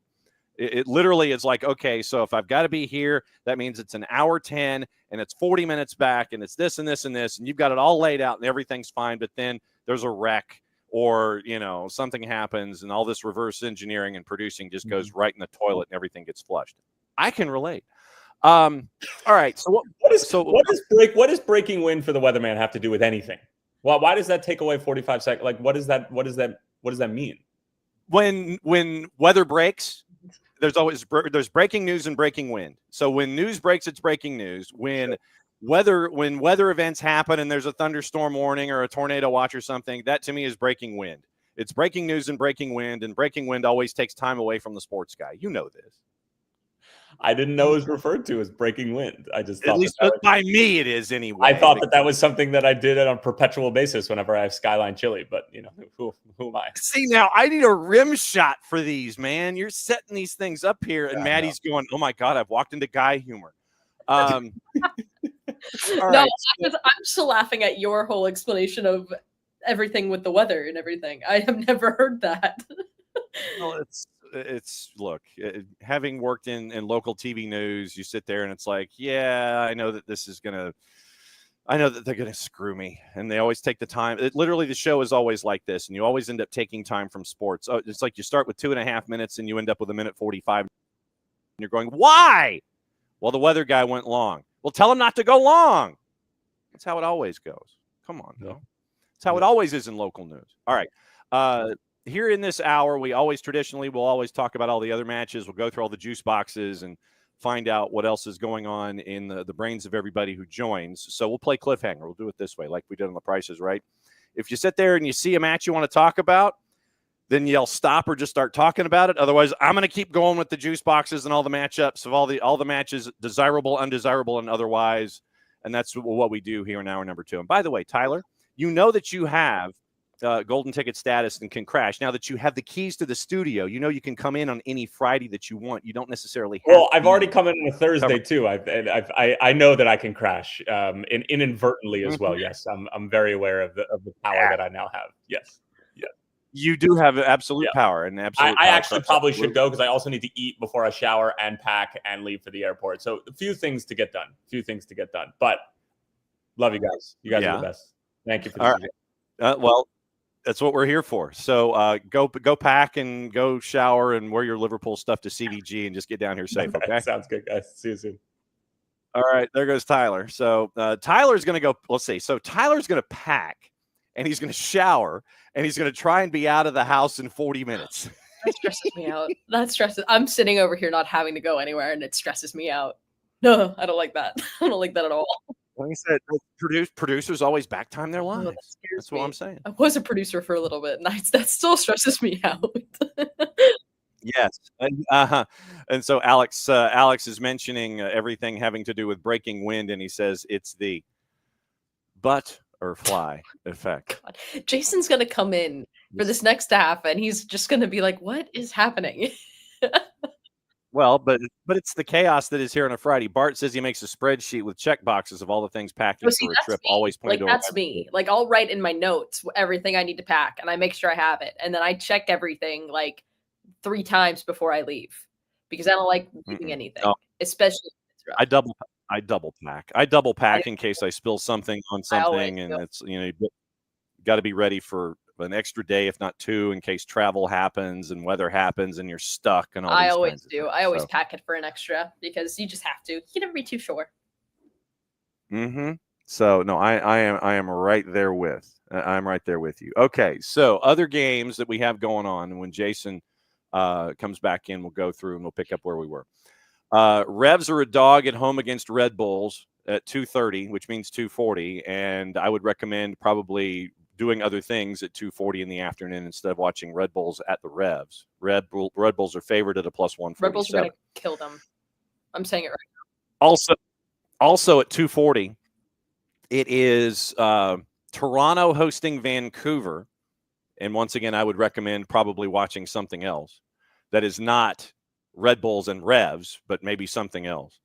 It literally is like, okay, so if I've got to be here, that means it's an hour 10 and it's 40 minutes back and it's this and this and this, and you've got it all laid out and everything's fine. But then there's a wreck or, something happens and all this reverse engineering and producing just goes right in the toilet and everything gets flushed. I can relate. All right. So what does breaking wind for the weatherman have to do with anything? Well, why does that take away 45 seconds? Like, what does that mean? When weather breaks, there's breaking news and breaking wind. So when news breaks, it's breaking news. When weather events happen and there's a thunderstorm warning or a tornado watch or something, that to me is breaking wind. It's breaking news and breaking wind always takes time away from the sports guy. You know this. I didn't know it was referred to as breaking wind. I just thought at least by me it is anyway. I thought that was something that I did on a perpetual basis whenever I have Skyline Chili, but who am I? See, now I need a rim shot for these, man. You're setting these things up here, and Maddie's going, "Oh my God, I've walked into guy humor." I'm still laughing at your whole explanation of everything with the weather and everything. I have never heard that. Well, look, having worked in local TV news, you sit there and it's like, yeah, I know that they're going to screw me. And they always take the time. Literally, the show is always like this. And you always end up taking time from sports. Oh, it's like you start with 2.5 minutes and you end up with 1:45. And you're going, why? Well, the weather guy went long. Well, tell him not to go long. That's how it always goes. Come on, though. That's how it always is in local news. All right. Here in this hour, we'll always talk about all the other matches. We'll go through all the juice boxes and find out what else is going on in the brains of everybody who joins. So we'll play cliffhanger. We'll do it this way, like we did on The Price is Right. If you sit there and you see a match you want to talk about, then yell stop or just start talking about it. Otherwise, I'm going to keep going with the juice boxes and all the matchups of all the matches, desirable, undesirable, and otherwise. And that's what we do here in hour number 2. And by the way, Tyler, you know that you have golden ticket status and can crash. Now that you have the keys to the studio, you can come in on any Friday that you want. You don't necessarily have I've already come in on a Thursday too. I know that I can crash inadvertently as well. Yes, I'm very aware of the power that I now have. Yes. You do have absolute power and absolute. I actually probably should go because I also need to eat before I shower and pack and leave for the airport. So a few things to get done. But love you guys. You guys are the best. Thank you for all right. Well, that's what we're here for. So go pack and go shower and wear your Liverpool stuff to CVG and just get down here safe. Okay. Sounds good, guys. See you soon. All right. There goes Tyler. So Tyler's going to go. Let's see. So Tyler's going to pack and he's going to shower and he's going to try and be out of the house in 40 minutes. That stresses me out. I'm sitting over here not having to go anywhere and it stresses me out. No, I don't like that. I don't like that at all. Like I said, producers always back time their lives. That's what I'm saying. I was a producer for a little bit, and that still stresses me out. Yes. And so Alex is mentioning everything having to do with breaking wind, and he says it's the butt or fly effect. God. Jason's going to come in for this next half, and he's just going to be like, what is happening? Well, but it's the chaos that is here on a Friday. Bart says he makes a spreadsheet with check boxes of all the things packed for a trip. Me. Always planned to. That's me. Like I'll write in my notes everything I need to pack, and I make sure I have it, and then I check everything like 3 times before I leave because I don't like leaving anything, especially. I double pack. I double pack in case I spill something on something, and it's you got to be ready for an extra day, if not 2, in case travel happens and weather happens and you're stuck and all. I always do. I always pack it for an extra because you just have to. You can never be too sure. So no, I am right there with. I'm right there with you. Okay, so other games that we have going on, and when Jason comes back in, we'll go through and we'll pick up where we were. Revs are a dog at home against Red Bulls at 2:30, which means 2:40, and I would recommend probably doing other things at 2:40 in the afternoon instead of watching Red Bulls at the Revs. Red Bulls are favored at a plus 147. Red Bulls are going to kill them. I'm saying it right now. Also at 2:40, it is Toronto hosting Vancouver. And once again, I would recommend probably watching something else that is not Red Bulls and Revs, but maybe something else.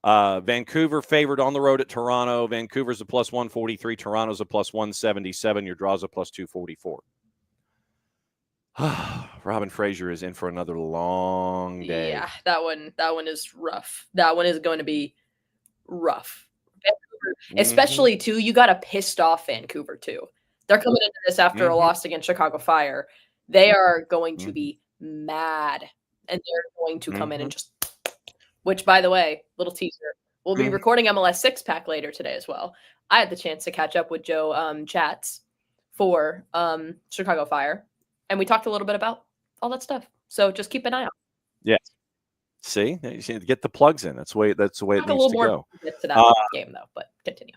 Vancouver favored on the road at Toronto. Vancouver's a plus 143. Toronto's a plus 177. Your draw's a plus 244. Robin Fraser is in for another long day. Yeah, that one is rough. That one is going to be rough. Vancouver, especially too, you got a pissed off Vancouver too. They're coming into this after a loss against Chicago Fire. They are going to be mad, and they're going to come in and just, which, by the way, little teaser, we'll be recording MLS 6-pack later today as well. I had the chance to catch up with Joe Chats for Chicago Fire, and we talked a little bit about all that stuff. So just keep an eye out. Yes. See, you need to get the plugs in. That's the way it needs to go. A little more to that game though, but continue.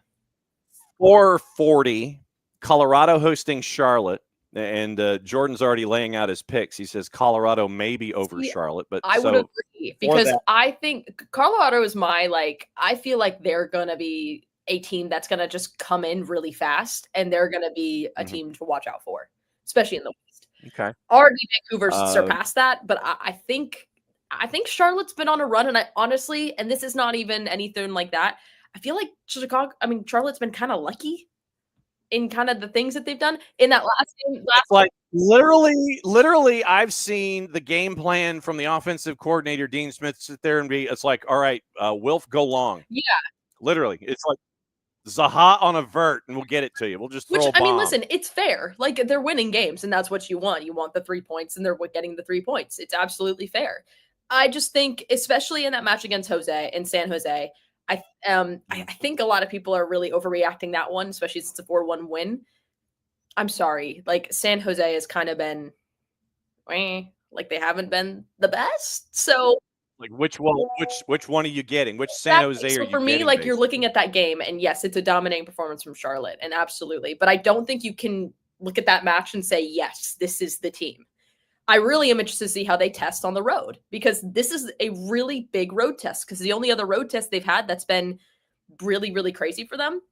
4:40. Colorado hosting Charlotte, and Jordan's already laying out his picks. He says Colorado may be over Charlotte, but I would agree because I think Colorado is I feel like they're going to be a team that's going to just come in really fast, and they're going to be a team to watch out for, especially in the West. Okay. Already Vancouver's surpassed that, but I think Charlotte's been on a run, and I honestly, and this is not even anything like that, I feel like Charlotte's been kind of lucky in kind of the things that they've done in that last game. Literally, I've seen the game plan from the offensive coordinator, Dean Smith, sit there and it's like, all right, Wilf, go long. Yeah. Literally. It's like Zaha on a vert, and we'll get it to you. We'll just throw a bomb. I mean, listen, it's fair. Like, they're winning games, and that's what you want. You want the 3 points, and they're getting the 3 points. It's absolutely fair. I just think, especially in that match against San Jose, I think a lot of people are really overreacting that one, especially since it's a 4-1 win. I'm sorry. Like, San Jose has kind of been, like, they haven't been the best. So, like, which one are you getting? Which San Jose are you getting? For me, like, you're looking at that game, and yes, it's a dominating performance from Charlotte, and absolutely. But I don't think you can look at that match and say, yes, this is the team. I really am interested to see how they test on the road, because this is a really big road test, because the only other road test they've had that's been really, really crazy for them,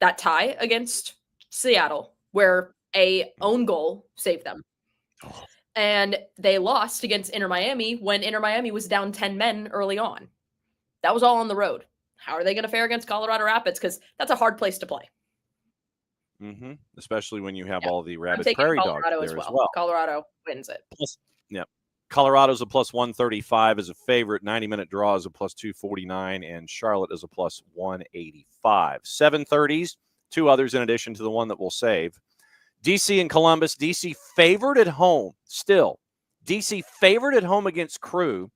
that tie against Seattle, where a own goal saved them. And they lost against Inter Miami when Inter Miami was down 10 men early on. That was all on the road. How are they going to fare against Colorado Rapids? Because that's a hard place to play. Especially when you have all the rabid prairie dogs there as well. Colorado wins it. Colorado's a plus 135 as a favorite. 90-minute draw is a plus 249, and Charlotte is a plus 185. 7:30s, two others in addition to the one that we'll save. DC and Columbus. DC favored at home still. DC favored at home against Crew.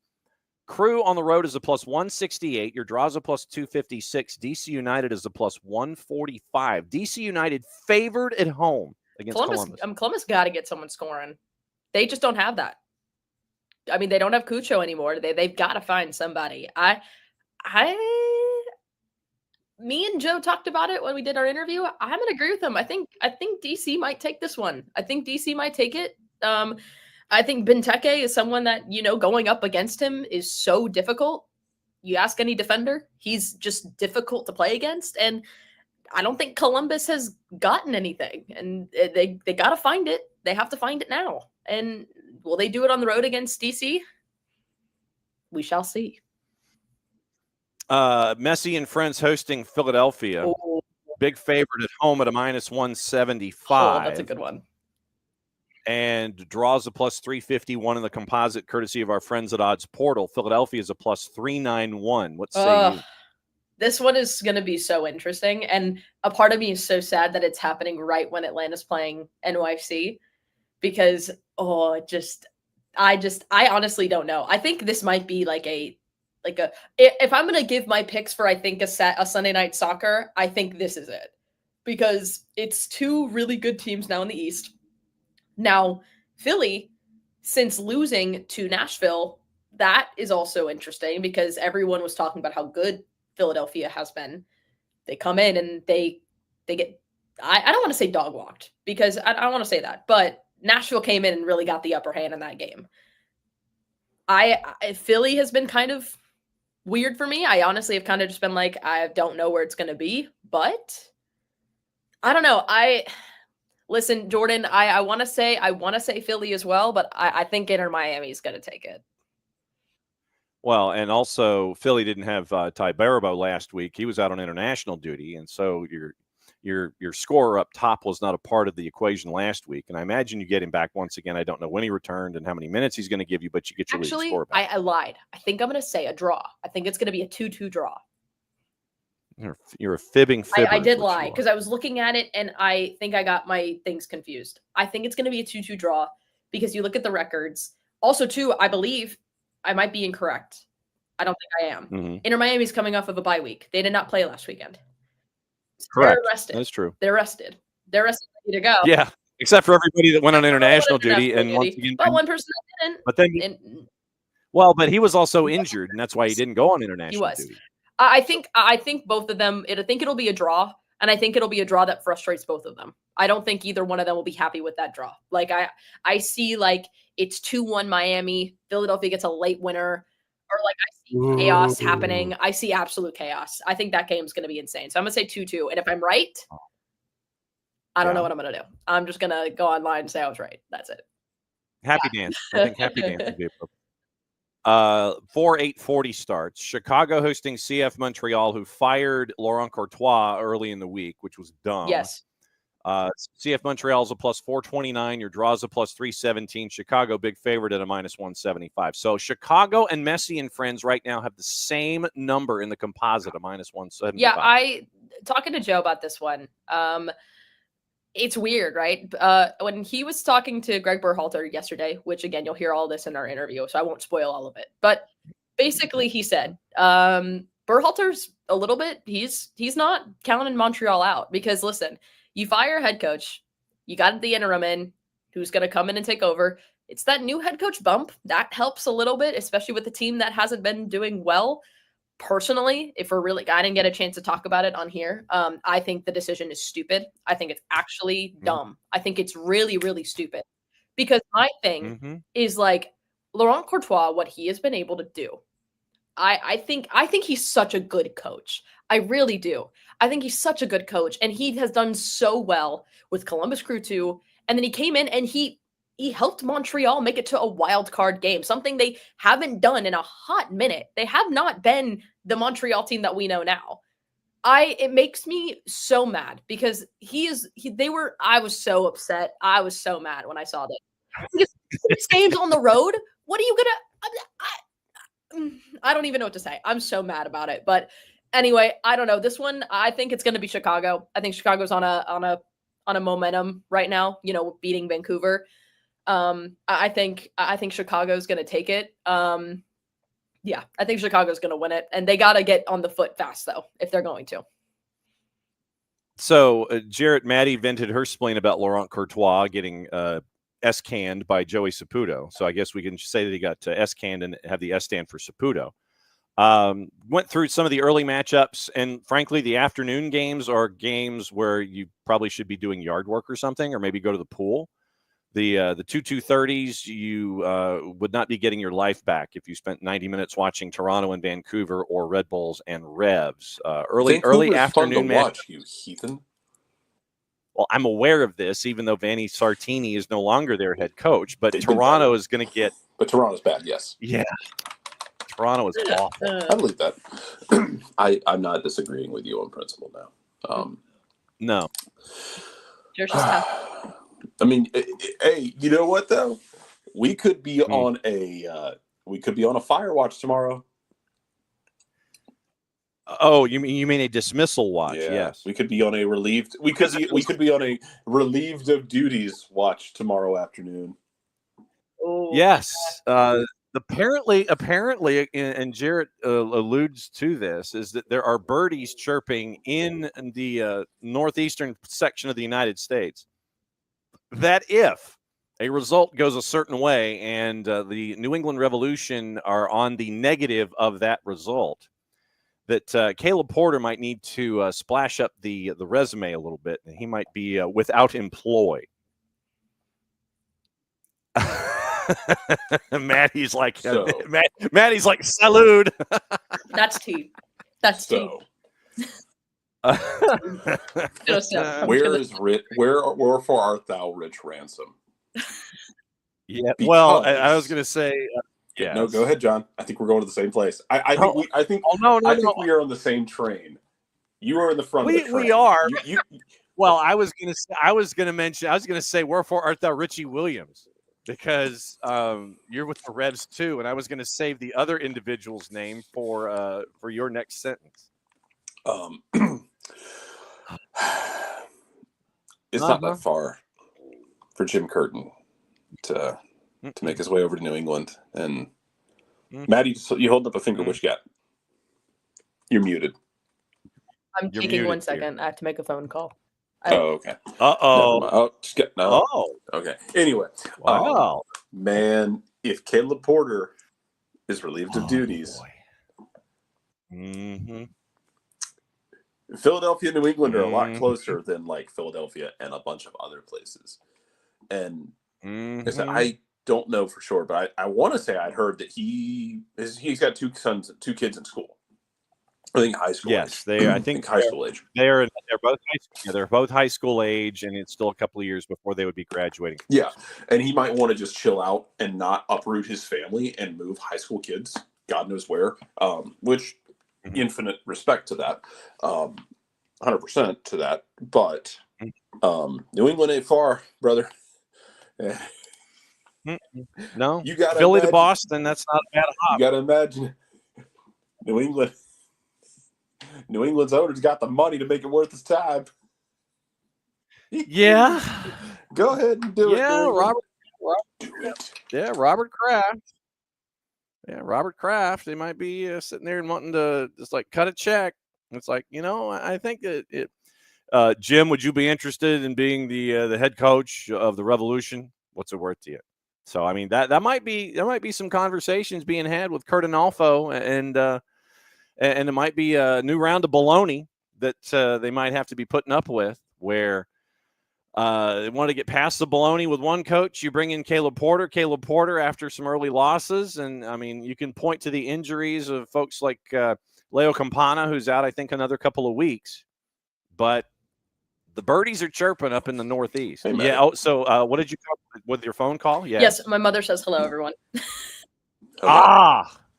Crew on the road is a plus 168. Your draw is a plus 256. DC United is a plus 145. DC United favored at home against Columbus. Columbus got to get someone scoring. They just don't have that. I mean, they don't have Cucho anymore. They've got to find somebody. Me and Joe talked about it when we did our interview. I'm going to agree with him. I think DC might take this one. I think DC might take it. I think Benteke is someone that, going up against him is so difficult. You ask any defender, he's just difficult to play against. And I don't think Columbus has gotten anything. And they got to find it. They have to find it now. And will they do it on the road against DC? We shall see. Messi and friends hosting Philadelphia. Oh. Big favorite at home at a minus 175. Oh, that's a good one. And draws a plus 351 in the composite, courtesy of our friends at Odds Portal. Philadelphia is a plus 391. What say you? This one is going to be so interesting. And a part of me is so sad that it's happening right when Atlanta's playing NYC, because, I honestly don't know. I think this might be if I'm going to give my picks for, I think, a Sunday night soccer, I think this is it, because it's two really good teams now in the East. Now, Philly, since losing to Nashville, that is also interesting, because everyone was talking about how good Philadelphia has been. They come in and they get I don't want to say dog walked because I don't want to say that, but Nashville came in and really got the upper hand in that game. Philly has been kind of weird for me. I honestly have kind of just been like, I don't know where it's going to be, but I don't know. Listen, Jordan, I want to say Philly as well, but I think Inter Miami is going to take it. Well, and also Philly didn't have Ty Barabo last week. He was out on international duty, and so your scorer up top was not a part of the equation last week. And I imagine you get him back once again. I don't know when he returned and how many minutes he's going to give you, but you get your leading scorer back. I lied. I think I'm going to say a draw. I think it's going to be a 2-2 draw. You're a fibbing fibber. I did lie because I was looking at it and I think I got my things confused. I think it's going to be a 2-2 draw because you look at the records. Also, too, I believe I might be incorrect. I don't think I am. Mm-hmm. Inter Miami's coming off of a bye week. They did not play last weekend. So correct. They're rested. That's true. They're rested. They're rested, ready to go. Yeah, except for everybody that went on international duty. And once again, but one person that didn't. But then, but he was also injured, and that's why he didn't go on international duty. I think both of them. I think it'll be a draw, and I think it'll be a draw that frustrates both of them. I don't think either one of them will be happy with that draw. Like I see like it's 2-1 Miami. Philadelphia gets a late winner, or like I see chaos happening. I see absolute chaos. I think that game's going to be insane. So I'm gonna say 2-2, and if I'm right, I don't know what I'm gonna do. I'm just gonna go online and say I was right. That's it. Happy dance. I think happy dance would be appropriate. 8:40 starts. Chicago hosting CF Montreal, who fired Laurent Courtois early in the week, which was dumb. Yes. CF Montreal is a plus 429. Your draw is a plus 317. Chicago, big favorite at a minus 175. So Chicago and Messi and friends right now have the same number in the composite, a minus 175. Yeah, talking to Joe about this one. It's weird, right? When he was talking to Greg Berhalter yesterday, which again, you'll hear all this in our interview, so I won't spoil all of it. But basically he said, Berhalter's a little bit, he's not counting Montreal out because listen, you fire a head coach, you got the interim in who's going to come in and take over. It's that new head coach bump that helps a little bit, especially with the team that hasn't been doing well. Personally, if we're really, I didn't get a chance to talk about it on here. I think the decision is stupid. I think it's actually dumb. I think it's really, really stupid because my thing is like Laurent Courtois, what he has been able to do. I think he's such a good coach. I really do. I think he's such a good coach, and he has done so well with Columbus Crew 2. And then he came in and he helped Montreal make it to a wild card game, something they haven't done in a hot minute. They have not been the Montreal team that we know now. It makes me so mad because I was so upset. I was so mad when I saw that. This game's on the road. What are you gonna? I don't even know what to say. I'm so mad about it. But anyway, I don't know. This one, I think it's going to be Chicago. I think Chicago's on a momentum right now. Beating Vancouver. I think Chicago's going to take it. Yeah, I think Chicago's going to win it, and they got to get on the foot fast though if they're going to. So Jarrett Maddie vented her spleen about Laurent Courtois getting S-canned by Joey Saputo. So I guess we can say that he got S-canned and have the S stand for Saputo. Went through some of the early matchups, and frankly, the afternoon games are games where you probably should be doing yard work or something, or maybe go to the pool. The 2:30s, you would not be getting your life back if you spent 90 minutes watching Toronto and Vancouver or Red Bulls and Revs. Early afternoon match. You heathen. Well, I'm aware of this, even though Vanni Sartini is no longer their head coach. But Toronto is going to get. But Toronto's bad. Yes. Yeah. Toronto is awful. I believe that. I'm not disagreeing with you on principle now. No. I mean, hey, you know what though? We could be on a fire watch tomorrow. Oh, you mean a dismissal watch? Yeah. Yes. We could be on a relieved. We could be on a relieved of duties watch tomorrow afternoon. Oh. Yes. Apparently, and Jarrett alludes to this, is that there are birdies chirping in the northeastern section of the United States that if a result goes a certain way and the New England Revolution are on the negative of that result, that Caleb Porter might need to splash up the resume a little bit, and he might be without employ. Maddie's like, Maddie's like, salute. That's tea. That's tea. Wherefore art thou, rich ransom? Yeah. Well, I was going to say. Yeah. No, go ahead, John. I think we're going to the same place. I think we are on the same train. You are in the front of the train. We are. Well, I was going to say, wherefore art thou Richie Williams? Because you're with the Revs too, and I was going to save the other individual's name for your next sentence. It's not that far for Jim Curtin to make his way over to New England. And Maddie, you hold up a finger. What you got? You're muted. I'm taking 1 second. I have to make a phone call. Okay. Okay. Anyway. Wow. Man, if Caleb Porter is relieved of duties, Philadelphia and New England are a lot closer than like Philadelphia and a bunch of other places. And like I said, I don't know for sure, but I want to say I'd heard that he's got two kids in school. I think high school. Yes, age. I think high school age. They're both high school age, and it's still a couple of years before they would be graduating. Yeah, and he might want to just chill out and not uproot his family and move high school kids, God knows where. Which infinite respect to that, 100% to that. But New England ain't far, brother. No, you got Philly to Boston. That's not a bad hop. You got to imagine New England's owners got the money to make it worth his time. Yeah. Go ahead and do it. Yeah, Robert. Do it. Yeah, Robert Kraft. Yeah, Robert Kraft. They might be sitting there and wanting to just like cut a check. It's like, I think that Jim, would you be interested in being the head coach of the Revolution? What's it worth to you? So, I mean, that might be some conversations being had with Kurt Analfo, and it might be a new round of baloney that they might have to be putting up with, where they want to get past the baloney with one coach. You bring in Caleb Porter after some early losses. And, I mean, you can point to the injuries of folks like Leo Campana, who's out, I think, another couple of weeks. But the birdies are chirping up in the Northeast. Hey, yeah. Oh, so what did you come with your phone call? Yeah. Yes, my mother says hello, everyone.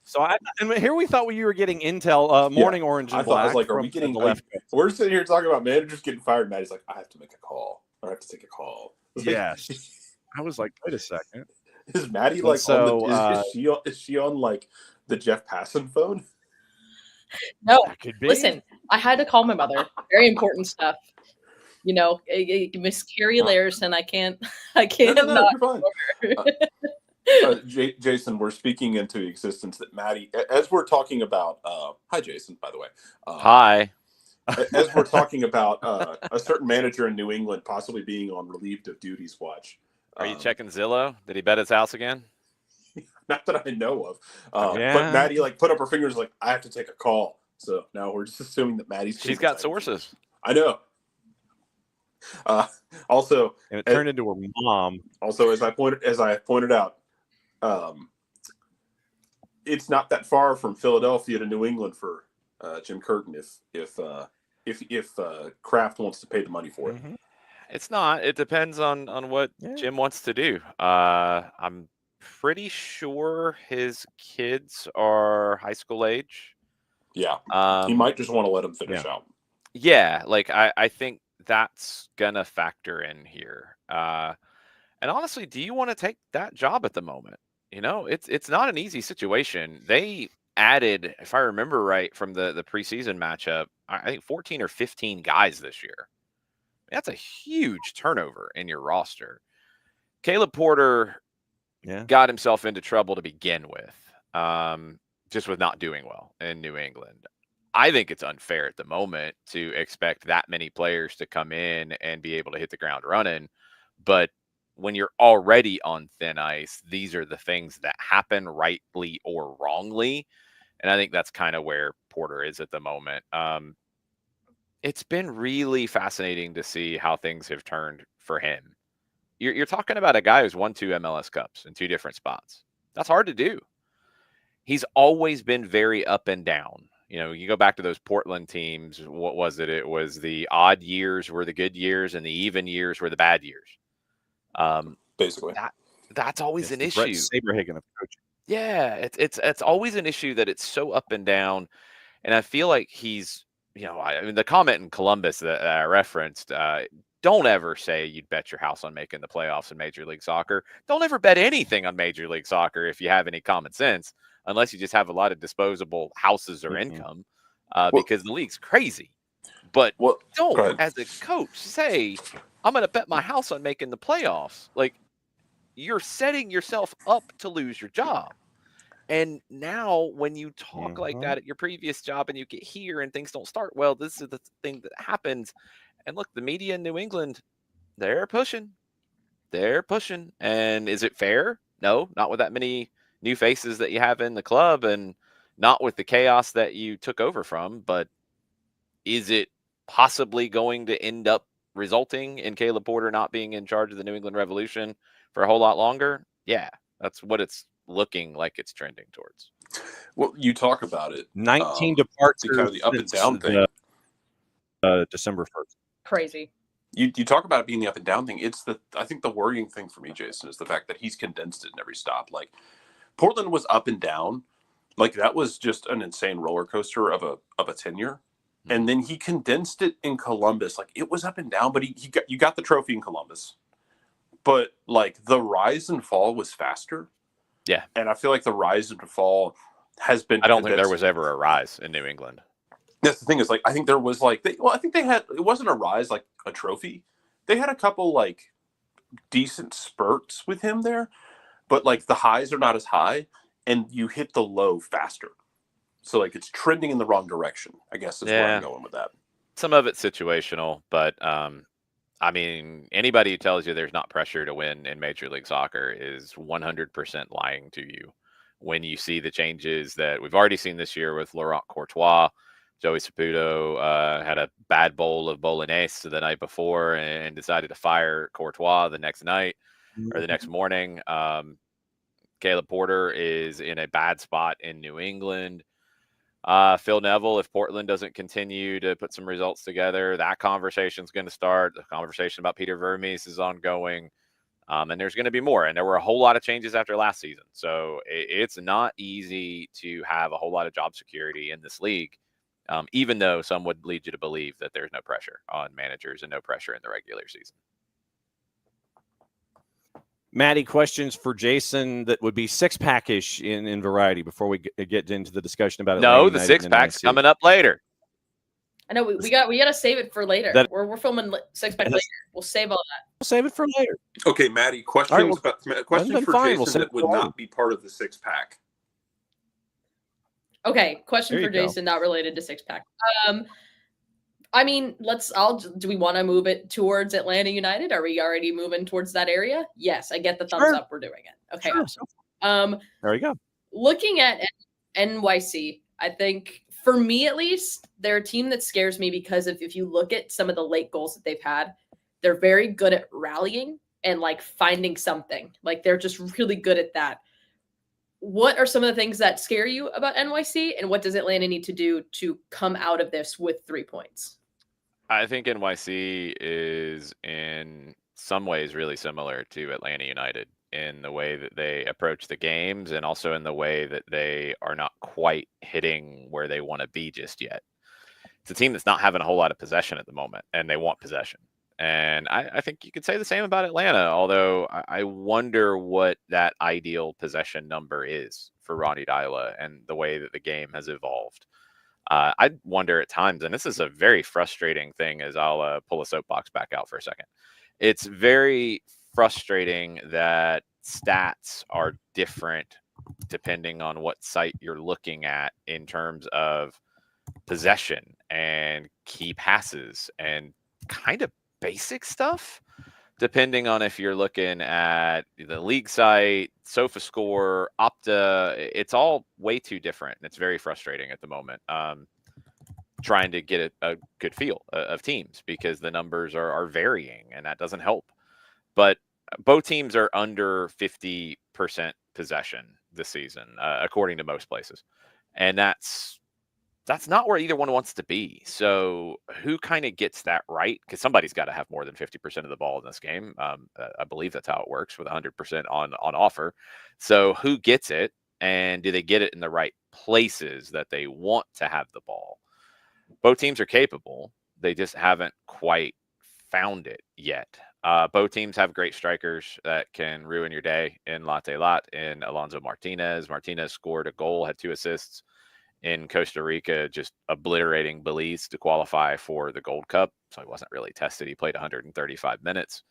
So and here we thought you were getting intel, morning orange and black. I was like, are we getting the left? We're sitting here talking about managers getting fired. Maddie's like, I have to make a call. I have to take a call. Yes. I was like, wait a second. Is Maddie like is she on like the Jeff Passan phone? No. That could be. Listen, I had to call my mother. Very important stuff. Miss Carrie Larison, I can't No, you're fine. Jason, we're speaking into existence that Maddie, as we're talking about, hi, Jason, by the way. Hi. As we're talking about a certain manager in New England possibly being on relieved of duties watch. Are you checking Zillow? Did he bet his house again? Not that I know of. But Maddie put up her fingers like, I have to take a call. So now we're just assuming that Maddie's. She's got sources. I know. Also, and it turned into her mom. Also, as I pointed out, it's not that far from Philadelphia to New England for Jim Curtin if Kraft wants to pay the money for it. It's not. It depends on what Jim wants to do. I'm pretty sure his kids are high school age. Yeah. He might just want to let them finish out. Yeah, like I think that's gonna factor in here. And honestly, do you want to take that job at the moment? It's not an easy situation. They added, if I remember right, from the preseason matchup, I think 14 or 15 guys this year. That's a huge turnover in your roster. Caleb Porter got himself into trouble to begin with, just with not doing well in New England. I think it's unfair at the moment to expect that many players to come in and be able to hit the ground running. But when you're already on thin ice, these are the things that happen, rightly or wrongly. And I think that's kind of where Porter is at the moment. It's been really fascinating to see how things have turned for him. You're talking about a guy who's won 2 MLS Cups in 2 different spots. That's hard to do. He's always been very up and down. You go back to those Portland teams. What was it? It was the odd years were the good years, and the even years were the bad years. Basically, that's always an Brett issue. Saberhagen of coaching. Yeah, it's always an issue that it's so up and down, and I feel like he's, I mean, the comment in Columbus that I referenced. Don't ever say you'd bet your house on making the playoffs in Major League Soccer. Don't ever bet anything on Major League Soccer if you have any common sense, unless you just have a lot of disposable houses or income, because the league's crazy. But don't, as a coach, say, I'm going to bet my house on making the playoffs. Like, you're setting yourself up to lose your job. And now when you talk like that at your previous job and you get here and things don't start well, this is the thing that happens. And look, the media in New England, they're pushing. And is it fair? No, not with that many new faces that you have in the club and not with the chaos that you took over from. But is it possibly going to end up resulting in Caleb Porter not being in charge of the New England Revolution for a whole lot longer? Yeah, that's what it's looking like it's trending towards. Well, you talk about it. 19 departures. Kind of the up and down thing. December 1st. Crazy. You talk about it being the up and down thing. I think the worrying thing for me, Jason, is the fact that he's condensed it in every stop. Like, Portland was up and down. Like, that was just an insane roller coaster of a tenure. And then he condensed it in Columbus. Like, it was up and down, but you got the trophy in Columbus. But, like, the rise and fall was faster. Yeah. And I feel like the rise and fall has been. I don't think there was ever a rise in New England. That's the thing is, like, I think there was, like, I think they had, it wasn't a rise, like a trophy. They had a couple, like, decent spurts with him there. But, like, the highs are not as high, and you hit the low faster. So, like, it's trending in the wrong direction, I guess is where I'm going with that. Some of it's situational, but, I mean, anybody who tells you there's not pressure to win in Major League Soccer is 100% lying to you. When you see the changes that we've already seen this year with Laurent Courtois, Joey Saputo had a bad bowl of bolognese the night before and decided to fire Courtois the next night or the next morning. Caleb Porter is in a bad spot in New England. Phil Neville, if Portland doesn't continue to put some results together, that conversation is going to start. The conversation about Peter Vermes is ongoing. And there's going to be more. And there were a whole lot of changes after last season. So it's not easy to have a whole lot of job security in this league, even though some would lead you to believe that there's no pressure on managers and no pressure in the regular season. Maddie, questions for Jason that would be six-pack-ish in variety before we get into the discussion about it. No, the six-pack's coming up later. I know we got to save it for later. We're filming six-pack later. We'll save all that. We'll save it for later. Okay, Maddie, questions for Jason that would not be part of the six-pack. Okay, question for Jason, not related to six-pack. I mean, do we want to move it towards Atlanta United? Are we already moving towards that area? Yes, I get the thumbs up. We're doing it. Okay. Awesome. There you go. Looking at NYC, I think for me, at least, they're a team that scares me because if you look at some of the late goals that they've had, they're very good at rallying and like finding something. Like they're just really good at that. What are some of the things that scare you about NYC, and what does Atlanta need to do to come out of this with 3 points? I think NYC is in some ways really similar to Atlanta United in the way that they approach the games and also in the way that they are not quite hitting where they want to be just yet. It's a team that's not having a whole lot of possession at the moment, and they want possession. And I think you could say the same about Atlanta, although I wonder what that ideal possession number is for Ronnie Dyla and the way that the game has evolved. I wonder at times, and this is a very frustrating thing as I'll pull a soapbox back out for a second. It's very frustrating that stats are different depending on what site you're looking at in terms of possession and key passes and kind of basic stuff. depending on if you're looking at the league site, SofaScore, Opta, it's all way too different. And it's very frustrating at the moment. Trying to get a good feel of teams because the numbers are varying and that doesn't help. But both teams are under 50% possession this season, according to most places. And that's not where either one wants to be. So who kind of gets that right? Because somebody's got to have more than 50% of the ball in this game. I believe that's how it works with 100% on offer. So who gets it? And do they get it in the right places that they want to have the ball? Both teams are capable. They just haven't quite found it yet. Both teams have great strikers that can ruin your day in Latte Lot and Alonso Martinez. Martinez scored a goal, had 2 assists in Costa Rica, just obliterating Belize to qualify for the Gold Cup. So he wasn't really tested. He played 135 minutes.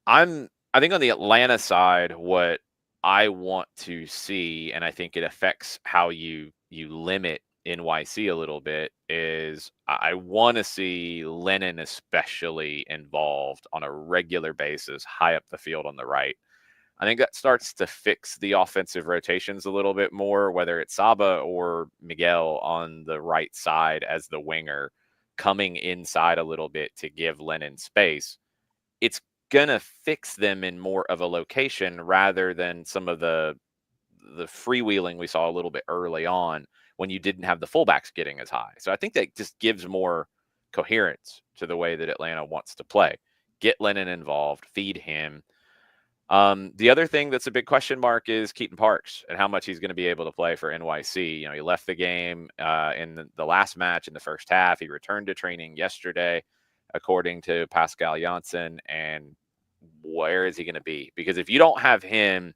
I think on the Atlanta side, what I want to see, and I think it affects how you limit NYC a little bit, is I want to see Lennon especially involved on a regular basis, high up the field on the right. I think that starts to fix the offensive rotations a little bit more, whether it's Saba or Miguel on the right side as the winger coming inside a little bit to give Lennon space. It's going to fix them in more of a location rather than some of the freewheeling we saw a little bit early on when you didn't have the fullbacks getting as high. So I think that just gives more coherence to the way that Atlanta wants to play. Get Lennon involved, feed him. The other thing that's a big question mark is Keaton Parks and how much he's going to be able to play for NYC. He left the game in the last match in the first half. He returned to training yesterday, according to Pascal Janssen. And where is he going to be? Because if you don't have him,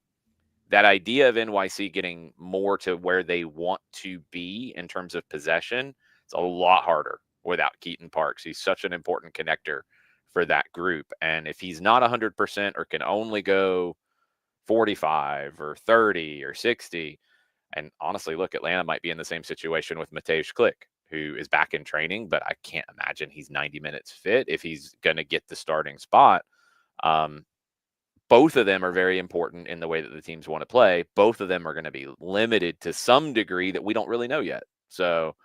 that idea of NYC getting more to where they want to be in terms of possession, it's a lot harder without Keaton Parks. He's such an important connector for that group. And if he's not 100% or can only go 45 or 30 or 60, and honestly, look, Atlanta might be in the same situation with Mateusz Klich, who is back in training, but I can't imagine he's 90 minutes fit if he's going to get the starting spot. Both of them are very important in the way that the teams want to play. Both of them are going to be limited to some degree that we don't really know yet. So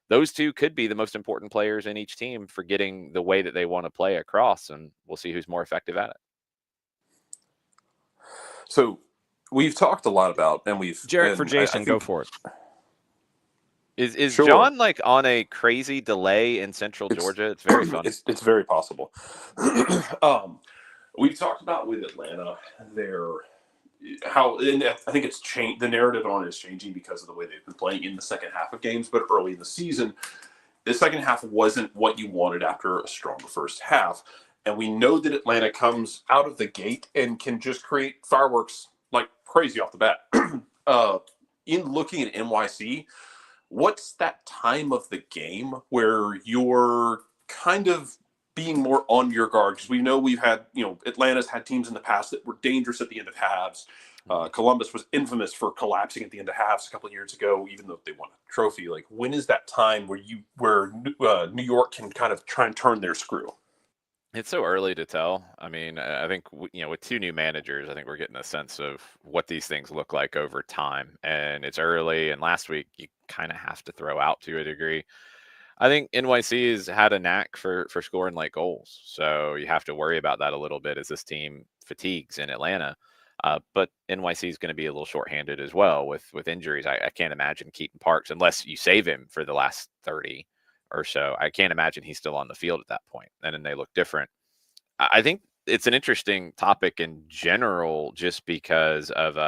those two could be the most important players in each team for getting the way that they want to play across, and we'll see who's more effective at it. So we've talked a lot about, and Jarrett for Jason, go for it. Is Sure. John like on a crazy delay in Central Georgia? It's very funny. It's very possible. We've talked about with Atlanta and I think it's changed. The narrative on it is changing because of the way they've been playing in the second half of games. But early in the season, the second half wasn't what you wanted after a stronger first half. And we know that Atlanta comes out of the gate and can just create fireworks like crazy off the bat. In looking at NYC, what's that time of the game where you're kind of being more on your guard? Because we know we've had, Atlanta's had teams in the past that were dangerous at the end of halves. Columbus was infamous for collapsing at the end of halves a couple of years ago, even though they won a trophy. Like, when is that time where New York can kind of try and turn their screw? It's so early to tell. I mean, I think, with 2 new managers, I think we're getting a sense of what these things look like over time. And it's early. And last week, you kind of have to throw out to a degree. I think NYC has had a knack for scoring late goals. So you have to worry about that a little bit as this team fatigues in Atlanta. But NYC is going to be a little shorthanded as well with injuries. I can't imagine Keaton Parks, unless you save him for the last 30 or so. I can't imagine he's still on the field at that point. And then they look different. I think it's an interesting topic in general, just because of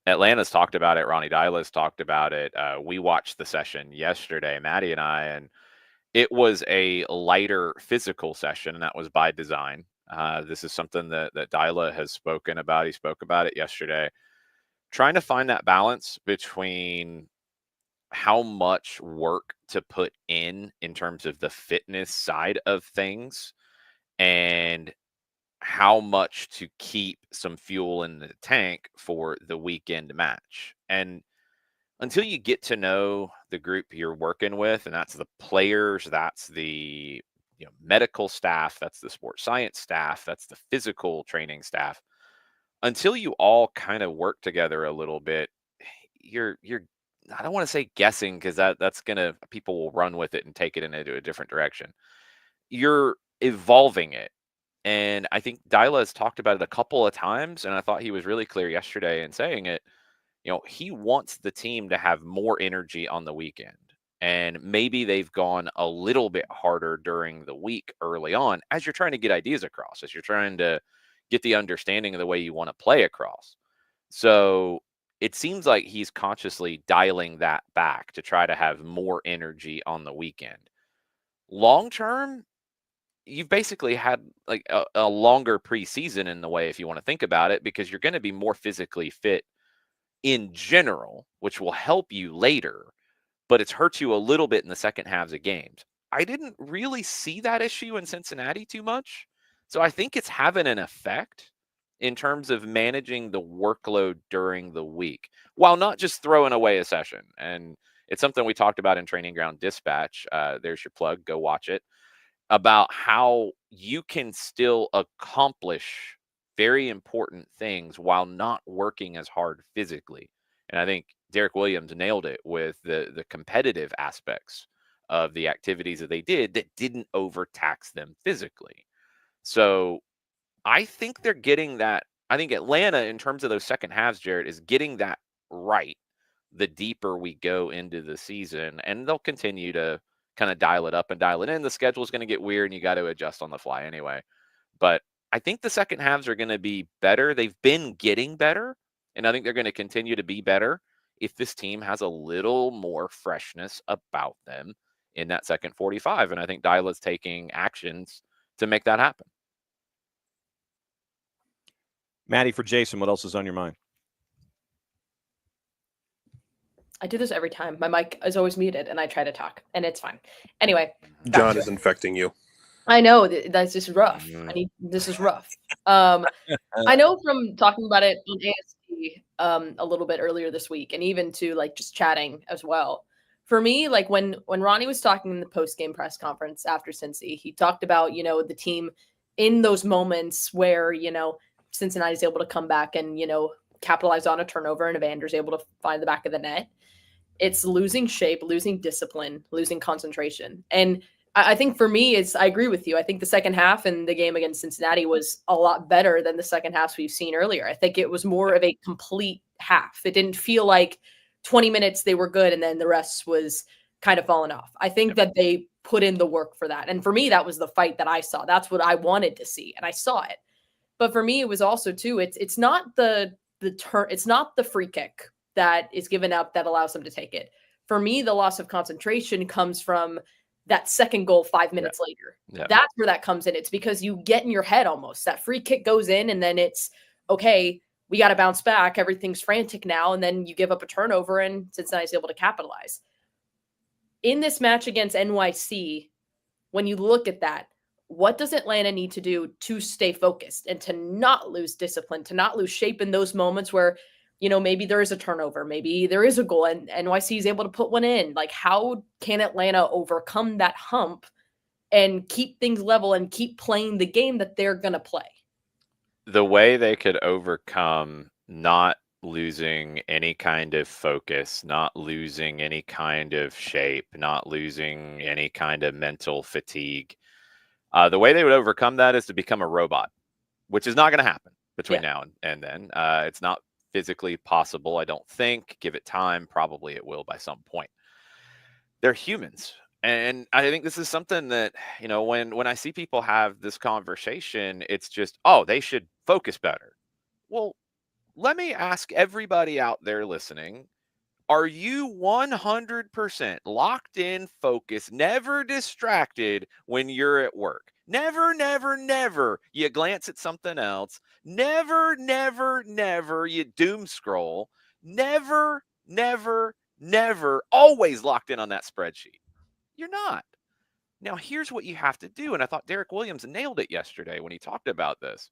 Atlanta's talked about it. Ronnie Dyla's talked about it. We watched the session yesterday, Maddie and I, and it was a lighter physical session, and that was by design. This is something that Dyla has spoken about. He spoke about it yesterday. Trying to find that balance between how much work to put in terms of the fitness side of things and how much to keep some fuel in the tank for the weekend match. And until you get to know the group you're working with, and that's the players, that's the medical staff, that's the sports science staff, that's the physical training staff. Until you all kind of work together a little bit, you're I don't want to say guessing, because that's gonna, people will run with it and take it into a different direction. You're evolving it. And I think Dyla has talked about it a couple of times, and I thought he was really clear yesterday in saying it. He wants the team to have more energy on the weekend. And maybe they've gone a little bit harder during the week early on as you're trying to get ideas across, as you're trying to get the understanding of the way you want to play across. So it seems like he's consciously dialing that back to try to have more energy on the weekend. Long term, you've basically had like a longer preseason in the way, if you want to think about it, because you're going to be more physically fit in general, which will help you later, but it's hurt you a little bit in the second halves of games. I didn't really see that issue in Cincinnati too much. So I think it's having an effect in terms of managing the workload during the week while not just throwing away a session. And it's something we talked about in Training Ground Dispatch. There's your plug. Go watch it. About how you can still accomplish very important things while not working as hard physically. And I think Derek Williams nailed it with the competitive aspects of the activities that they did that didn't overtax them physically. So I think they're getting that. I think Atlanta, in terms of those second halves, Jared, is getting that right the deeper we go into the season. And they'll continue to kind of dial it up and dial it in. The schedule is going to get weird and you got to adjust on the fly anyway. But I think the second halves are going to be better. They've been getting better, and I think they're going to continue to be better if this team has a little more freshness about them in that second 45. And I think Dyla's taking actions to make that happen. Maddie, for Jason, what else is on your mind? I do this every time. My mic is always muted and I try to talk and it's fine. Anyway. John is infecting you. I know that's just rough. This is rough. I know from talking about it on AST a little bit earlier this week, and even to like just chatting as well. For me, like when Ronnie was talking in the post-game press conference after Cincy, he talked about, the team in those moments where, Cincinnati's able to come back and, capitalize on a turnover and Evander's able to find the back of the net. It's losing shape, losing discipline, losing concentration. And I think for me, I agree with you. I think the second half in the game against Cincinnati was a lot better than the second halves we've seen earlier. I think it was more of a complete half. It didn't feel like 20 minutes they were good and then the rest was kind of falling off. I think that they put in the work for that. And for me, that was the fight that I saw. That's what I wanted to see. And I saw it. But for me, it was also too, it's not it's not the free kick that is given up that allows them to take it. For me, the loss of concentration comes from that second goal 5 minutes later. That's where that comes in. It's because you get in your head almost. That free kick goes in and then it's, okay, we got to bounce back. Everything's frantic now. And then you give up a turnover and Cincinnati's able to capitalize. In this match against NYC, when you look at that, what does Atlanta need to do to stay focused and to not lose discipline, to not lose shape in those moments where, maybe there is a turnover, maybe there is a goal and NYC is able to put one in? Like, how can Atlanta overcome that hump and keep things level and keep playing the game that they're going to play? The way they could overcome not losing any kind of focus, not losing any kind of shape, not losing any kind of mental fatigue, the way they would overcome that is to become a robot, which is not going to happen between now and then. It's not physically possible, I don't think. Give it time. Probably it will by some point. They're humans. And I think this is something that, when I see people have this conversation, it's just, oh, they should focus better. Well, let me ask everybody out there listening, are you 100% locked in, focused, never distracted when you're at work? Never, never, never you glance at something else. Never, never, never you doom scroll. Never, never, never always locked in on that spreadsheet. You're not. Now, here's what you have to do. And I thought Derek Williams nailed it yesterday when he talked about this.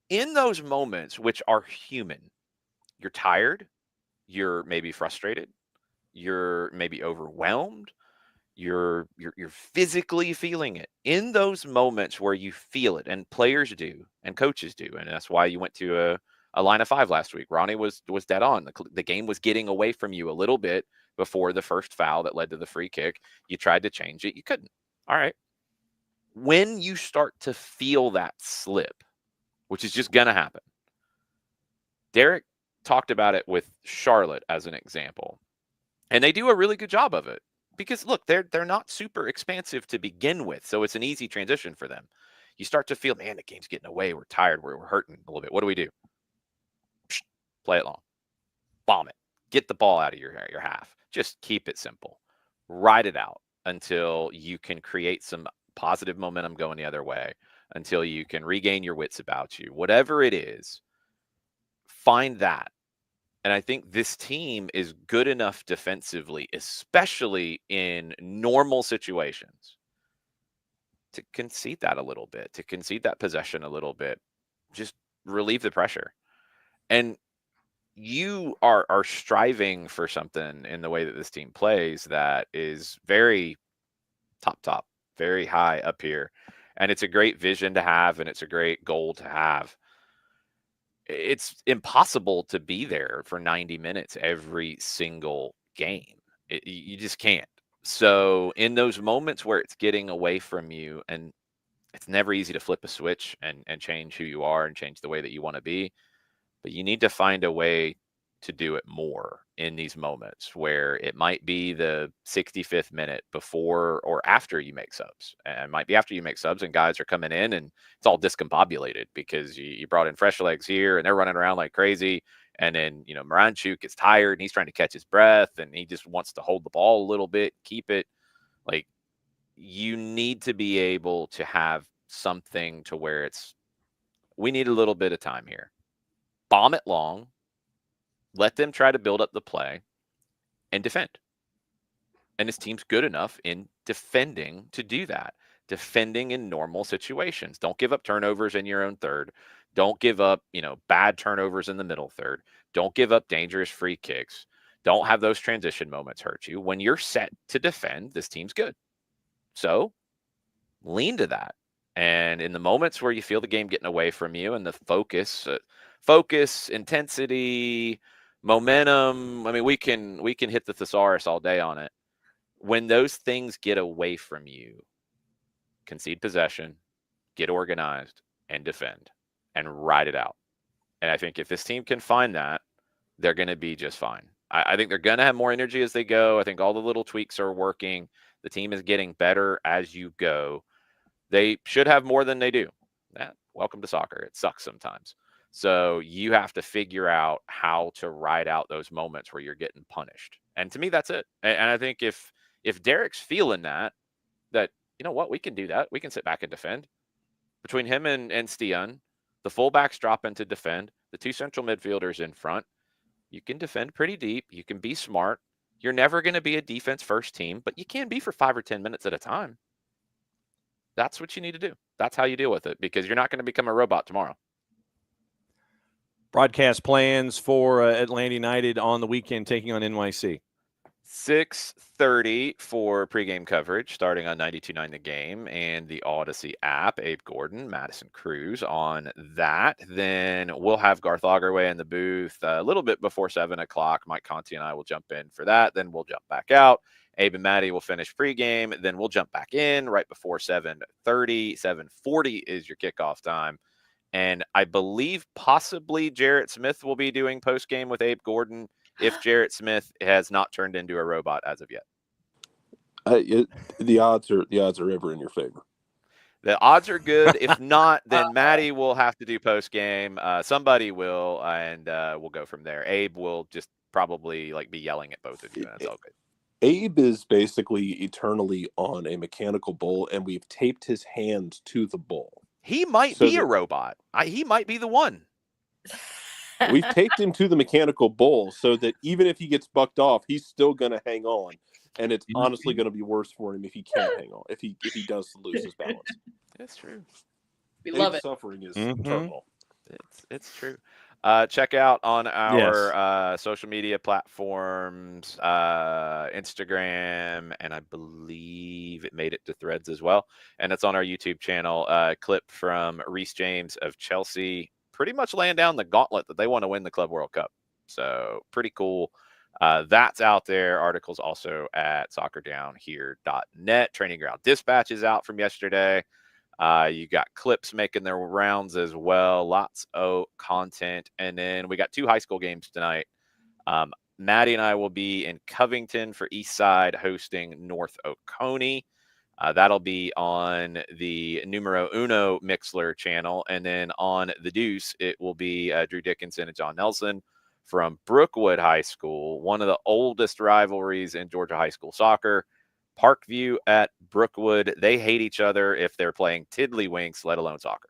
In those moments, which are human, you're tired, you're maybe frustrated, you're maybe overwhelmed, You're physically feeling it in those moments where you feel it, and players do, and coaches do, and that's why you went to a line of 5 last week. Ronnie was dead on. The game was getting away from you a little bit before the first foul that led to the free kick. You tried to change it, you couldn't. All right. When you start to feel that slip, which is just gonna happen. Derek talked about it with Charlotte as an example, and they do a really good job of it. Because look, they're not super expansive to begin with, so it's an easy transition for them. You start to feel, man, the game's getting away. We're tired. We're hurting a little bit. What do we do? Psh, play it long. Bomb it. Get the ball out of your half. Just keep it simple. Ride it out until you can create some positive momentum going the other way, until you can regain your wits about you. Whatever it is, find that. And I think this team is good enough defensively, especially in normal situations, to concede that a little bit, to concede that possession a little bit, just relieve the pressure. And you are striving for something in the way that this team plays that is very top, very high up here. And it's a great vision to have, and it's a great goal to have. It's impossible to be there for 90 minutes every single game. You just can't. So in those moments where it's getting away from you, and it's never easy to flip a switch and change who you are and change the way that you want to be, but you need to find a way to do it more in these moments where it might be the 65th minute before or after you make subs. And it might be after you make subs and guys are coming in and it's all discombobulated because you brought in fresh legs here and they're running around like crazy. And then, Miranchuk gets tired and he's trying to catch his breath and he just wants to hold the ball a little bit, keep it. Like, you need to be able to have something to where we need a little bit of time here. Bomb it long. Let them try to build up the play and defend. And this team's good enough in defending to do that. Defending in normal situations. Don't give up turnovers in your own third. Don't give up, bad turnovers in the middle third. Don't give up dangerous free kicks. Don't have those transition moments hurt you. When you're set to defend, this team's good. So lean to that. And in the moments where you feel the game getting away from you and the focus, intensity, momentum, I mean, we can hit the thesaurus all day on it. When those things get away from you, concede possession, get organized, and defend, and ride it out. And I think if this team can find that, they're going to be just fine. I think they're going to have more energy as they go. I think all the little tweaks are working. The team is getting better as you go. They should have more than they do. Welcome to soccer. It sucks sometimes. So you have to figure out how to ride out those moments where you're getting punished. And to me, that's it. And I think if Derek's feeling that, you know what, we can do that. We can sit back and defend. Between him and Stian, the fullbacks drop in to defend. The 2 central midfielders in front. You can defend pretty deep. You can be smart. You're never going to be a defense first team, but you can be for 5 or 10 minutes at a time. That's what you need to do. That's how you deal with it, because you're not going to become a robot tomorrow. Broadcast plans for Atlanta United on the weekend taking on NYC. 6:30 for pregame coverage, starting on 92.9 The Game and the Odyssey app. Abe Gordon, Madison Cruz on that. Then we'll have Garth Lagerway in the booth a little bit before 7 o'clock. Mike Conti and I will jump in for that. Then we'll jump back out. Abe and Maddie will finish pregame. Then we'll jump back in right before 7:30. 7:40 is your kickoff time. And I believe possibly Jarrett Smith will be doing postgame with Abe Gordon if Jarrett Smith has not turned into a robot as of yet. The odds are ever in your favor. The odds are good. If not, then Maddie will have to do postgame. Somebody will, and we'll go from there. Abe will just probably be yelling at both of you, and that's all good. Abe is basically eternally on a mechanical bull, and we've taped his hands to the bull. He might be a robot. He might be the one. We've taped him to the mechanical bull so that even if he gets bucked off, he's still going to hang on. And it's honestly going to be worse for him if he can't hang on, if he does lose his balance. That's true. We love it. Suffering is terminal. It's true. Check out on our social media platforms, Instagram, and I believe it made it to Threads as well. And it's on our YouTube channel. Clip from Reece James of Chelsea, pretty much laying down the gauntlet that they want to win the Club World Cup. So pretty cool. That's out there. Articles also at soccerdownhere.net. Training Ground Dispatch is out from yesterday. You got clips making their rounds as well. Lots of content. And then we got 2 high school games tonight. Maddie and I will be in Covington for Eastside hosting North Oconee. That'll be on the Numero Uno Mixler channel. And then on the Deuce, it will be Drew Dickinson and John Nelson from Brookwood High School, one of the oldest rivalries in Georgia high school soccer. Parkview at Brookwood. They hate each other if they're playing tiddlywinks, let alone soccer.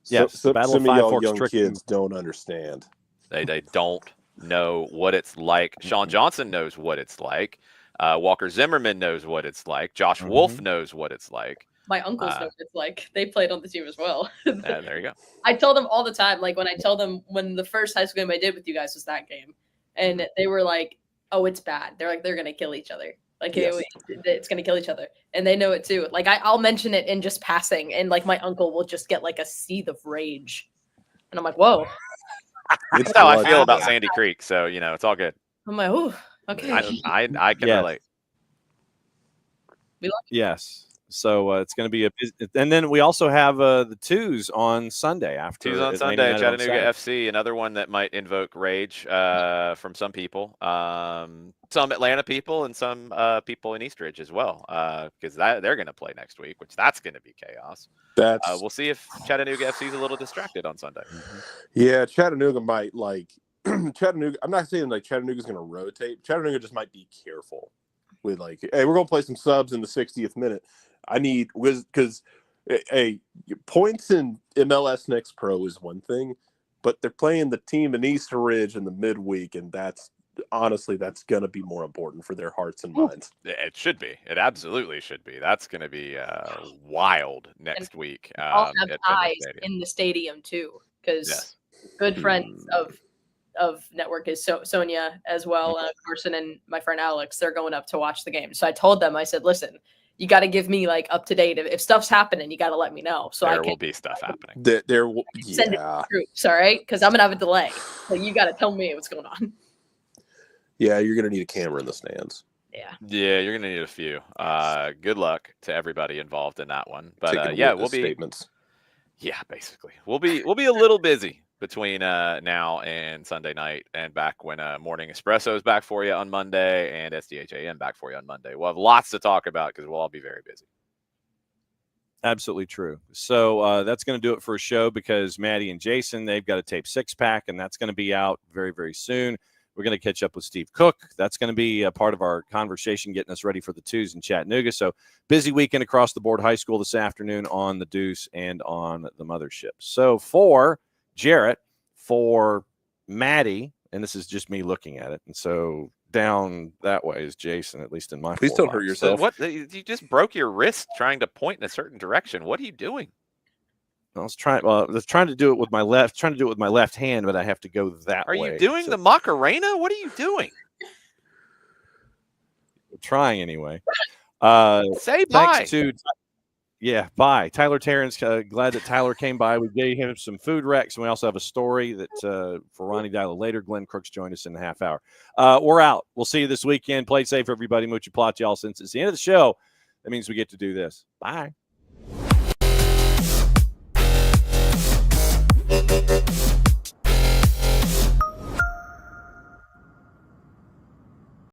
Yes, the Battle of Five Forks young kids don't understand. They don't know what it's like. Sean Johnson knows what it's like. Walker Zimmerman knows what it's like. Josh Wolf knows what it's like. My uncles know what it's like. They played on the team as well. There you go. I tell them all the time, like when I tell them when the first high school game I did with you guys was that game, and they were like, "Oh, it's bad." They're like, "They're gonna kill each other. Like it's gonna kill each other," and they know it too. Like I'll mention it in just passing, and like my uncle will just get like a seethe of rage, and I'm like, "Whoa." That's how I feel about Sandy Creek. So it's all good. I'm like, "Oh, okay." I can relate. Yes. So it's going to be and then we also have the twos on Sunday after. Twos on Sunday, Chattanooga FC, another one that might invoke rage from some people, some Atlanta people, and some people in Eastridge as well, because they're going to play next week, which that's going to be chaos. We'll see if Chattanooga FC is a little distracted on Sunday. Yeah, Chattanooga might Chattanooga. I'm not saying like Chattanooga's going to rotate. Chattanooga just might be careful with like, hey, we're going to play some subs in the 60th minute. I need because points in MLS Next Pro is one thing, but they're playing the team in Easter Ridge in the midweek, and that's going to be more important for their hearts and minds. It should be. It absolutely should be. That's going to be wild next week. I'll have eyes in the stadium too, because good friends of Network is Sonia as well, Carson and my friend Alex. They're going up to watch the game. So I told them, I said, listen, you got to give me like up to date. If stuff's happening, you got to let me know. So there will be stuff happening. There send it to troops, all right? Because I'm gonna have a delay. So you got to tell me what's going on. Yeah, you're gonna need a camera in the stands. Yeah, you're gonna need a few. Good luck to everybody involved in that one. But we'll be statements. Yeah, basically, we'll be a little busy between now and Sunday night, and back when Morning Espresso is back for you on Monday and SDHAM back for you on Monday. We'll have lots to talk about because we'll all be very busy. Absolutely true. So that's going to do it for a show because Maddie and Jason, they've got a tape 6-pack, and that's going to be out very, very soon. We're going to catch up with Steve Cook. That's going to be a part of our conversation, getting us ready for the twos in Chattanooga. So busy weekend across the board high school this afternoon on the Deuce and on the Mothership. So for Jarrett, for Maddie, and this is just me looking at it, and so down that way is Jason, at least in my. Please don't hurt yourself. So what? You just broke your wrist trying to point in a certain direction. What are you doing? I was trying to do it with my left hand, but I have to go that way. Are you doing the Macarena? What are you doing? Trying anyway. Say bye. Thanks to bye. Tyler Terrence, glad that Tyler came by. We gave him some food wrecks, and we also have a story that for Ronnie Dyla later. Glenn Crooks joined us in a half hour. We're out. We'll see you this weekend. Play safe, everybody. Mucha plot, y'all. Since it's the end of the show, that means we get to do this. Bye.